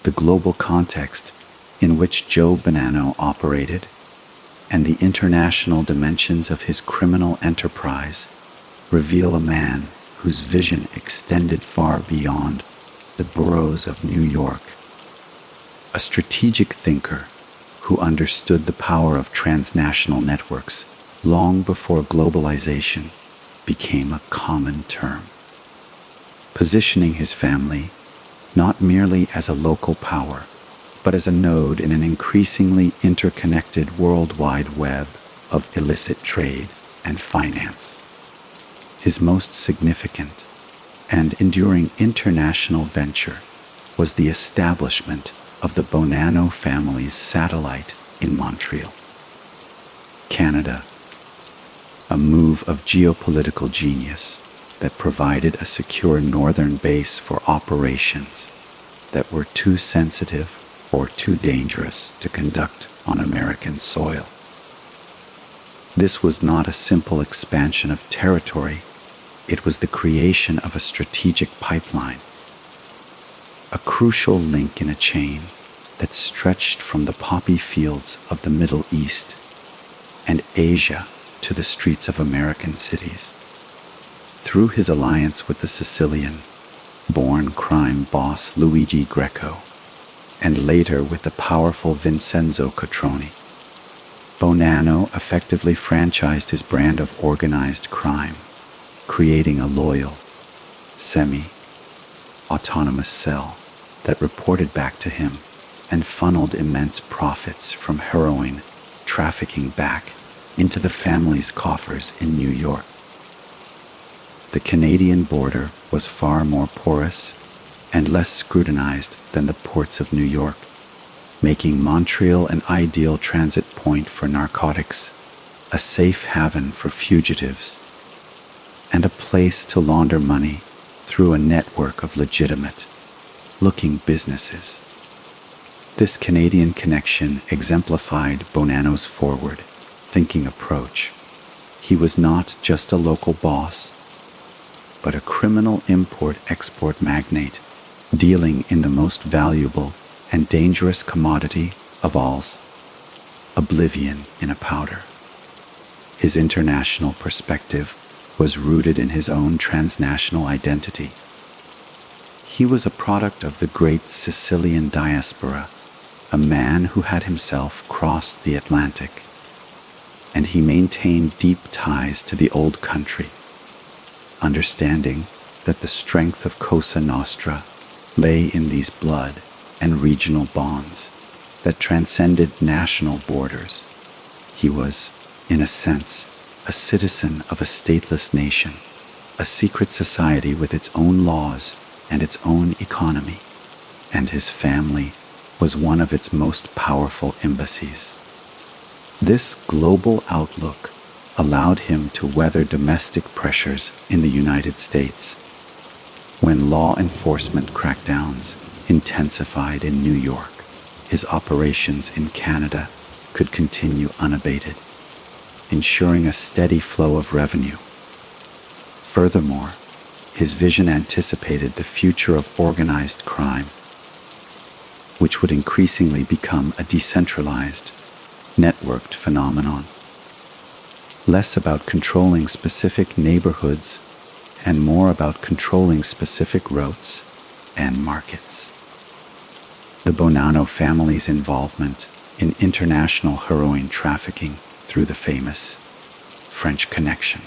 The global context in which Joe Bonanno operated and the international dimensions of his criminal enterprise reveal a man whose vision extended far beyond the boroughs of New York, a strategic thinker who understood the power of transnational networks long before globalization became a common term, positioning his family not merely as a local power, but as a node in an increasingly interconnected worldwide web of illicit trade and finance. His most significant and enduring international venture was the establishment of the Bonanno family's satellite in Montreal, Canada, a move of geopolitical genius that provided a secure northern base for operations that were too sensitive or too dangerous to conduct on American soil. This was not a simple expansion of territory. It was the creation of a strategic pipeline, a crucial link in a chain that stretched from the poppy fields of the Middle East and Asia to the streets of American cities. Through his alliance with the Sicilian, born crime boss Luigi Greco, and later with the powerful Vincenzo Cotroni, Bonanno effectively franchised his brand of organized crime, creating a loyal, semi-autonomous cell that reported back to him and funneled immense profits from heroin trafficking back into the family's coffers in New York. The Canadian border was far more porous and less scrutinized than the ports of New York, making Montreal an ideal transit point for narcotics, a safe haven for fugitives, and a place to launder money through a network of legitimate-looking businesses. This Canadian connection exemplified Bonanno's forward-thinking approach. He was not just a local boss, but a criminal import-export magnate dealing in the most valuable and dangerous commodity of all, oblivion in a powder. His international perspective was rooted in his own transnational identity. He was a product of the great Sicilian diaspora, a man who had himself crossed the Atlantic, and he maintained deep ties to the old country, understanding that the strength of Cosa Nostra lay in these blood and regional bonds that transcended national borders. He was, in a sense, a citizen of a stateless nation, a secret society with its own laws and its own economy, and his family was one of its most powerful embassies. This global outlook allowed him to weather domestic pressures in the United States. When law enforcement crackdowns intensified in New York, his operations in Canada could continue unabated, ensuring a steady flow of revenue. Furthermore, his vision anticipated the future of organized crime, which would increasingly become a decentralized, networked phenomenon, less about controlling specific neighborhoods and more about controlling specific routes and markets. The Bonanno family's involvement in international heroin trafficking through the famous French Connection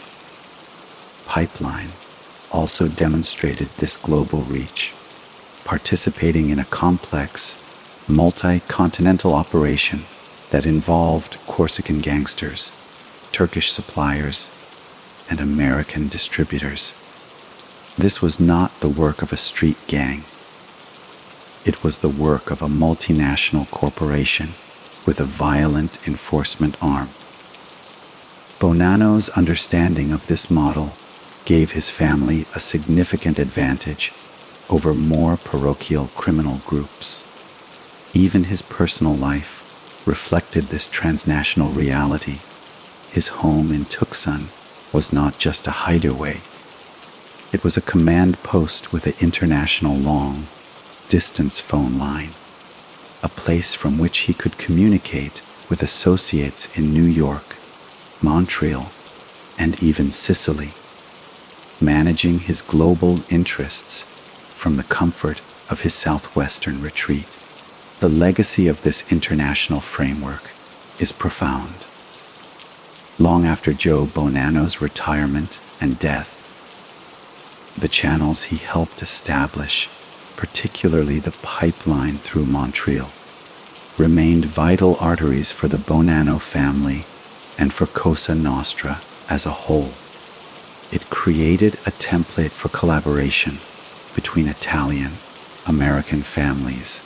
pipeline also demonstrated this global reach, participating in a complex, multi-continental operation that involved Corsican gangsters, Turkish suppliers, and American distributors. This was not the work of a street gang. It was the work of a multinational corporation with a violent enforcement arm. Bonanno's understanding of this model gave his family a significant advantage over more parochial criminal groups. Even his personal life reflected this transnational reality. His home in Tucson was not just a hideaway. It was a command post with an international long-distance phone line, a place from which he could communicate with associates in New York, Montreal, and even Sicily, managing his global interests from the comfort of his southwestern retreat. The legacy of this international framework is profound. Long after Joe Bonanno's retirement and death, the channels he helped establish, particularly the pipeline through Montreal, remained vital arteries for the Bonanno family and for Cosa Nostra as a whole. It created a template for collaboration between Italian, American families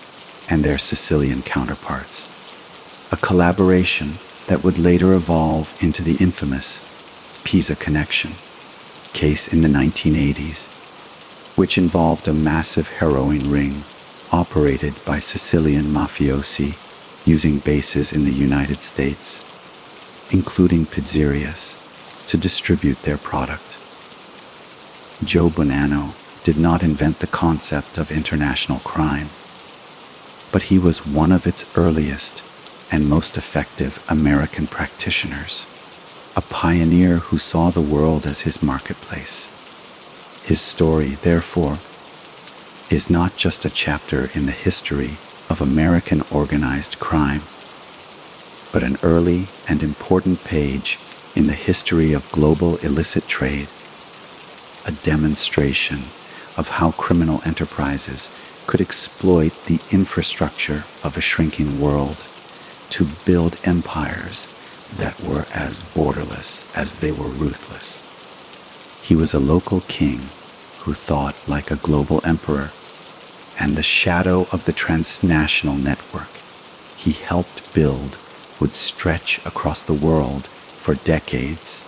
and their Sicilian counterparts, a collaboration that would later evolve into the infamous Pisa Connection case in the 1980s, which involved a massive heroin ring operated by Sicilian mafiosi using bases in the United States, including pizzerias, to distribute their product. Joe Bonanno did not invent the concept of international crime, but he was one of its earliest and most effective American practitioners, a pioneer who saw the world as his marketplace. His story, therefore, is not just a chapter in the history of American organized crime, but an early and important page in the history of global illicit trade, a demonstration of how criminal enterprises could exploit the infrastructure of a shrinking world to build empires that were as borderless as they were ruthless. He was a local king who thought like a global emperor, and the shadow of the transnational network he helped build would stretch across the world for decades,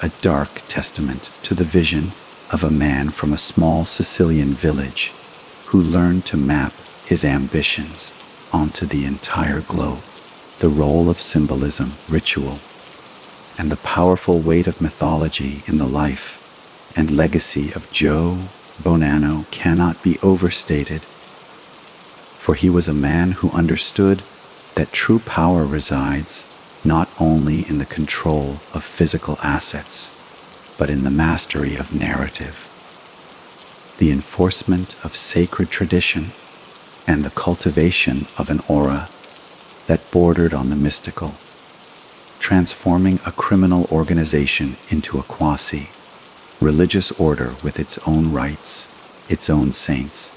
a dark testament to the vision of a man from a small Sicilian village who learned to map his ambitions onto the entire globe. The role of symbolism, ritual, and the powerful weight of mythology in the life and legacy of Joe Bonanno cannot be overstated, for he was a man who understood that true power resides not only in the control of physical assets, but in the mastery of narrative, the enforcement of sacred tradition, and the cultivation of an aura that bordered on the mystical, transforming a criminal organization into a quasi-religious order with its own rites, its own saints,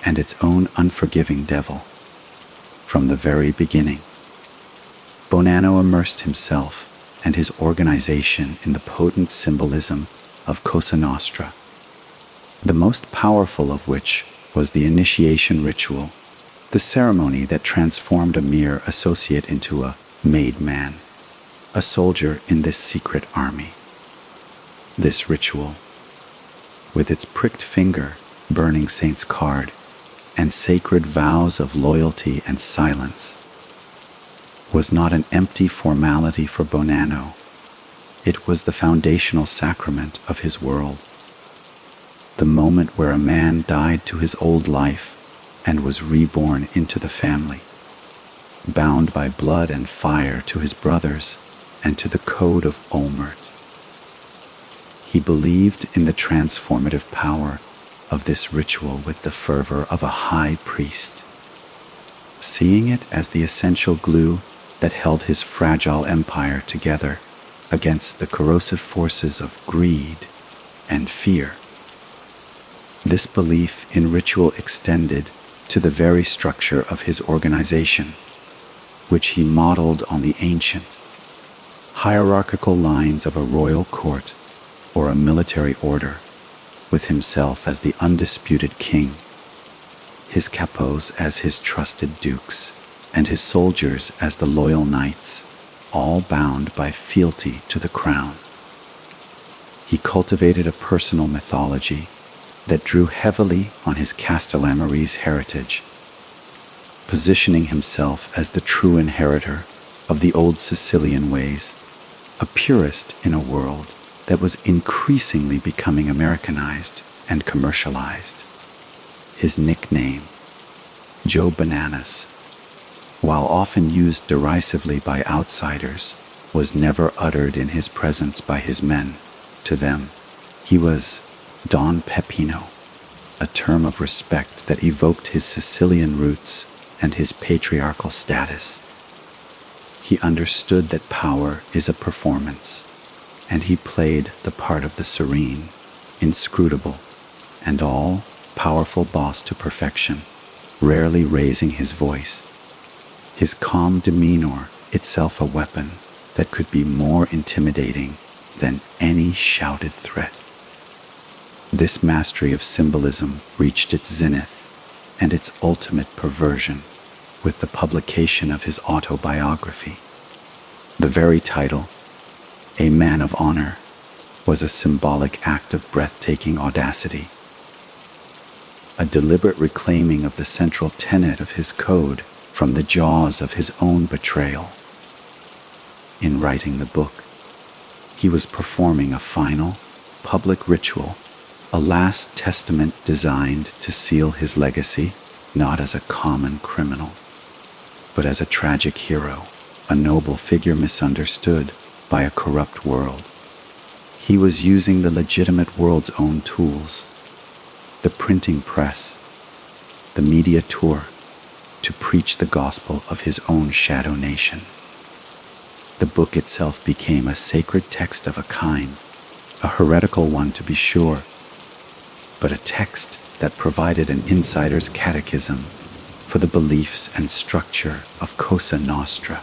and its own unforgiving devil. From the very beginning, Bonanno immersed himself and his organization in the potent symbolism of Cosa Nostra, the most powerful of which was the initiation ritual, the ceremony that transformed a mere associate into a made man, a soldier in this secret army. This ritual, with its pricked finger, burning saint's card, and sacred vows of loyalty and silence, was not an empty formality for Bonanno. It was the foundational sacrament of his world, the moment where a man died to his old life and was reborn into the family, bound by blood and fire to his brothers and to the code of omertà. He believed in the transformative power of this ritual with the fervor of a high priest, seeing it as the essential glue that held his fragile empire together against the corrosive forces of greed and fear. This belief in ritual extended to the very structure of his organization, which he modeled on the ancient, hierarchical lines of a royal court or a military order, with himself as the undisputed king, his capos as his trusted dukes, and his soldiers as the loyal knights, all bound by fealty to the crown. He cultivated a personal mythology that drew heavily on his Castellammarese heritage, positioning himself as the true inheritor of the old Sicilian ways, a purist in a world that was increasingly becoming Americanized and commercialized. His nickname, Joe Bananas, while often used derisively by outsiders, was never uttered in his presence by his men. To them, he was Don Peppino, a term of respect that evoked his Sicilian roots and his patriarchal status. He understood that power is a performance, and he played the part of the serene, inscrutable, and all-powerful boss to perfection, rarely raising his voice. His calm demeanor itself a weapon that could be more intimidating than any shouted threat. This mastery of symbolism reached its zenith and its ultimate perversion with the publication of his autobiography. The very title, A Man of Honor, was a symbolic act of breathtaking audacity, a deliberate reclaiming of the central tenet of his code from the jaws of his own betrayal. In writing the book, he was performing a final, public ritual, a last testament designed to seal his legacy not as a common criminal, but as a tragic hero, a noble figure misunderstood by a corrupt world. He was using the legitimate world's own tools, the printing press, the media tour, to preach the gospel of his own shadow nation. The book itself became a sacred text of a kind, a heretical one to be sure, but a text that provided an insider's catechism for the beliefs and structure of Cosa Nostra.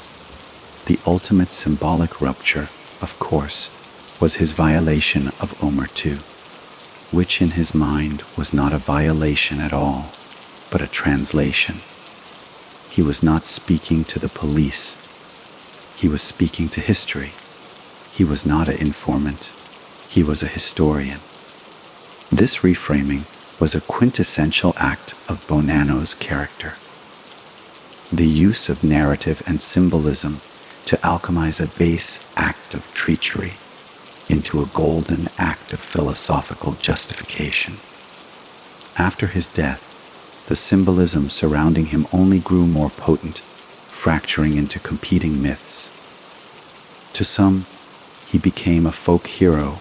The ultimate symbolic rupture, of course, was his violation of omertà, which in his mind was not a violation at all, but a translation. He was not speaking to the police. He was speaking to history. He was not an informant. He was a historian. This reframing was a quintessential act of Bonanno's character. The use of narrative and symbolism to alchemize a base act of treachery into a golden act of philosophical justification. After his death, the symbolism surrounding him only grew more potent, fracturing into competing myths. To some, he became a folk hero,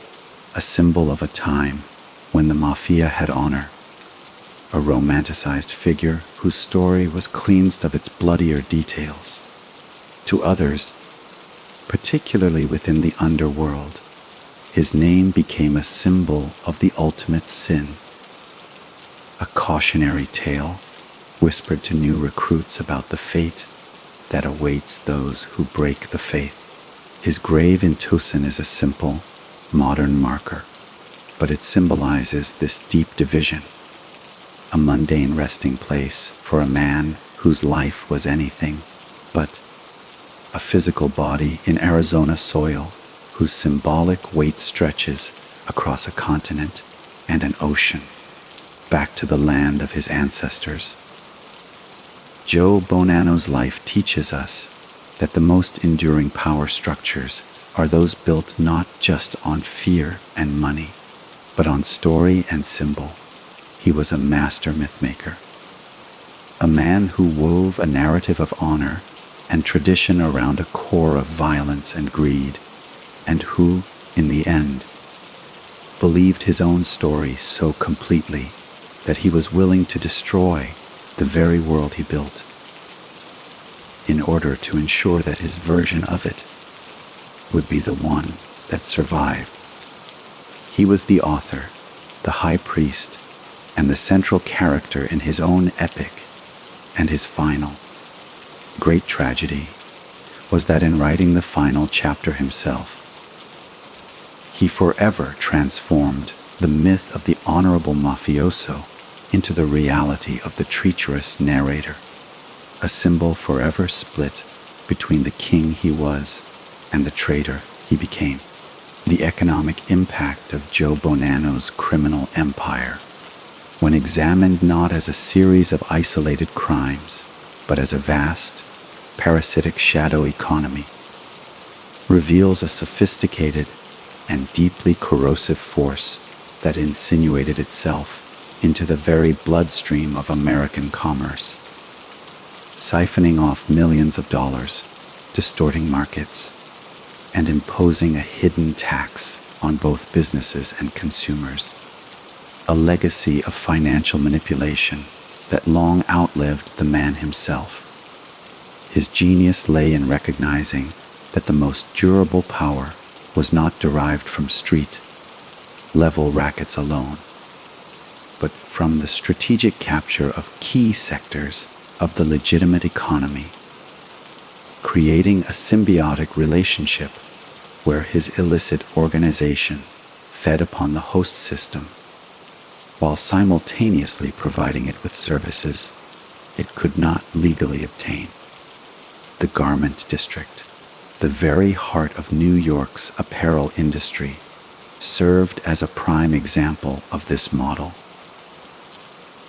a symbol of a time when the Mafia had honor, a romanticized figure whose story was cleansed of its bloodier details. To others, particularly within the underworld, his name became a symbol of the ultimate sin, a cautionary tale whispered to new recruits about the fate that awaits those who break the faith. His grave in Tucson is a simple, modern marker, but it symbolizes this deep division, a mundane resting place for a man whose life was anything but a physical body in Arizona soil whose symbolic weight stretches across a continent and an ocean, back to the land of his ancestors. Joe Bonanno's life teaches us that the most enduring power structures are those built not just on fear and money, but on story and symbol. He was a master mythmaker, a man who wove a narrative of honor and tradition around a core of violence and greed, and who, in the end, believed his own story so completely that he was willing to destroy the very world he built in order to ensure that his version of it would be the one that survived. He was the author, the high priest, and the central character in his own epic, and his final great tragedy was that in writing the final chapter himself, he forever transformed the myth of the honorable mafioso into the reality of the treacherous narrator, a symbol forever split between the king he was and the traitor he became. The economic impact of Joe Bonanno's criminal empire, when examined not as a series of isolated crimes, but as a vast, parasitic shadow economy, reveals a sophisticated and deeply corrosive force that insinuated itself into the very bloodstream of American commerce, siphoning off millions of dollars, distorting markets, and imposing a hidden tax on both businesses and consumers, a legacy of financial manipulation that long outlived the man himself. His genius lay in recognizing that the most durable power was not derived from street-level rackets alone, but from the strategic capture of key sectors of the legitimate economy, creating a symbiotic relationship where his illicit organization fed upon the host system, while simultaneously providing it with services it could not legally obtain. The garment district, the very heart of New York's apparel industry, served as a prime example of this model.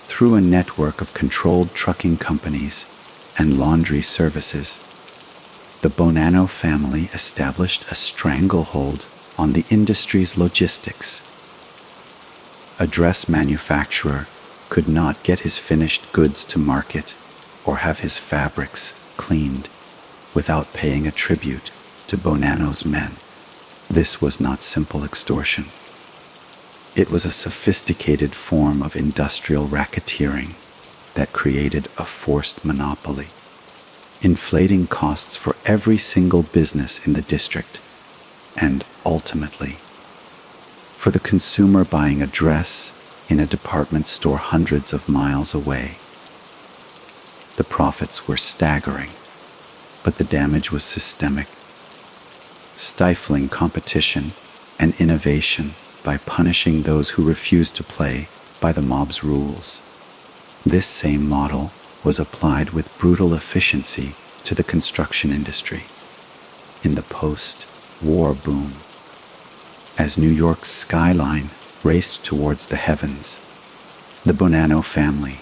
Through a network of controlled trucking companies and laundry services, the Bonanno family established a stranglehold on the industry's logistics. A dress manufacturer could not get his finished goods to market or have his fabrics cleaned without paying a tribute to Bonanno's men. This was not simple extortion. It was a sophisticated form of industrial racketeering that created a forced monopoly, inflating costs for every single business in the district, and ultimately, for the consumer buying a dress in a department store hundreds of miles away. The profits were staggering, but the damage was systemic, stifling competition and innovation by punishing those who refused to play by the mob's rules. This same model was applied with brutal efficiency to the construction industry in the post-war boom. As New York's skyline raced towards the heavens, the Bonanno family,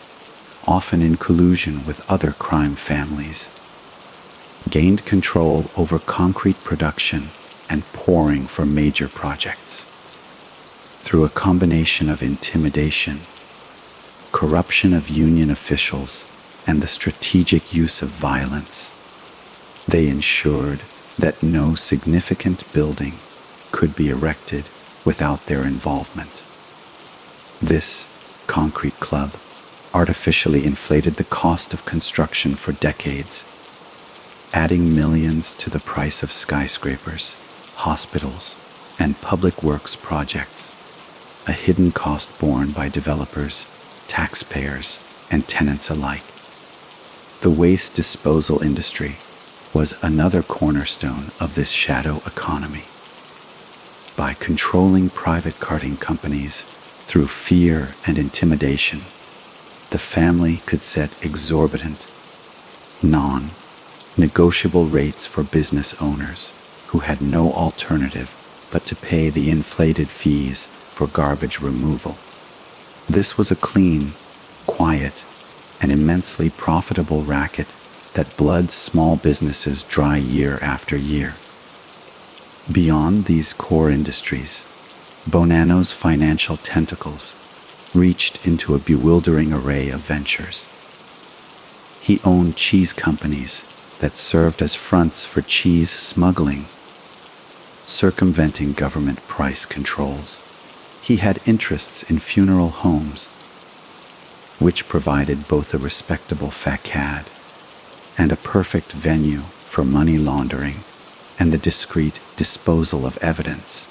often in collusion with other crime families, gained control over concrete production and pouring for major projects. Through a combination of intimidation, corruption of union officials, and the strategic use of violence, they ensured that no significant building could be erected without their involvement. This concrete club artificially inflated the cost of construction for decades, adding millions to the price of skyscrapers, hospitals, and public works projects, a hidden cost borne by developers, taxpayers, and tenants alike. The waste disposal industry was another cornerstone of this shadow economy. By controlling private carting companies through fear and intimidation, the family could set exorbitant, non-negotiable rates for business owners who had no alternative but to pay the inflated fees for garbage removal. This was a clean, quiet, and immensely profitable racket that bled small businesses dry year after year. Beyond these core industries, Bonanno's financial tentacles reached into a bewildering array of ventures. He owned cheese companies that served as fronts for cheese smuggling, circumventing government price controls. He had interests in funeral homes, which provided both a respectable facade and a perfect venue for money laundering and the discreet disposal of evidence.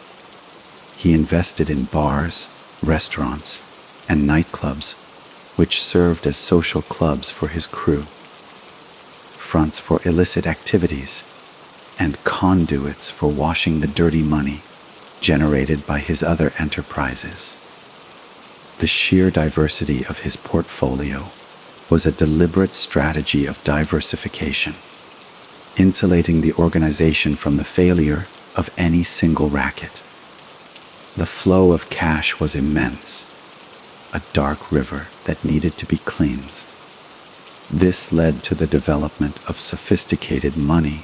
He invested in bars, restaurants, and nightclubs, which served as social clubs for his crew, fronts for illicit activities, and conduits for washing the dirty money generated by his other enterprises. The sheer diversity of his portfolio was a deliberate strategy of diversification, insulating the organization from the failure of any single racket. The flow of cash was immense, a dark river that needed to be cleansed. This led to the development of sophisticated money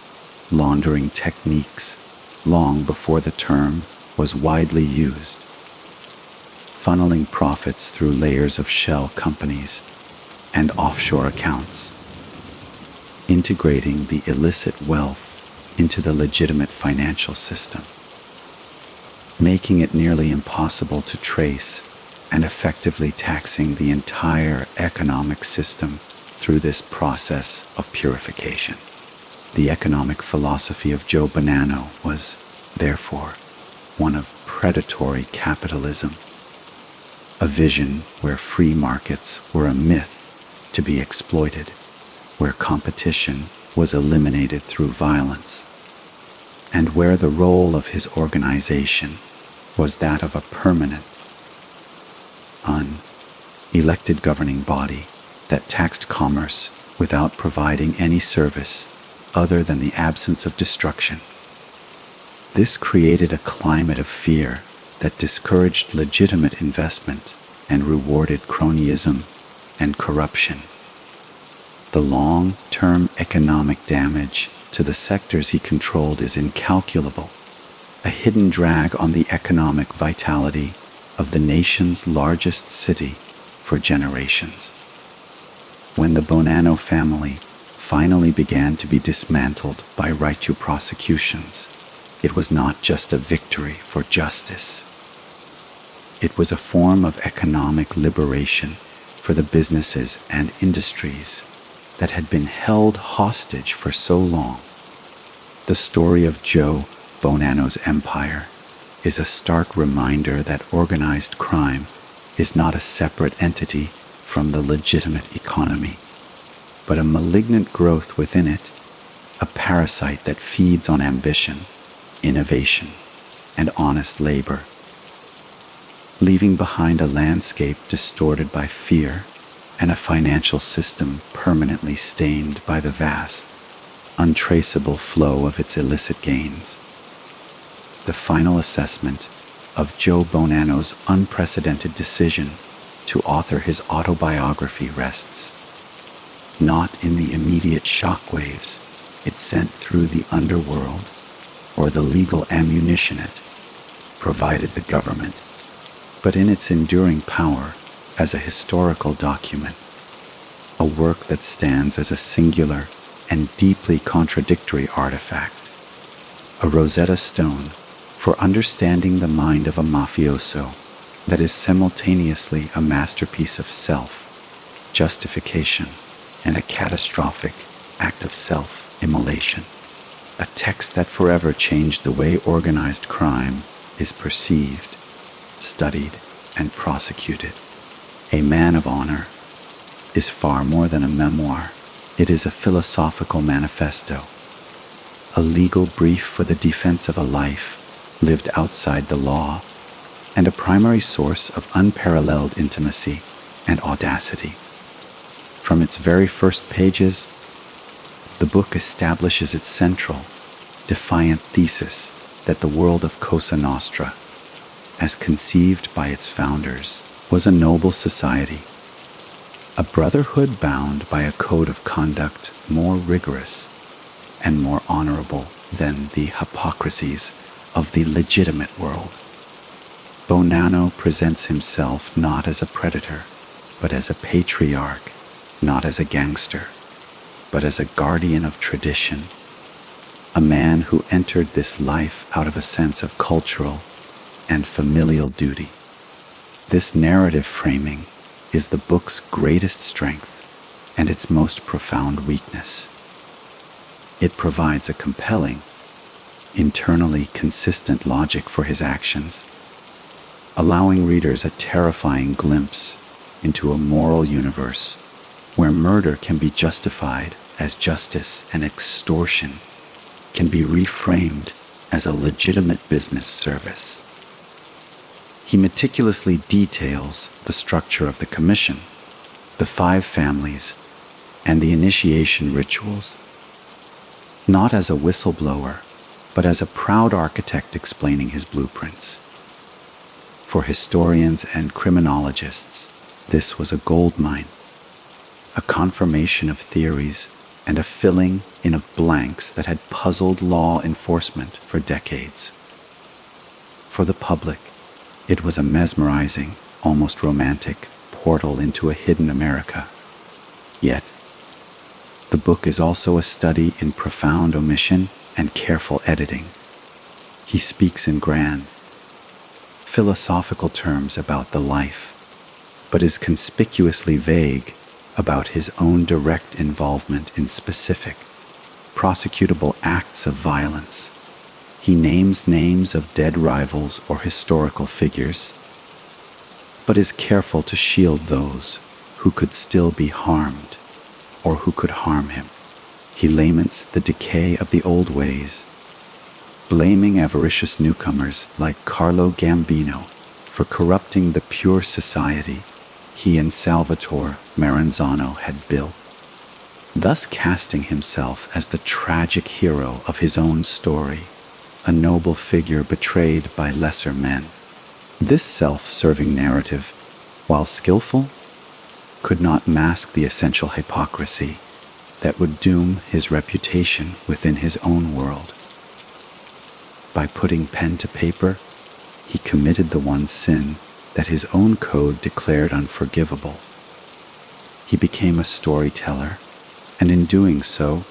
laundering techniques long before the term was widely used, funneling profits through layers of shell companies and offshore accounts, integrating the illicit wealth into the legitimate financial system, making it nearly impossible to trace and effectively taxing the entire economic system through this process of purification. The economic philosophy of Joe Bonanno was, therefore, one of predatory capitalism, a vision where free markets were a myth to be exploited, where competition was eliminated through violence, and where the role of his organization was that of a permanent, unelected governing body that taxed commerce without providing any service other than the absence of destruction. This created a climate of fear that discouraged legitimate investment and rewarded cronyism and corruption. The long-term economic damage to the sectors he controlled is incalculable, a hidden drag on the economic vitality of the nation's largest city for generations. When the Bonanno family finally began to be dismantled by right-to prosecutions, it was not just a victory for justice. It was a form of economic liberation for the businesses and industries that had been held hostage for so long. The story of Joe Bonanno's empire is a stark reminder that organized crime is not a separate entity from the legitimate economy, but a malignant growth within it, a parasite that feeds on ambition, innovation, and honest labor, leaving behind a landscape distorted by fear and a financial system permanently stained by the vast, untraceable flow of its illicit gains. The final assessment of Joe Bonanno's unprecedented decision to author his autobiography rests not in the immediate shockwaves it sent through the underworld or the legal ammunition it provided the government, but in its enduring power as a historical document, a work that stands as a singular and deeply contradictory artifact, a Rosetta Stone for understanding the mind of a mafioso that is simultaneously a masterpiece of self, justification, and a catastrophic act of self-immolation. A text that forever changed the way organized crime is perceived, studied, and prosecuted. A Man of Honor is far more than a memoir. It is a philosophical manifesto, a legal brief for the defense of a life lived outside the law, and a primary source of unparalleled intimacy and audacity. From its very first pages, the book establishes its central, defiant thesis that the world of Cosa Nostra, as conceived by its founders, was a noble society, a brotherhood bound by a code of conduct more rigorous and more honorable than the hypocrisies of the legitimate world. Bonanno presents himself not as a predator, but as a patriarch, not as a gangster, but as a guardian of tradition, a man who entered this life out of a sense of cultural and familial duty. This narrative framing is the book's greatest strength and its most profound weakness. It provides a compelling, internally consistent logic for his actions, allowing readers a terrifying glimpse into a moral universe where murder can be justified as justice and extortion can be reframed as a legitimate business service. He meticulously details the structure of the commission, the 5 families, and the initiation rituals, not as a whistleblower, but as a proud architect explaining his blueprints. For historians and criminologists, this was a goldmine, a confirmation of theories, and a filling in of blanks that had puzzled law enforcement for decades. For the public, it was a mesmerizing, almost romantic portal into a hidden America. Yet, the book is also a study in profound omission and careful editing. He speaks in grand, philosophical terms about the life, but is conspicuously vague about his own direct involvement in specific, prosecutable acts of violence. He names names of dead rivals or historical figures, but is careful to shield those who could still be harmed or who could harm him. He laments the decay of the old ways, blaming avaricious newcomers like Carlo Gambino for corrupting the pure society he and Salvatore Maranzano had built, thus casting himself as the tragic hero of his own story, a noble figure betrayed by lesser men. This self-serving narrative, while skillful, could not mask the essential hypocrisy that would doom his reputation within his own world. By putting pen to paper, he committed the one sin that his own code declared unforgivable. He became a storyteller, and in doing so,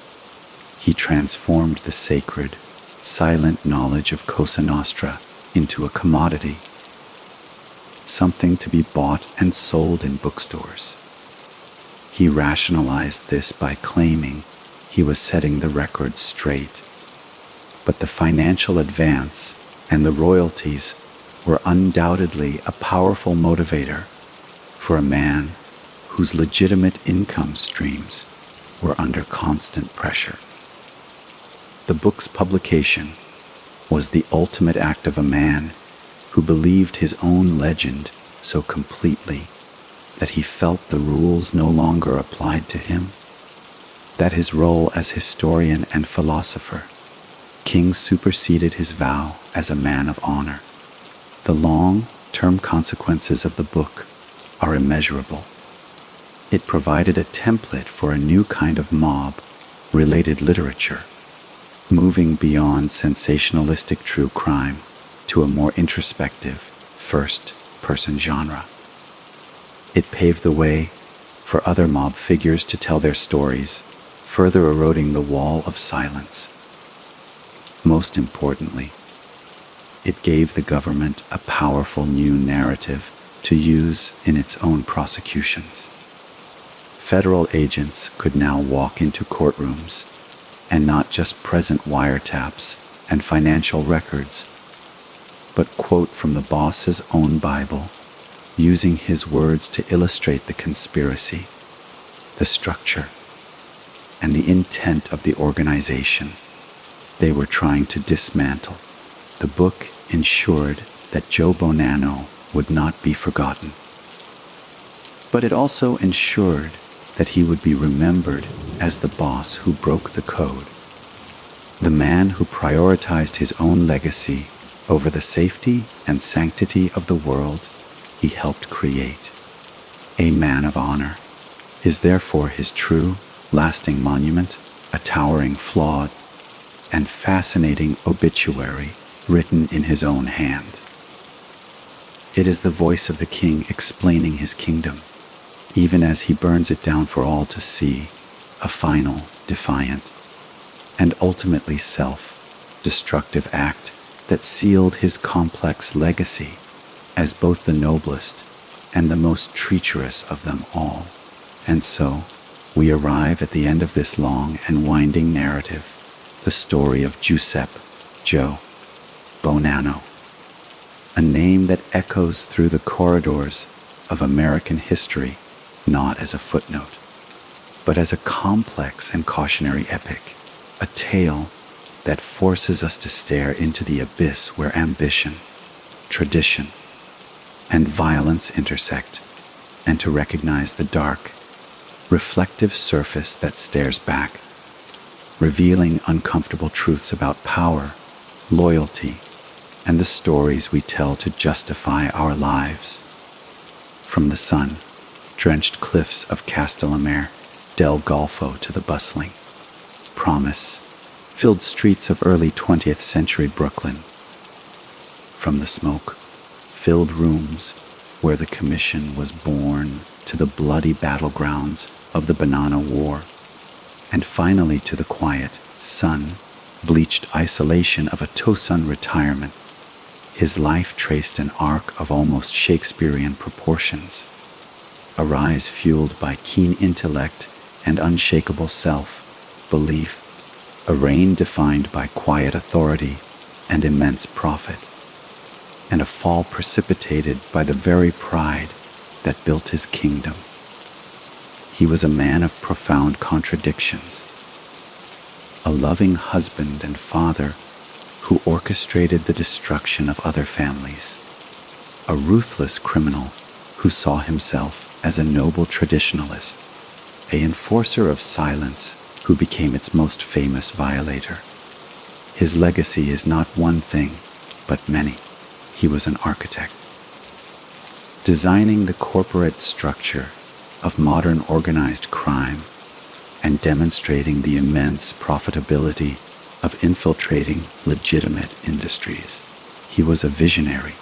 he transformed the sacred, silent knowledge of Cosa Nostra into a commodity, something to be bought and sold in bookstores. He rationalized this by claiming he was setting the record straight, but the financial advance and the royalties were undoubtedly a powerful motivator for a man whose legitimate income streams were under constant pressure. The book's publication was the ultimate act of a man who believed his own legend so completely that he felt the rules no longer applied to him, that his role as historian and philosopher, King superseded his vow as a man of honor. The long-term consequences of the book are immeasurable. It provided a template for a new kind of mob-related literature, moving beyond sensationalistic true crime to a more introspective, first-person genre. It paved the way for other mob figures to tell their stories, further eroding the wall of silence. Most importantly, it gave the government a powerful new narrative to use in its own prosecutions. Federal agents could now walk into courtrooms and not just present wiretaps and financial records, but quote from the boss's own Bible, using his words to illustrate the conspiracy, the structure, and the intent of the organization they were trying to dismantle. The book ensured that Joe Bonanno would not be forgotten, but it also ensured that he would be remembered as the boss who broke the code, the man who prioritized his own legacy over the safety and sanctity of the world he helped create. A man of honor is therefore his true, lasting monument, a towering, flawed, and fascinating obituary written in his own hand. It is the voice of the king explaining his kingdom, even as he burns it down for all to see, a final, defiant, and ultimately self-destructive act that sealed his complex legacy as both the noblest and the most treacherous of them all. And so, we arrive at the end of this long and winding narrative, the story of Giuseppe Joe Bonanno, a name that echoes through the corridors of American history, not as a footnote, but as a complex and cautionary epic, a tale that forces us to stare into the abyss where ambition, tradition, and violence intersect, and to recognize the dark, reflective surface that stares back, revealing uncomfortable truths about power, loyalty, and the stories we tell to justify our lives. From the sun, frost-drenched cliffs of Castellammarese, del Golfo to the bustling, promise-filled streets of early 20th century Brooklyn. From the smoke-filled rooms where the Commission was born to the bloody battlegrounds of the Bonanno War, and finally to the quiet, sun-bleached isolation of a Tosun retirement, his life traced an arc of almost Shakespearean proportions, a rise fueled by keen intellect and unshakable self-belief, a reign defined by quiet authority and immense profit, and a fall precipitated by the very pride that built his kingdom. He was a man of profound contradictions, a loving husband and father who orchestrated the destruction of other families, a ruthless criminal who saw himself as a noble traditionalist, an enforcer of silence who became its most famous violator. His legacy is not one thing, but many. He was an architect, designing the corporate structure of modern organized crime and demonstrating the immense profitability of infiltrating legitimate industries. He was a visionary,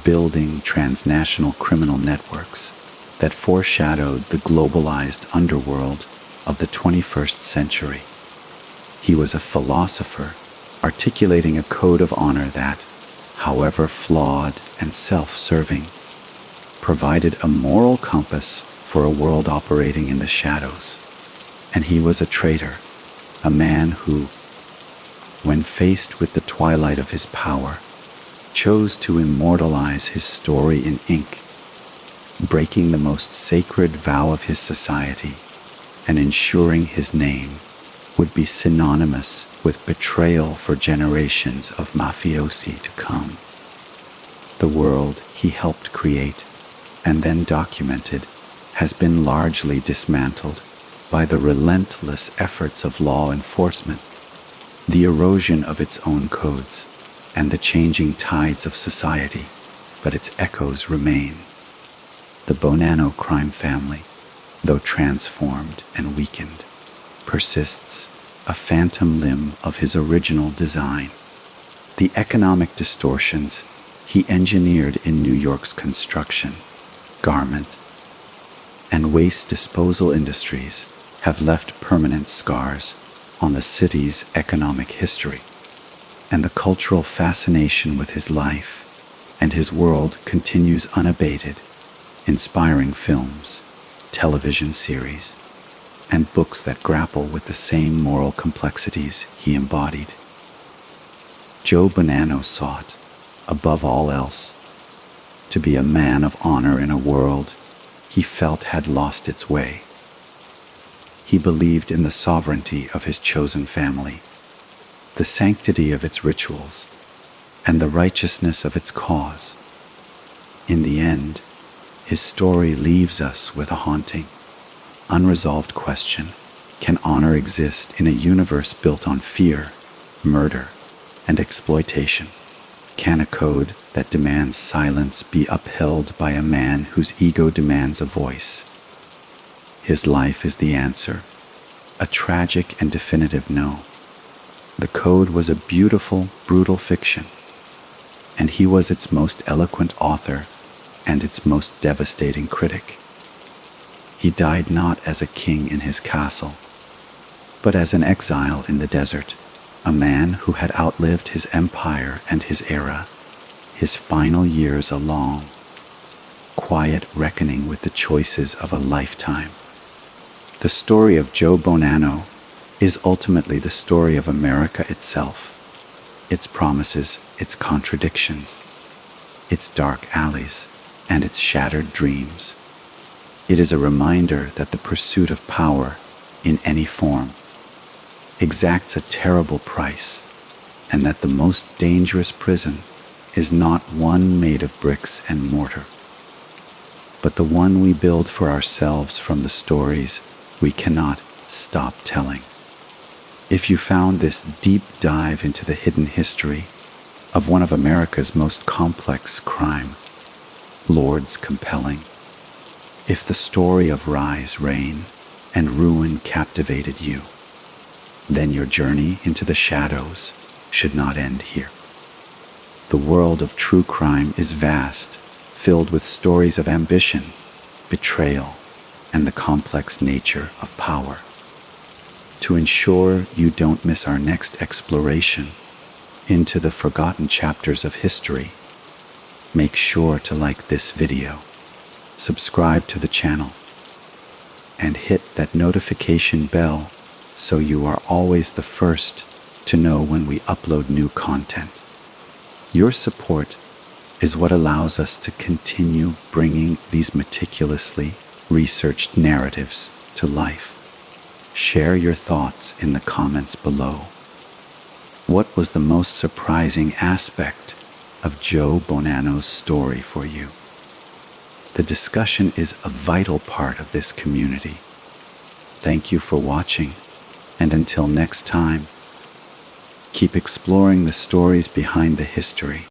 building transnational criminal networks that foreshadowed the globalized underworld of the 21st century. He was a philosopher, articulating a code of honor that, however flawed and self-serving, provided a moral compass for a world operating in the shadows. And he was a traitor, a man who, when faced with the twilight of his power, chose to immortalize his story in ink, breaking the most sacred vow of his society and ensuring his name would be synonymous with betrayal for generations of mafiosi to come. The world he helped create and then documented has been largely dismantled by the relentless efforts of law enforcement, the erosion of its own codes, and the changing tides of society, but its echoes remain. The Bonanno crime family, though transformed and weakened, persists, a phantom limb of his original design. The economic distortions he engineered in New York's construction, garment, and waste disposal industries have left permanent scars on the city's economic history, and the cultural fascination with his life and his world continues unabated, inspiring films, television series, and books that grapple with the same moral complexities he embodied. Joe Bonanno sought, above all else, to be a man of honor in a world he felt had lost its way. He believed in the sovereignty of his chosen family, the sanctity of its rituals, and the righteousness of its cause. In the end, his story leaves us with a haunting, unresolved question: can honor exist in a universe built on fear, murder, and exploitation? Can a code that demands silence be upheld by a man whose ego demands a voice? His life is the answer, a tragic and definitive no. The code was a beautiful, brutal fiction, and he was its most eloquent author and its most devastating critic. He died not as a king in his castle, but as an exile in the desert, a man who had outlived his empire and his era, his final years a long, quiet reckoning with the choices of a lifetime. The story of Joe Bonanno is ultimately the story of America itself, its promises, its contradictions, its dark alleys, and its shattered dreams. It is a reminder that the pursuit of power, in any form, exacts a terrible price, and that the most dangerous prison is not one made of bricks and mortar, but the one we build for ourselves from the stories we cannot stop telling. If you found this deep dive into the hidden history of one of America's most complex crime lords compelling, If the story of rise, reign, and ruin captivated you, then your journey into the shadows should not end here. The world of true crime is vast, filled with stories of ambition, betrayal, and the complex nature of power. To ensure you don't miss our next exploration into the forgotten chapters of history, make sure to like this video, subscribe to the channel, and hit that notification bell so you are always the first to know when we upload new content. Your support is what allows us to continue bringing these meticulously researched narratives to life. Share your thoughts in the comments below. What was the most surprising aspect of Joe Bonanno's story for you? The discussion is a vital part of this community. Thank you for watching, and until next time, keep exploring the stories behind the history.